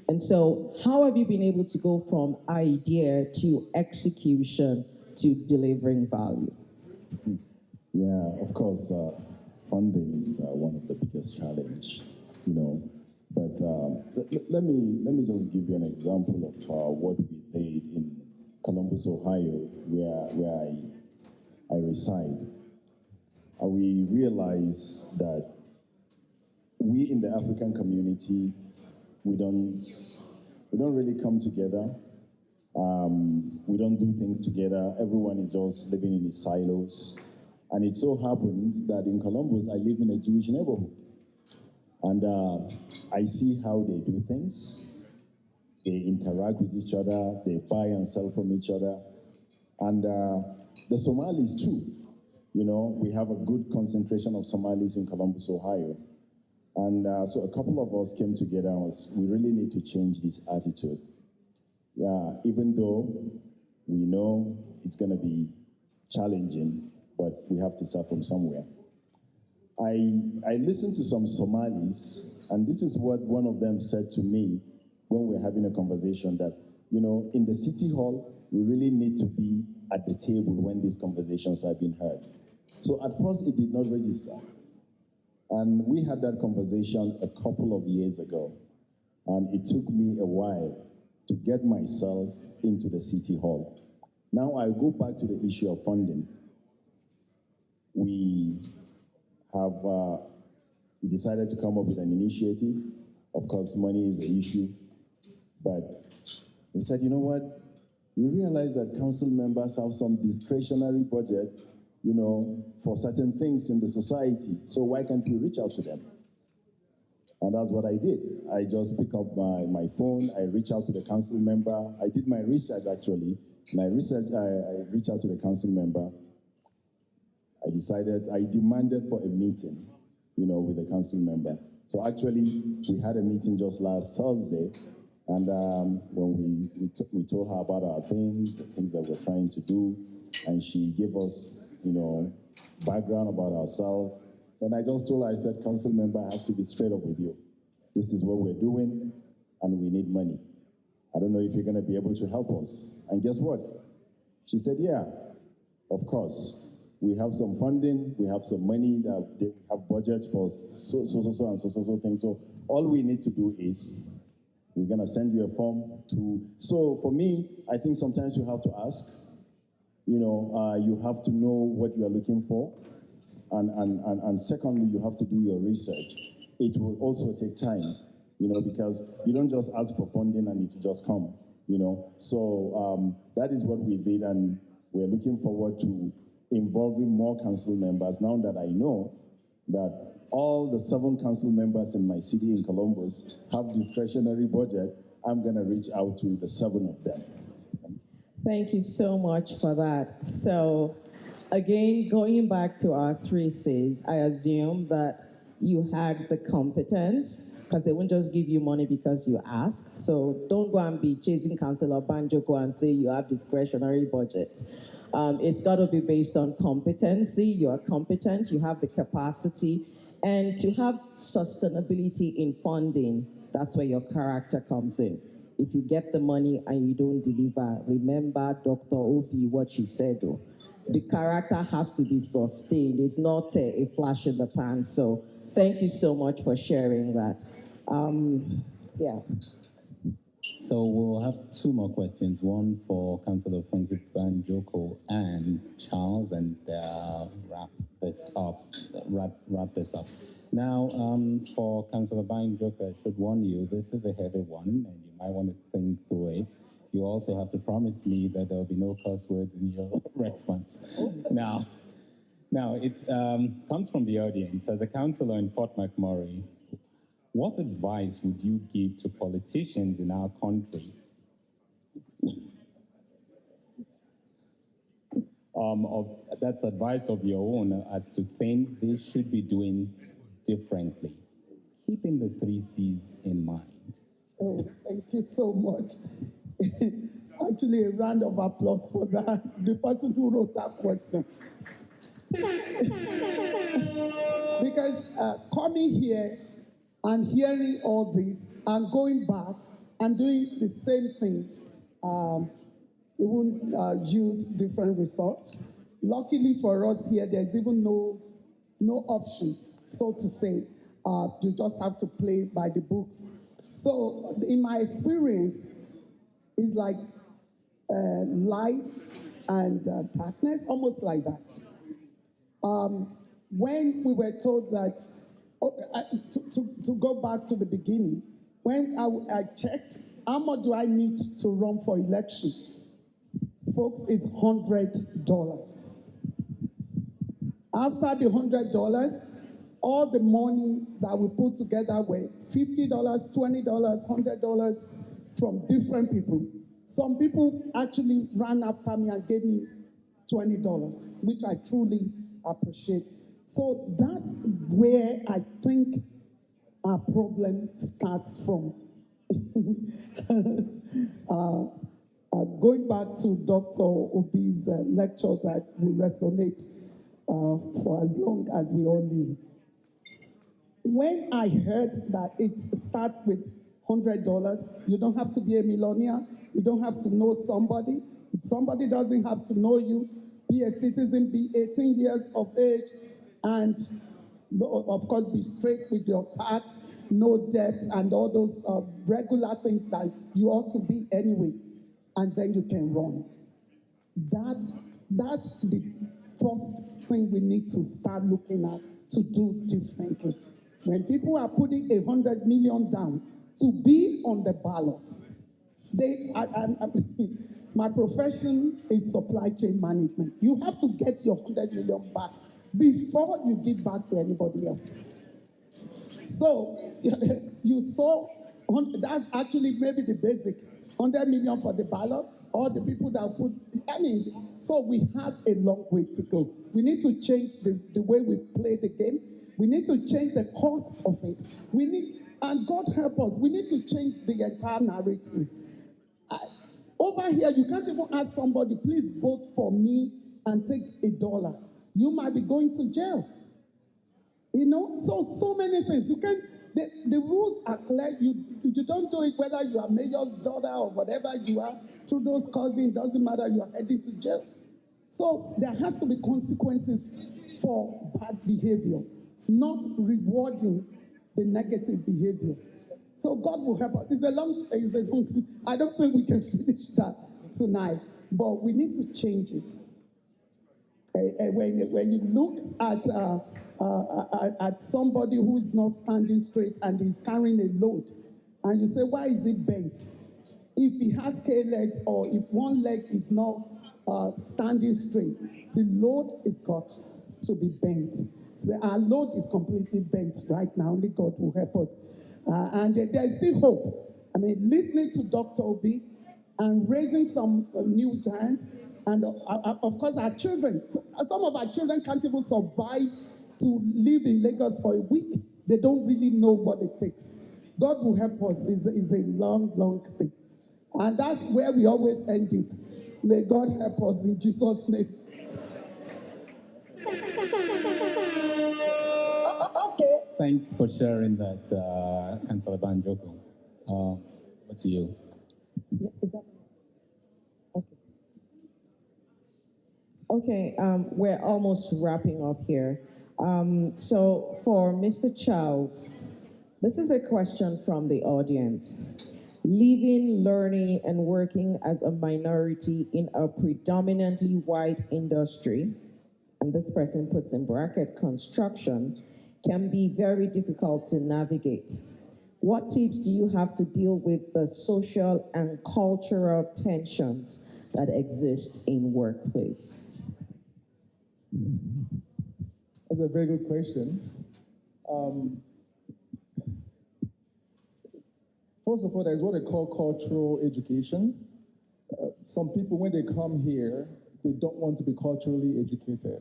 [SPEAKER 8] And so how have you been able to go from idea to execution to delivering value?
[SPEAKER 9] Yeah, of course, funding is one of the biggest challenges, you know. But let me just give you an example of what we did in Columbus, Ohio, where I reside. We realized that we in the African community, we don't really come together. We don't do things together. Everyone is just living in his silos. And it so happened that in Columbus, I live in a Jewish neighborhood. And I see how they do things. They interact with each other. They buy and sell from each other. And the Somalis too. You know, we have a good concentration of Somalis in Columbus, Ohio. And so a couple of us came together and we really need to change this attitude. Yeah, even though we know it's going to be challenging, but we have to start from somewhere. I listened to some Somalis, and this is what one of them said to me when we were having a conversation that, you know, in the city hall, we really need to be at the table when these conversations are being heard. So at first, it did not register. And we had that conversation a couple of years ago. And it took me a while to get myself into the city hall. Now I go back to the issue of funding. We decided to come up with an initiative. Of course, money is the issue. But we said, you know what? We realized that council members have some discretionary budget, you know, for certain things in the society. So why can't we reach out to them? And that's what I did. I just pick up my phone, I reach out to the council member. I did my research actually, and I reached out to the council member. I demanded for a meeting, you know, with the council member. So actually, we had a meeting just last Thursday, and when we told her about our thing, the things that we're trying to do, and she gave us, you know, background about ourselves. And I just told her, I said, council member, I have to be straight up with you. This is what we're doing, and we need money. I don't know if you're going to be able to help us. And guess what? She said, yeah, of course. We have some funding, we have some money, that they have budget for so things. So all we need to do is, we're going to send you a form to. So for me, I think sometimes you have to ask. You know, you have to know what you are looking for. And secondly, you have to do your research. It will also take time, you know, because you don't just ask for funding and it will just come, you know. So that is what we did, and we're looking forward to involving more council members. Now that I know that all the 7 council members in my city in Columbus have discretionary budget, I'm going to reach out to the 7 of them.
[SPEAKER 8] Thank you so much for that. So again, going back to our 3 Cs, I assume that you had the competence, because they won't just give you money because you asked. So don't go and be chasing Councillor Banjo, go and say you have discretionary budget. It's got to be based on competency. You are competent, you have the capacity, and to have sustainability in funding, that's where your character comes in. If you get the money and you don't deliver, remember Dr. Obi, what she said, though. the character has to be sustained. It's not a flash in the pan. So thank you so much for sharing that. Yeah.
[SPEAKER 7] So we'll have two more questions, one for Councillor Frankie Banjoko and Charles, and wrap this up. Now, for Councillor Banjoko, I should warn you, this is a heavy one, and you might want to think through it. You also have to promise me that there will be no curse words in your response. Now, it comes from the audience. As a councillor in Fort McMurray, what advice would you give to politicians in our country that's advice of your own as to things they should be doing differently, keeping the 3 C's in mind?
[SPEAKER 11] Oh, thank you so much. Actually, a round of applause for that. The person who wrote that question. Because coming here and hearing all this and going back and doing the same thing, it won't yield different results. Luckily for us here, there's even no option, so to say. You just have to play by the books. So in my experience, it's like light and darkness, almost like that. When we were told that, to go back to the beginning, when I checked, how much do I need to run for election? Folks, it's $100. After the $100, all the money that we put together were $50, $20, $100 from different people. Some people actually ran after me and gave me $20, which I truly appreciate. So that's where I think our problem starts from. Going back to Dr. Obi's lecture that will resonate for as long as we all live. When I heard that it starts with $100, you don't have to be a millionaire, you don't have to know somebody, somebody doesn't have to know you, be a citizen, be 18 years of age, and of course be straight with your tax, no debt, and all those regular things that you ought to be anyway, and then you can run. That's the first thing we need to start looking at to do differently. When people are putting $100 million down to be on the ballot, my profession is supply chain management. You have to get your $100 million back before you give back to anybody else. So you saw, that's actually maybe the basic, $100 million for the ballot, all the people that put, so we have a long way to go. We need to change the way we play the game. We need to change the cost of it. And God help us, we need to change the entire narrative. Over here, you can't even ask somebody, please vote for me and take $1. You might be going to jail. So many things. You can't, the rules are clear. You don't do it whether you are mayor's daughter or whatever you are, through those cousins, doesn't matter, you are heading to jail. So there has to be consequences for bad behavior, not rewarding the negative behavior. So God will help us. It's a long I don't think we can finish that tonight, but we need to change it. When you look at somebody who is not standing straight and is carrying a load, and you say, why is it bent? If he has K legs or if one leg is not standing straight, the load is got to be bent. So our load is completely bent right now. Only God will help us. And there is still hope. Listening to Dr. Obi and raising some new giants, and of course our children. Some of our children can't even survive to live in Lagos for a week. They don't really know what it takes. God will help us. It's a long, long thing. And that's where we always end it. May God help us in Jesus' name.
[SPEAKER 6] Okay.
[SPEAKER 7] Thanks for sharing that, Councillor Banjoko. What to you?
[SPEAKER 11] Yeah, is that okay?
[SPEAKER 8] Okay, we're almost wrapping up here. So for Mr. Charles, this is a question from the audience. Living, learning, and working as a minority in a predominantly white industry, and this person puts in bracket construction, can be very difficult to navigate. What tips do you have to deal with the social and cultural tensions that exist in workplace?
[SPEAKER 10] That's a very good question. First of all, there's what they call cultural education. Some people, when they come here, they don't want to be culturally educated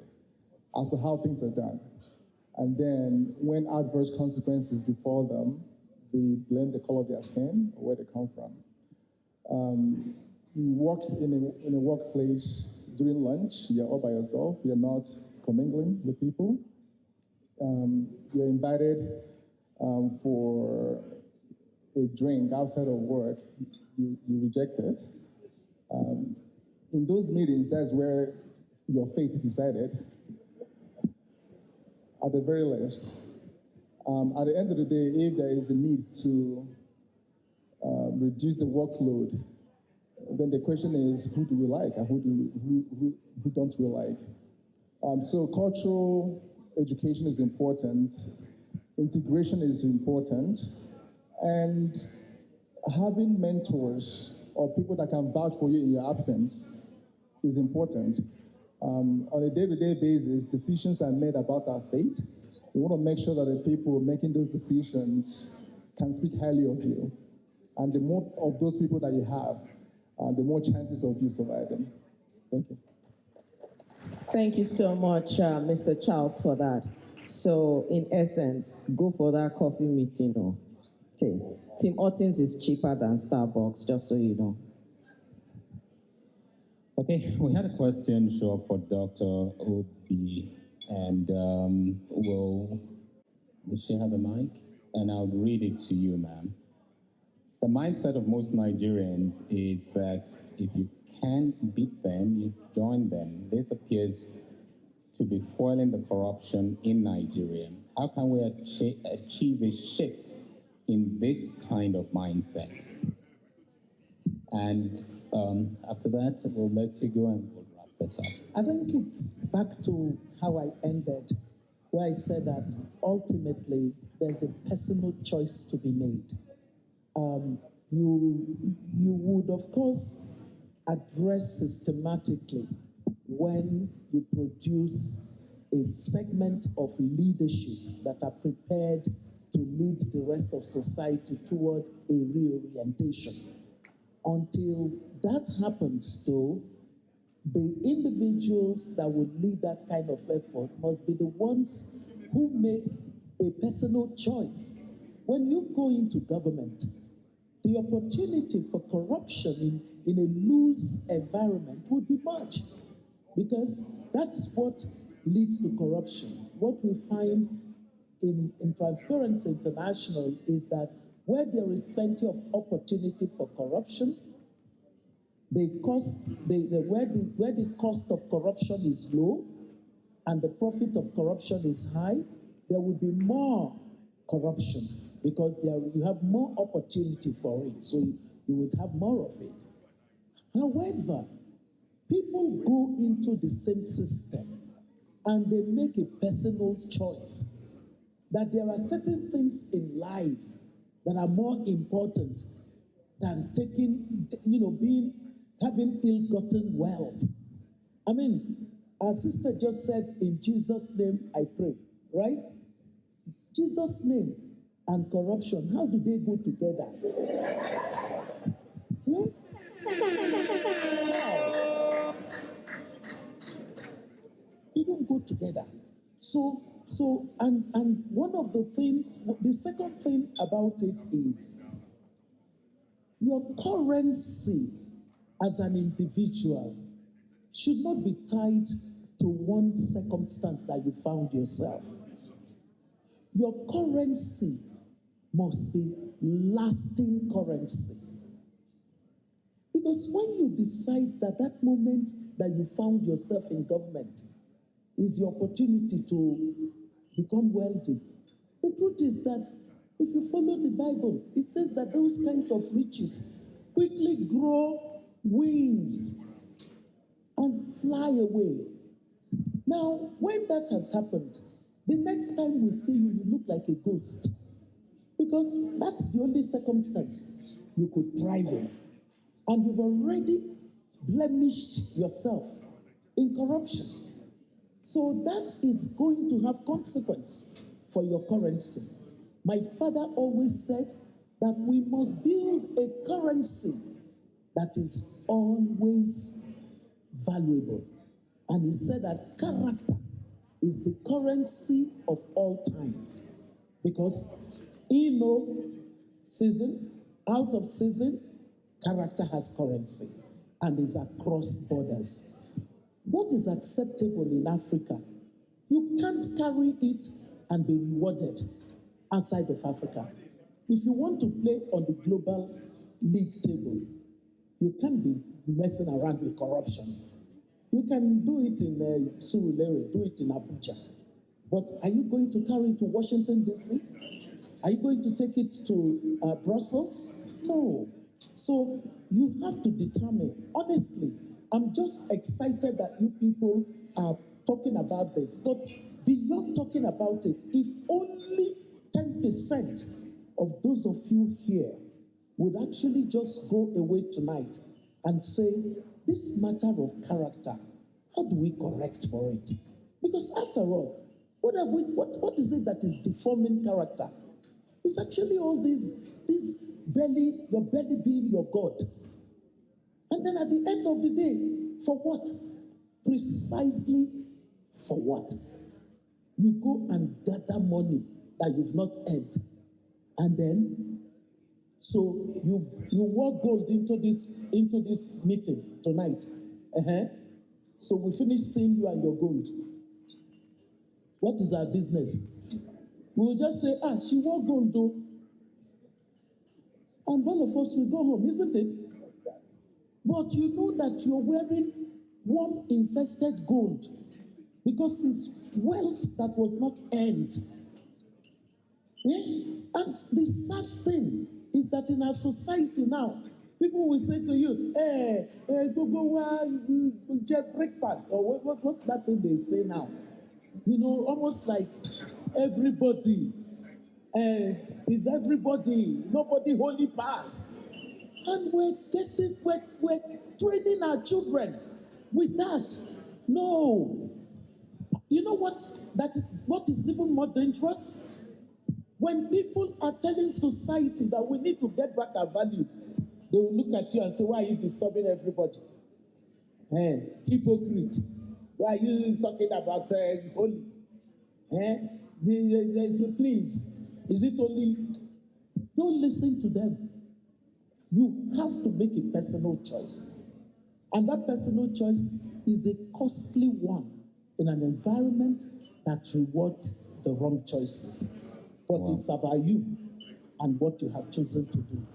[SPEAKER 10] as to how things are done. And then when adverse consequences befall them, they blame the color of their skin or where they come from. You work in a workplace during lunch, you're all by yourself, you're not commingling with people. You're invited for a drink outside of work, you reject it. In those meetings, that's where your fate is decided. At the very least, at the end of the day, if there is a need to reduce the workload, then the question is, who do we like and who don't we like? So cultural education is important, integration is important, and having mentors or people that can vouch for you in your absence is important. On a day-to-day basis, decisions are made about our fate. We want to make sure that the people making those decisions can speak highly of you. And the more of those people that you have, the more chances of you surviving. Thank you.
[SPEAKER 8] Thank you so much, Mr. Charles, for that. So, in essence, go for that coffee meeting. No? Okay. Tim Hortons is cheaper than Starbucks, just so you know.
[SPEAKER 7] Okay, we had a question show up for Dr. Obi, and does she have a mic? And I'll read it to you, ma'am. The mindset of most Nigerians is that if you can't beat them, you join them. This appears to be foiling the corruption in Nigeria. How can we achieve a shift in this kind of mindset? And after that, we'll let you go and we'll wrap this up.
[SPEAKER 5] I think it's back to how I ended, where I said that ultimately there's a personal choice to be made. You would, of course, address systematically when you produce a segment of leadership that are prepared to lead the rest of society toward a reorientation. Until that happens, though, the individuals that would lead that kind of effort must be the ones who make a personal choice. When you go into government, the opportunity for corruption in a loose environment would be much, because that's what leads to corruption. What we find in Transparency International is that where there is plenty of opportunity for corruption, where the cost of corruption is low and the profit of corruption is high, there will be more corruption because you have more opportunity for it, so you would have more of it. However, people go into the same system and they make a personal choice that there are certain things in life that are more important than having ill-gotten wealth. I mean, our sister just said, in Jesus' name I pray, right? Jesus' name and corruption, how do they go together? They don't go together. And one of the things, the second thing about it is your currency as an individual should not be tied to one circumstance that you found yourself. Your currency must be lasting currency. Because when you decide that that moment that you found yourself in government is your opportunity to become wealthy, the truth is that if you follow the Bible, it says that those kinds of riches quickly grow wings and fly away. Now, when that has happened, the next time we see you, you look like a ghost. Because that's the only circumstance you could thrive in. And you've already blemished yourself in corruption. So that is going to have consequence for your currency. My father always said that we must build a currency that is always valuable. And he said that character is the currency of all times. Because season, out of season, character has currency and is across borders. What is acceptable in Africa, you can't carry it and be rewarded outside of Africa. If you want to play on the global league table, you can't be messing around with corruption. You can do it in Surulere, do it in Abuja. But are you going to carry it to Washington, D.C.? Are you going to take it to Brussels? No. So you have to determine. Honestly, I'm just excited that you people are talking about this. But beyond talking about it, if only 10% of those of you here would actually just go away tonight and say, this matter of character, how do we correct for it? Because after all, what is it that is deforming character? It's actually all this belly, your belly being your God. And then at the end of the day, for what? Precisely for what? You go and gather money that you've not earned. And then, so you walk gold into this meeting tonight. So we finish seeing you and your gold. What is our business? We will just say, she wore gold though. And all of us will go home, isn't it? But you know that you're wearing worm-infested gold because it's wealth that was not earned. And the sad thing is that in our society now, people will say to you, go get breakfast, or what's that thing they say now? You know, almost like everybody is everybody, nobody holy pass. And we're training our children with that. No. You know what is even more dangerous? When people are telling society that we need to get back our values, they will look at you and say, why are you disturbing everybody? Hypocrite. Why are you talking about holy? Please, is it only... Don't listen to them. You have to make a personal choice. And that personal choice is a costly one in an environment that rewards the wrong choices. But it's about you and what you have chosen to do.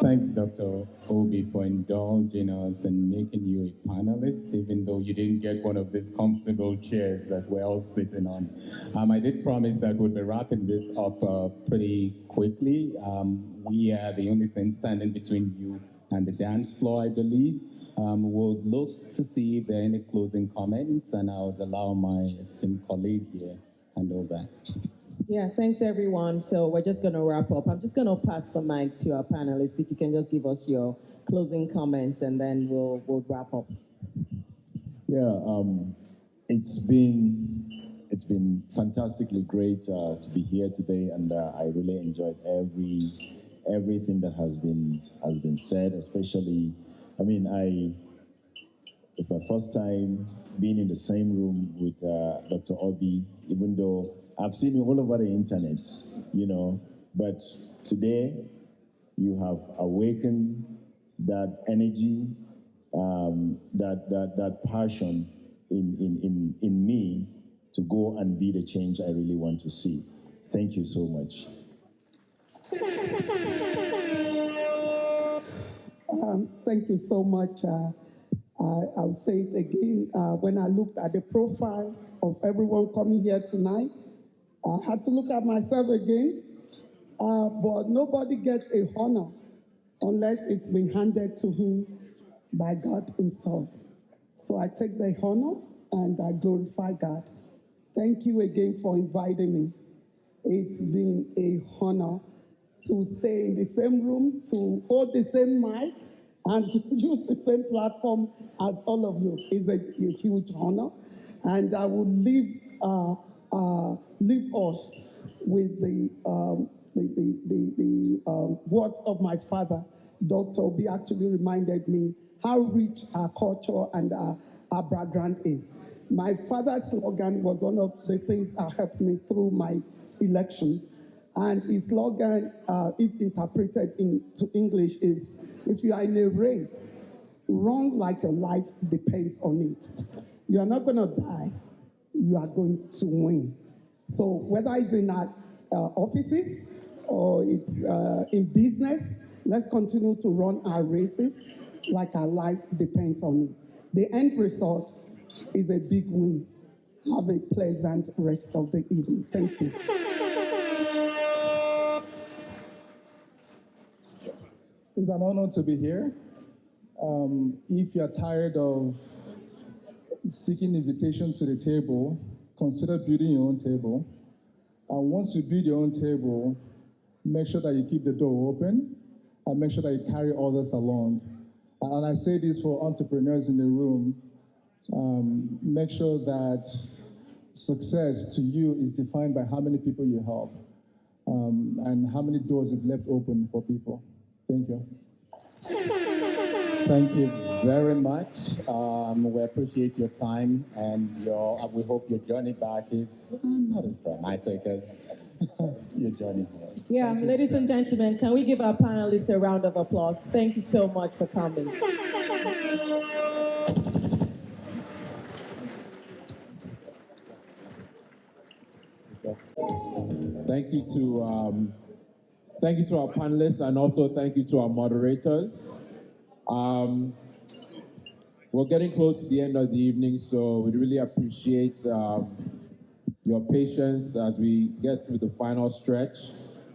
[SPEAKER 7] Thanks, Dr. Obi, for indulging us and making you a panelist, even though you didn't get one of these comfortable chairs that we're all sitting on. I did promise that we'll be wrapping this up pretty quickly. We are the only thing standing between you and the dance floor, I believe. We'll look to see if there are any closing comments, and I'll allow my esteemed colleague here and all that.
[SPEAKER 8] Yeah, thanks everyone. So we're just going to wrap up. I'm just going to pass the mic to our panelists. If you can just give us your closing comments, and then we'll wrap up.
[SPEAKER 9] Yeah, it's been fantastically great to be here today, and I really enjoyed everything that has been said. Especially, it's my first time being in the same room with Dr. Obi, even though I've seen you all over the internet, but today you have awakened that energy, that passion in me to go and be the change I really want to see. Thank you so much.
[SPEAKER 11] Thank you so much. I'll say it again. When I looked at the profile of everyone coming here tonight, I had to look at myself again. But nobody gets a honor unless it's been handed to him by God himself. So I take the honor and I glorify God. Thank you again for inviting me. It's been a honor to stay in the same room, to hold the same mic, and to use the same platform as all of you. It's a huge honor. And I will leave us with the words of my father. Dr. Obi actually reminded me how rich our culture and our background is. My father's slogan was one of the things that helped me through my election. And his slogan, if interpreted into English, is, if you are in a race, run like your life depends on it. You are not going to die, you are going to win. So whether it's in our offices or it's in business, let's continue to run our races like our life depends on it. The end result is a big win. Have a pleasant rest of the evening. Thank you.
[SPEAKER 10] It's an honor to be here. If you're tired of seeking invitation to the table, consider building your own table. And once you build your own table, make sure that you keep the door open and make sure that you carry others along. And I say this for entrepreneurs in the room. Make sure that success to you is defined by how many people you help and how many doors you've left open for people. Thank you.
[SPEAKER 12] Thank you very much. We appreciate your time and we hope your journey back is not as dramatic as your journey here.
[SPEAKER 8] Yeah, ladies and gentlemen, can we give our panelists a round of applause? Thank you so much for coming.
[SPEAKER 1] Thank you to our panelists, and also thank you to our moderators. We're getting close to the end of the evening, so we'd really appreciate your patience as we get through the final stretch.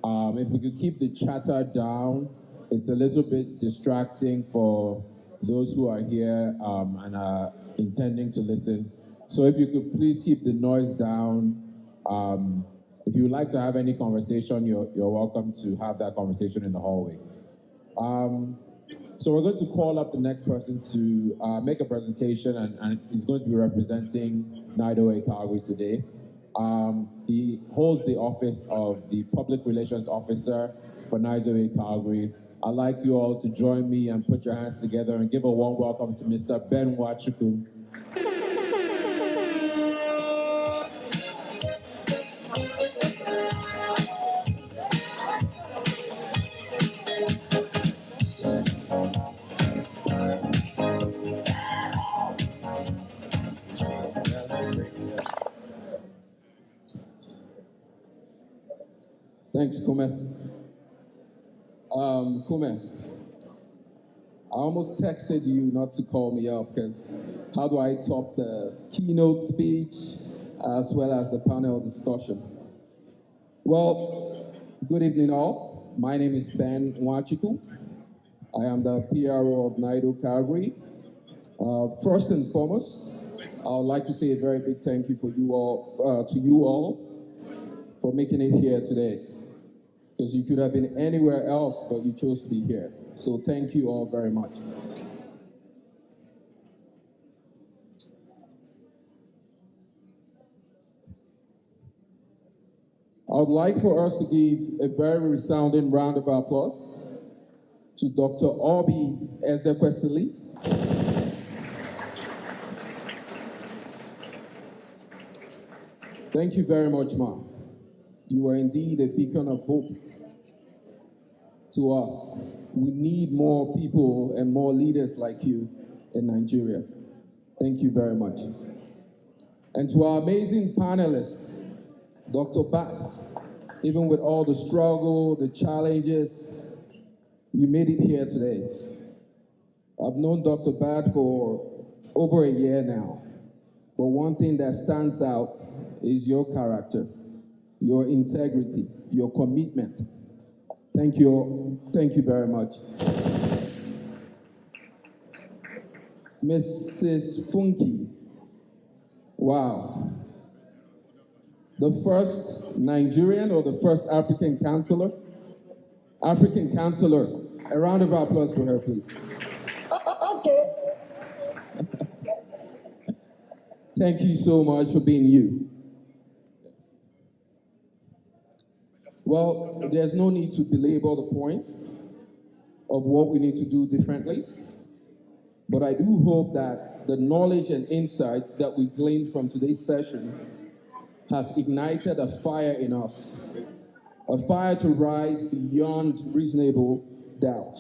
[SPEAKER 1] If we could keep the chatter down, it's a little bit distracting for those who are here and are intending to listen. So if you could please keep the noise down. If you would like to have any conversation, you're welcome to have that conversation in the hallway. So we're going to call up the next person to make a presentation, and he's going to be representing NIDOA Calgary today. He holds the office of the Public Relations Officer for NIDOA Calgary. I'd like you all to join me and put your hands together and give a warm welcome to Mr. Ben Nwachukwu. Thanks, Kume. Kume, I almost texted you not to call me up because how do I top the keynote speech as well as the panel discussion? Well, good evening all. My name is Ben Nwachukwu. I am the PRO of NIDOA Calgary. First and foremost, I would like to say a very big thank you to you all for making it here today. Because you could have been anywhere else, but you chose to be here. So thank you all very much. I would like for us to give a very resounding round of applause to Dr. Obi Ezekwesili. Thank you very much, Ma. You are indeed a beacon of hope to us. We need more people and more leaders like you in Nigeria. Thank you very much. And to our amazing panelists, Dr. Batts, even with all the struggle, the challenges, you made it here today.
[SPEAKER 13] I've known Dr. Bad for over a year now, but one thing that stands out is your character, your integrity, your commitment. Thank you very much. Mrs. Funke, wow. The first Nigerian or the first African counselor? African counselor. A round of applause for her, please.
[SPEAKER 6] Okay.
[SPEAKER 13] Thank you so much for being you. Well, there's no need to belabor the point of what we need to do differently, but I do hope that the knowledge and insights that we gleaned from today's session has ignited a fire in us, a fire to rise beyond reasonable doubt,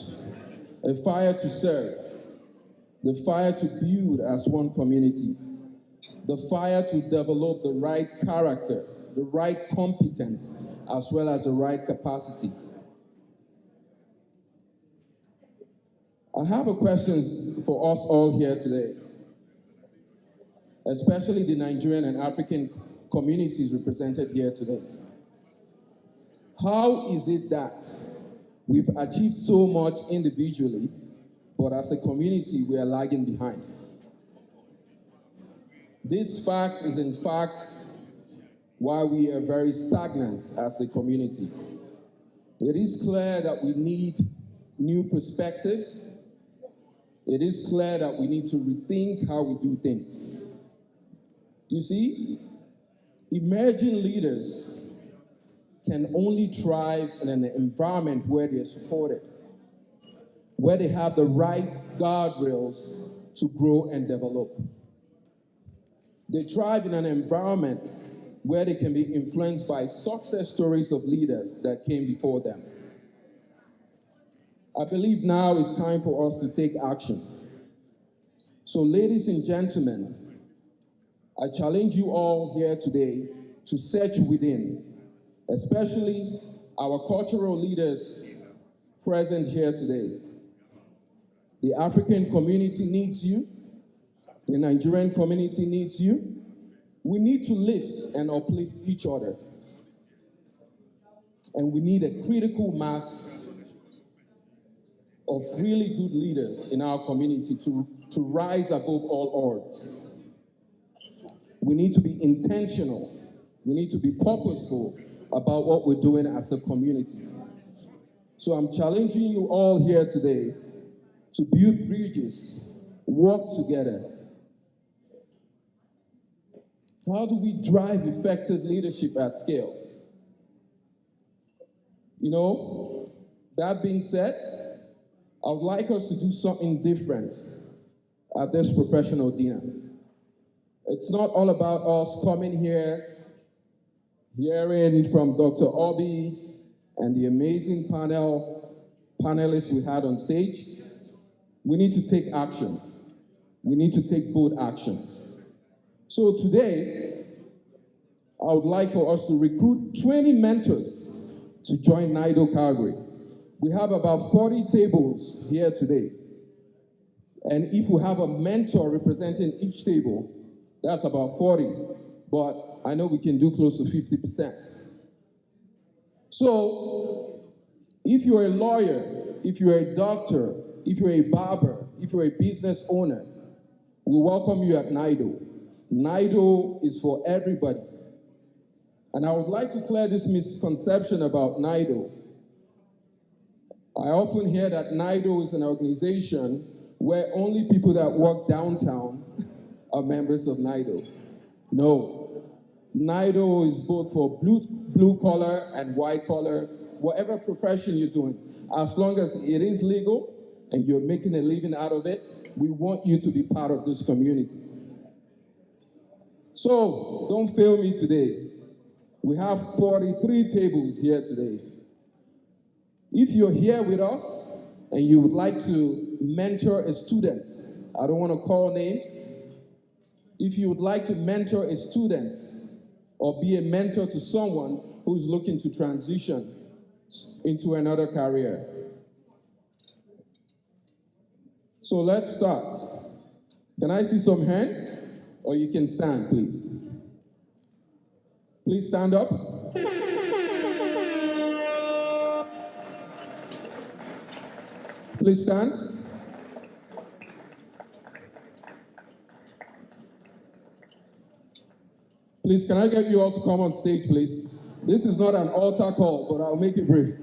[SPEAKER 13] a fire to serve, the fire to build as one community, the fire to develop the right character, the right competence, as well as the right capacity. I have a question for us all here today, especially the Nigerian and African communities represented here today. How is it that we've achieved so much individually, but as a community, we are lagging behind? This fact is, in fact, why we are very stagnant as a community. It is clear that we need new perspective. It is clear that we need to rethink how we do things. You see, emerging leaders can only thrive in an environment where they're supported, where they have the right guardrails to grow and develop. They thrive in an environment where they can be influenced by success stories of leaders that came before them. I believe now is time for us to take action. So, ladies and gentlemen, I challenge you all here today to search within, especially our cultural leaders present here today. The African community needs you. The Nigerian community needs you. We need to lift and uplift each other. And we need a critical mass of really good leaders in our community to rise above all odds. We need to be intentional. We need to be purposeful about what we're doing as a community. So I'm challenging you all here today to build bridges, work together. How do we drive effective leadership at scale? You know, that being said, I would like us to do something different at this professional dinner. It's not all about us coming here, hearing from Dr. Obi and the amazing panelists we had on stage. We need to take action. We need to take bold actions. So today, I would like for us to recruit 20 mentors to join NIDOA Calgary. We have about 40 tables here today. And if we have a mentor representing each table, that's about 40. But I know we can do close to 50%. So, if you're a lawyer, if you're a doctor, if you're a barber, if you're a business owner, we welcome you at NIDOA. NIDOA is for everybody. And I would like to clear this misconception about NIDOA. I often hear that NIDOA is an organization where only people that work downtown are members of NIDOA. No. NIDOA is both for blue collar and white collar, whatever profession you're doing. As long as it is legal and you're making a living out of it, we want you to be part of this community. So, don't fail me today. We have 43 tables here today. If you're here with us and you would like to mentor a student, I don't want to call names. If you would like to mentor a student or be a mentor to someone who's looking to transition into another career, So let's start. Can I see some hands? Or you can stand, please. Please stand up. Please stand. Please, can I get you all to come on stage, please? This is not an altar call, but I'll make it brief.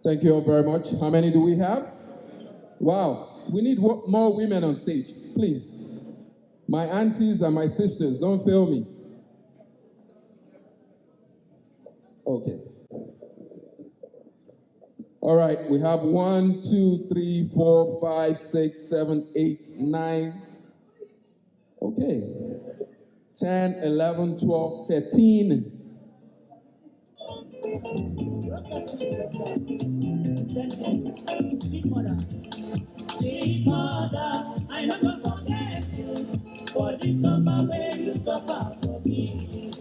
[SPEAKER 13] Thank you all very much. How many do we have? Wow, we need more women on stage, please. My aunties and my sisters, don't fail me. Okay. All right, we have 1, 2, 3, 4, 5, 6, 7, 8, 9. Okay. 10, 11, 12, 13.
[SPEAKER 14] Sweet mother, I never forget you for the summer when you suffer for me.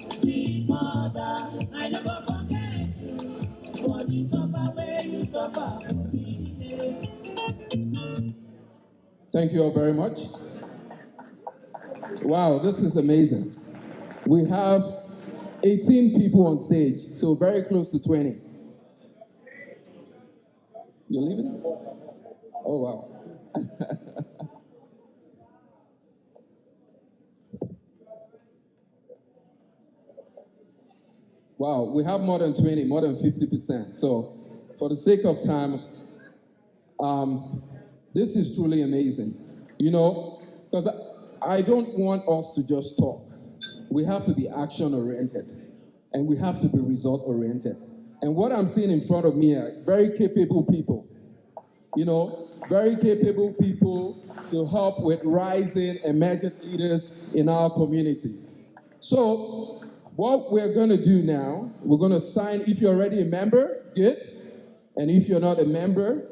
[SPEAKER 14] Sweet mother, I never forget you for the summer when you suffer for me.
[SPEAKER 13] Thank you all very much. Wow, this is amazing. We have 18 people on stage, so very close to 20. You're leaving? Oh, wow. Wow, we have more than 20, more than 50%. So for the sake of time, this is truly amazing. You know, because I don't want us to just talk. We have to be action-oriented, and we have to be result-oriented. And what I'm seeing in front of me are very capable people, you know, very capable people to help with rising emergent leaders in our community. So what we're going to do now, we're going to sign. If you're already a member, good. And if you're not a member,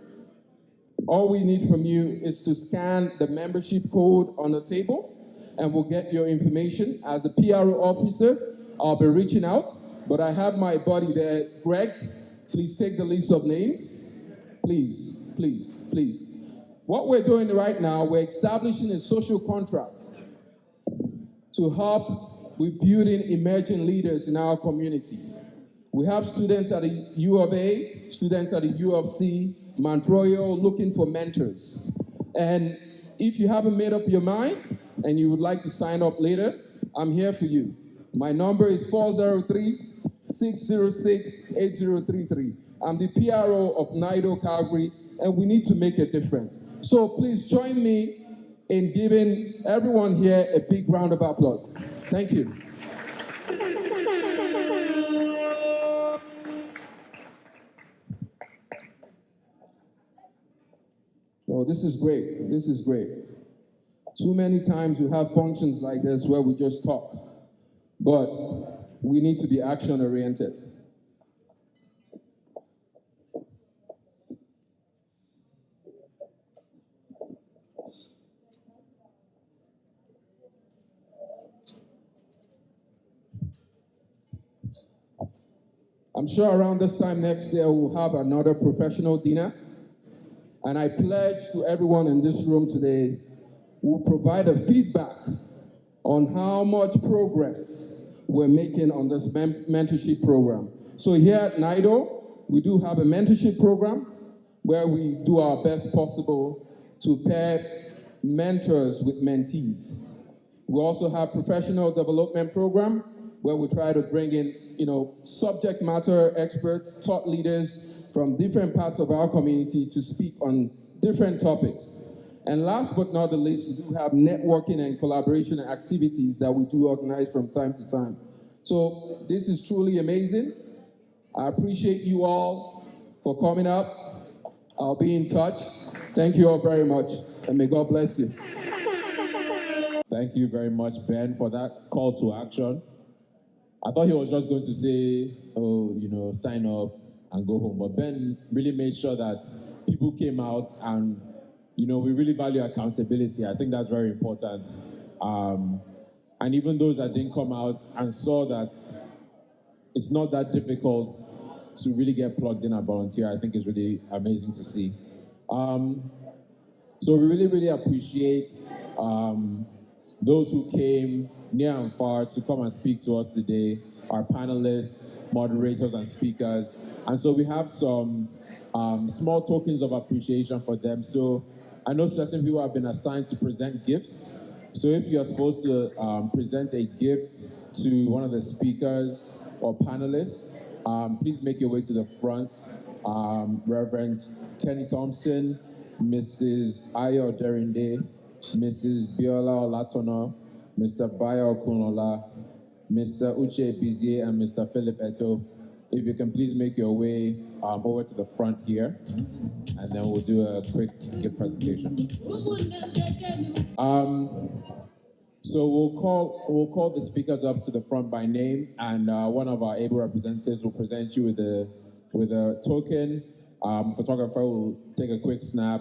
[SPEAKER 13] all we need from you is to scan the membership code on the table, and we'll get your information. As a PRO officer, I'll be reaching out, but I have my buddy there, Greg. Please take the list of names. Please, please, please. What we're doing right now, we're establishing a social contract to help with building emerging leaders in our community. We have students at the U of A, students at the U of C, Mount Royal, looking for mentors. And if you haven't made up your mind and you would like to sign up later, I'm here for you. My number is 403-606-8033. I'm the PRO of NIDOA Calgary, and we need to make a difference. So please join me in giving everyone here a big round of applause. Thank you. Oh, this is great. This is great. Too many times we have functions like this where we just talk, but we need to be action-oriented. I'm sure around this time next year we'll have another professional dinner. And I pledge to everyone in this room today, we'll provide a feedback on how much progress we're making on this mentorship program. So here at NIDOA, we do have a mentorship program where we do our best possible to pair mentors with mentees. We also have professional development program where we try to bring in, subject matter experts, thought leaders from different parts of our community to speak on different topics. And last but not the least, we do have networking and collaboration activities that we do organize from time to time. So this is truly amazing. I appreciate you all for coming up. I'll be in touch. Thank you all very much, and may God bless you.
[SPEAKER 1] Thank you very much, Ben, for that call to action. I thought he was just going to say, sign up and go home. But Ben really made sure that people came out and, we really value accountability. I think that's very important. And even those that didn't come out and saw that it's not that difficult to really get plugged in and volunteer, I think is really amazing to see. So we really, really appreciate those who came near and far to come and speak to us today, our panelists, moderators, and speakers. And so we have some small tokens of appreciation for them. So I know certain people have been assigned to present gifts. So if you're supposed to present a gift to one of the speakers or panelists, please make your way to the front. Reverend Kenny Thompson, Mrs. Ayo Derinde, Mrs. Biola Olatono, Mr. Bayo Okunola, Mr. Uche Bizie, and Mr. Philip Eto. If you can please make your way over to the front here, and then we'll do a quick gift presentation. So we'll call the speakers up to the front by name, and one of our able representatives will present you with a token. Photographer will take a quick snap,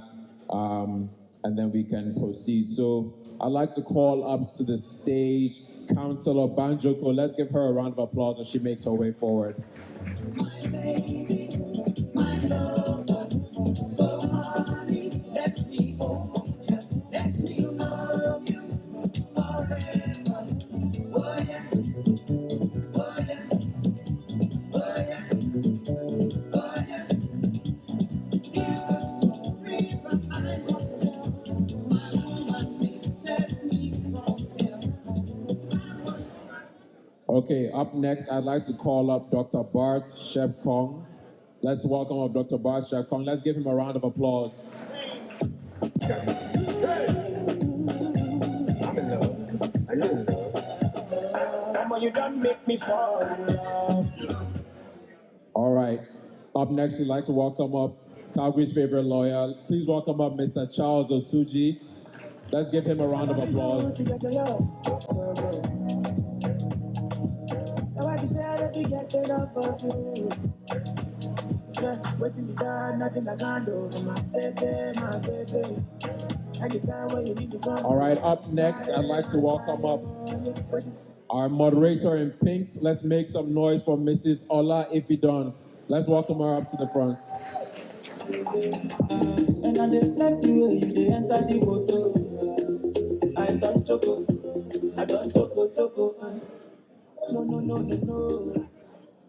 [SPEAKER 1] and then we can proceed. So I'd like to call up to the stage Councillor Banjoko. Let's give her a round of applause as she makes her way forward.
[SPEAKER 14] My baby, my lover, so honey, let me hold you, let me love you forever. Oh yeah, oh yeah, oh yeah, oh yeah. Here's a story that I must tell. My woman lifted me from hell.
[SPEAKER 1] Okay, up next, I'd like to call up Dr. Bart Shepkong. Let's welcome up Dr. Bart Shepkong. Let's give him a round of applause.
[SPEAKER 14] Hey! I'm in love. Are you in love? Mama, you done make me fall in love.
[SPEAKER 1] All right, up next, we'd like to welcome up Calgary's favorite lawyer. Please welcome up Mr. Charles Osuji. Let's give him a round of applause. All right, up next, I'd like to welcome up our moderator in pink. Let's make some noise for Mrs. Ola Ifidon. Let's welcome her up to the front.
[SPEAKER 14] And I didn't like the way you enter the motor. I don't choco. I don't choco. No.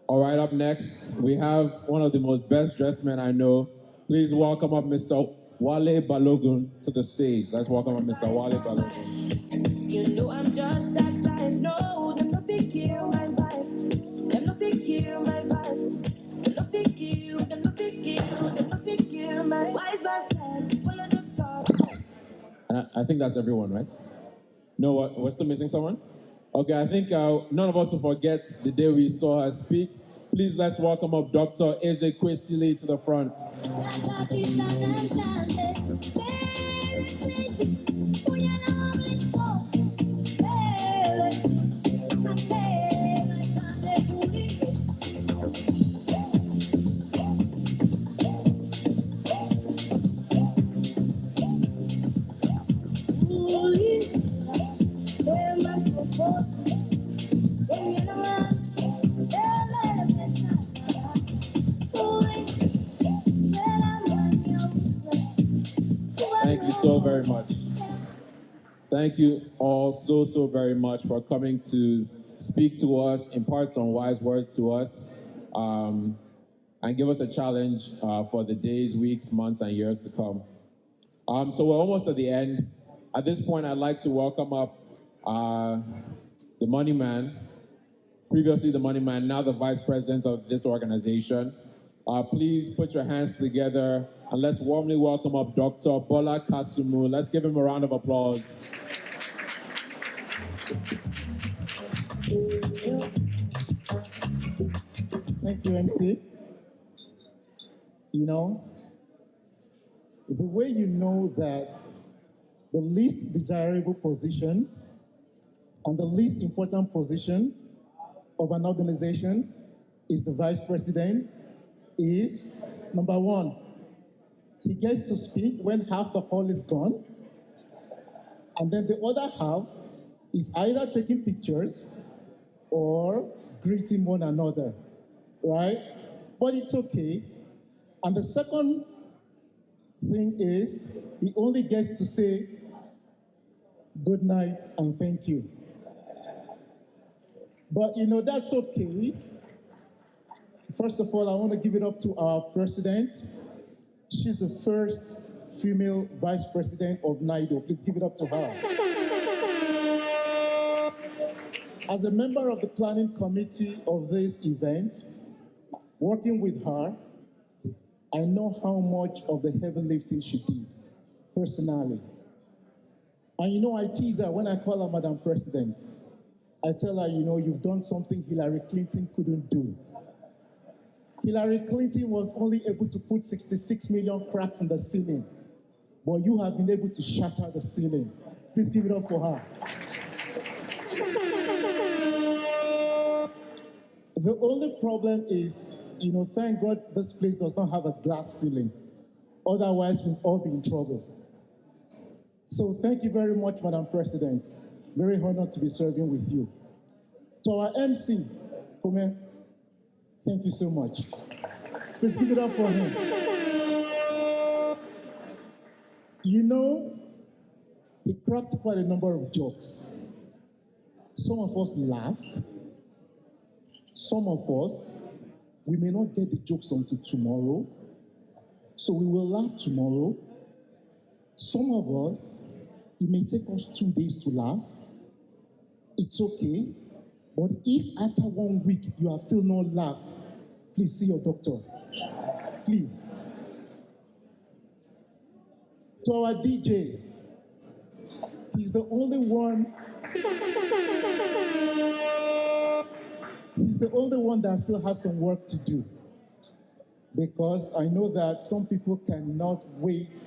[SPEAKER 1] All right, up next, we have one of the most best dressed men I know. Please welcome up Mr. Wale Balogun to the stage. Let's welcome up Mr. Wale Balogun.
[SPEAKER 14] You know I'm just that type. No, them no fit kill my vibe. Them no fit kill my vibe. Them no fit kill. Them no fit kill my wise man. Follow the star.
[SPEAKER 1] And I think that's everyone, right? No, what? We're still missing someone? Okay, I think none of us will forget the day we saw her speak. Please let's welcome up Dr. Eze Kwesili to the front. Thank you so very much. Thank you all so very much for coming to speak to us, impart some wise words to us, and give us a challenge for the days, weeks, months, and years to come. So we're almost at the end. At this point, I'd like to welcome up the money man,
[SPEAKER 15] previously the money man, now the vice president of this organization. Please put your hands together and let's warmly welcome up Dr. Bola Kasumu. Let's give him a round of applause.
[SPEAKER 16] Thank you, MC. You know, the way you know that the least desirable position and the least important position of an organization is the vice president is, number one, he gets to speak when half the hall is gone, and then the other half is either taking pictures or greeting one another, right? But it's okay. And the second thing is, he only gets to say good night and thank you. But you know, that's okay. First of all, I want to give it up to our president. She's the first female vice president of NIDOA. Please give it up to her. As a member of the planning committee of this event, working with her, I know how much of the heavy lifting she did, personally. And you know, I tease her when I call her Madam President. I tell her, you know, you've done something Hillary Clinton couldn't do. Hillary Clinton was only able to put 66 million cracks in the ceiling, but you have been able to shatter the ceiling. Please give it up for her. The only problem is, you know, thank God this place does not have a glass ceiling. Otherwise, we'll all be in trouble. So thank you very much, Madam President. Very honored to be serving with you. To our MC, come here. Thank you so much. Please give it up for him. You know, he cracked quite a number of jokes. Some of us laughed. Some of us, we may not get the jokes until tomorrow, so we will laugh tomorrow. Some of us, it may take us 2 days to laugh. It's okay. But if after 1 week you have still not laughed, please see your doctor. Please. To our DJ, he's the only one. He's the only one that still has some work to do. Because I know that some people cannot wait,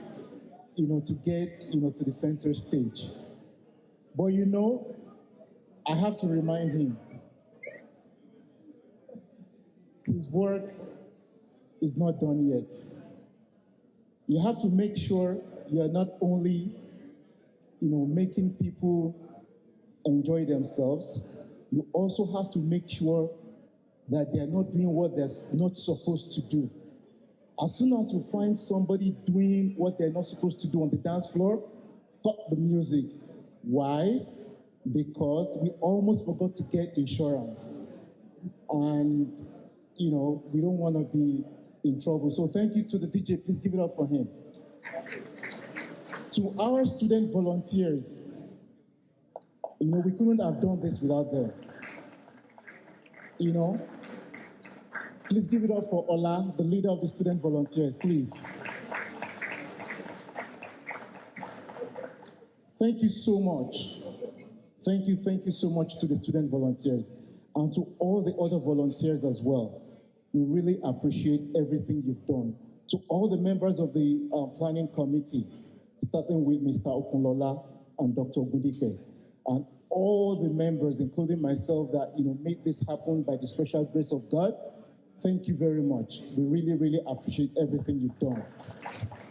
[SPEAKER 16] you know, to get, you know, to the center stage. But you know, I have to remind him, his work is not done yet. You have to make sure you're not only, you know, making people enjoy themselves, you also have to make sure that they're not doing what they're not supposed to do. As soon as you find somebody doing what they're not supposed to do on the dance floor, stop the music. Why? Because we almost forgot to get insurance. And, you know, we don't want to be in trouble. So thank you to the DJ. Please give it up for him. To our student volunteers, you know, we couldn't have done this without them. You know, please give it up for Ola, the leader of the student volunteers, please. Thank you so much. Thank you so much to the student volunteers and to all the other volunteers as well. We really appreciate everything you've done. To all the members of the planning committee, starting with Mr. Okunlola and Dr. Gudike, and all the members, including myself, that, you know, made this happen by the special grace of God. Thank you very much. We really, really appreciate everything you've done.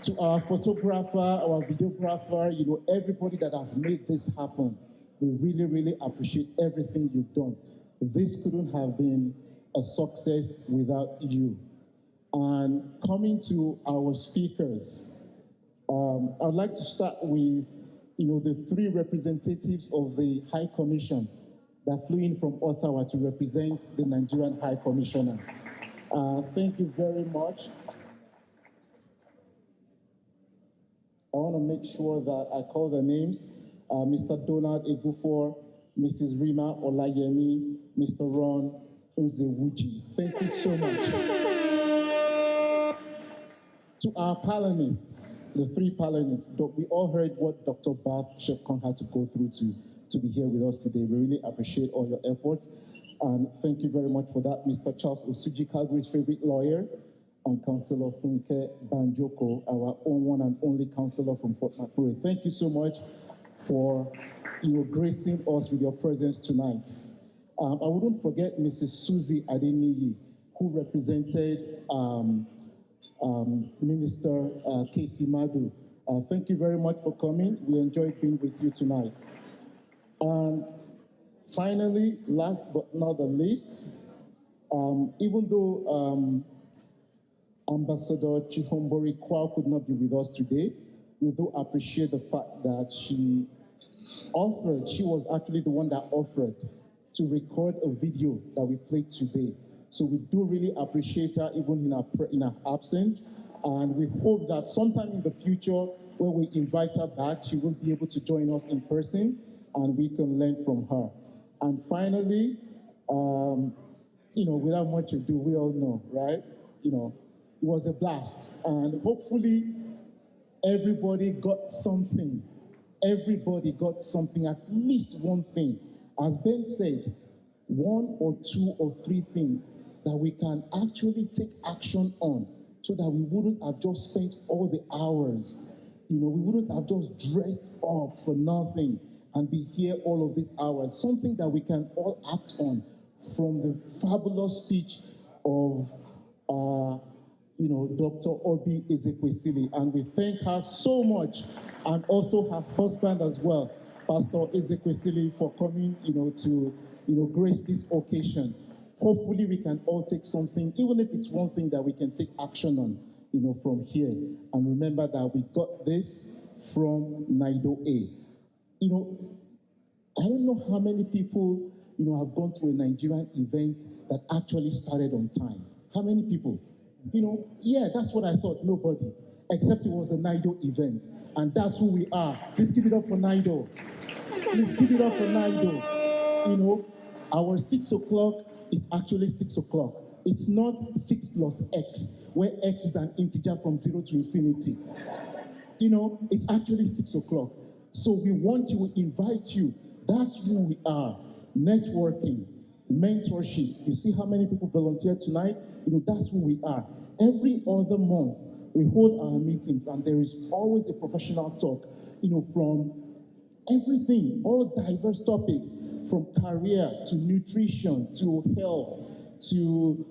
[SPEAKER 16] To our photographer, our videographer, you know, everybody that has made this happen, we really, really appreciate everything you've done. This couldn't have been a success without you. And coming to our speakers, I'd like to start with, you know, the 3 representatives of the High Commission that flew in from Ottawa to represent the Nigerian High Commissioner. Thank you very much. I want to make sure that I call the names. Mr. Donald Ebufor, Mrs. Rima Olayemi, Mr. Ron Nzewuji. Thank you so much. To our panelists, the three panelists, we all heard what Dr. Bath Shepkong had to go through to be here with us today. We really appreciate all your efforts. And thank you very much for that, Mr. Charles Osuji, Calgary's favorite lawyer, and Councillor Funke Banjoko, our own one and only councillor from Fort McMurray. Thank you so much for gracing us with your presence tonight. I wouldn't forget Mrs. Susie Adeniyi, who represented Minister Casey Madu. Thank you very much for coming. We enjoyed being with you tonight. And finally, last but not the least, even though Ambassador Chihombori Kwao could not be with us today, we do appreciate the fact that she was actually the one that offered to record a video that we played today. So we do really appreciate her even in her absence. And we hope that sometime in the future, when we invite her back, she will be able to join us in person and we can learn from her. And finally, without much ado, we all know, right? It was a blast. And hopefully everybody got something. Everybody got something, at least one thing. As Ben said, one or two or three things that we can actually take action on so that we wouldn't have just spent all the hours. We wouldn't have just dressed up for nothing and be here all of these hours. Something that we can all act on from the fabulous speech of Dr. Obi Ezekwesili. And we thank her so much, and also her husband as well, Pastor Ezekwesili, for coming, to grace this occasion. Hopefully we can all take something, even if it's one thing that we can take action on, from here. And remember that we got this from NIDOA. I don't know how many people, have gone to a Nigerian event that actually started on time. How many people? Yeah, that's what I thought. Nobody, except it was a NIDO event. And that's who we are. Please give it up for NIDO. Please give it up for NIDO. Our 6 o'clock is actually 6 o'clock. It's not 6 plus X, where X is an integer from 0 to infinity. It's actually 6 o'clock. So we want you, we invite you. That's who we are. Networking, mentorship. You see how many people volunteered tonight? That's who we are. Every other month, we hold our meetings, and there is always a professional talk, from everything, all diverse topics, from career to nutrition to health to,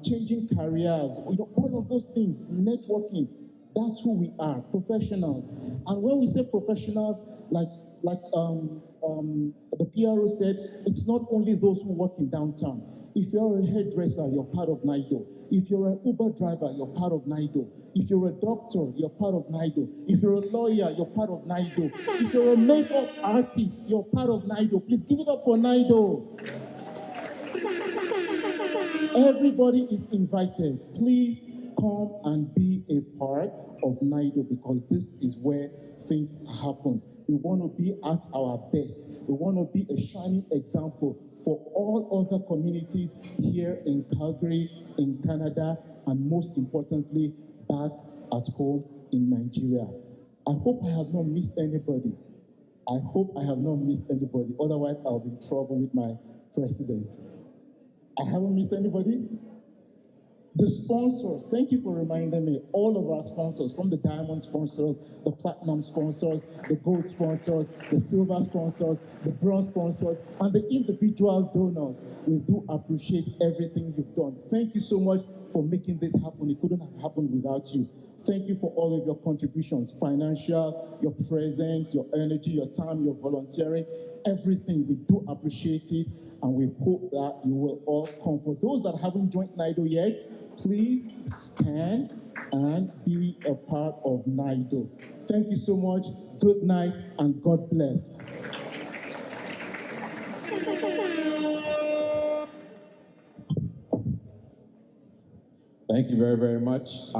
[SPEAKER 16] changing careers, all of those things, networking. That's who we are, professionals. And when we say professionals, like the PRO said, it's not only those who work in downtown. If you're a hairdresser, you're part of NIDO. If you're an Uber driver, you're part of NIDO. If you're a doctor, you're part of NIDO. If you're a lawyer, you're part of NIDO. If you're a makeup artist, you're part of NIDO. Please give it up for NIDO. Everybody is invited. Please come and be a part of NIDO, because this is where things happen. We want to be at our best. We want to be a shining example for all other communities here in Calgary, in Canada, and most importantly, back at home in Nigeria. I hope I have not missed anybody. Otherwise, I'll be in trouble with my president. I haven't missed anybody? The sponsors, thank you for reminding me, all of our sponsors, from the diamond sponsors, the platinum sponsors, the gold sponsors, the silver sponsors, the bronze sponsors, and the individual donors. We do appreciate everything you've done. Thank you so much for making this happen. It couldn't have happened without you. Thank you for all of your contributions, financial, your presence, your energy, your time, your volunteering, everything. We do appreciate it, and we hope that you will all come. For those that haven't joined NIDO yet, please scan and be a part of NIDO. Thank you so much. Good night and God bless.
[SPEAKER 15] Thank you very, very much.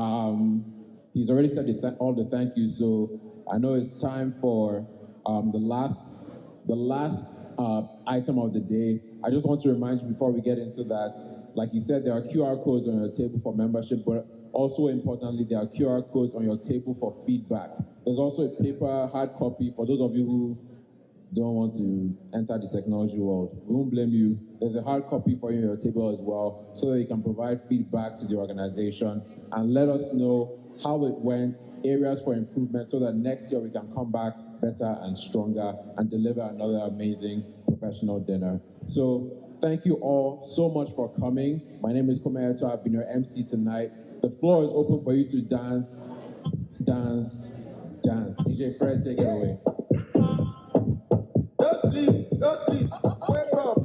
[SPEAKER 15] He's already said all the thank yous, so I know it's time for the last item of the day. I just want to remind you before we get into that, like you said, there are QR codes on your table for membership, but also importantly, there are QR codes on your table for feedback. There's also a paper hard copy for those of you who don't want to enter the technology world. We won't blame you. There's a hard copy for you on your table as well, so that you can provide feedback to the organization and let us know how it went, areas for improvement, so that next year we can come back better and stronger and deliver another amazing professional dinner. So thank you all so much for coming. My name is Komeyato. I've been your MC tonight. The floor is open for you to dance, dance, dance. DJ Fred, take it away.
[SPEAKER 14] Don't sleep, wake up.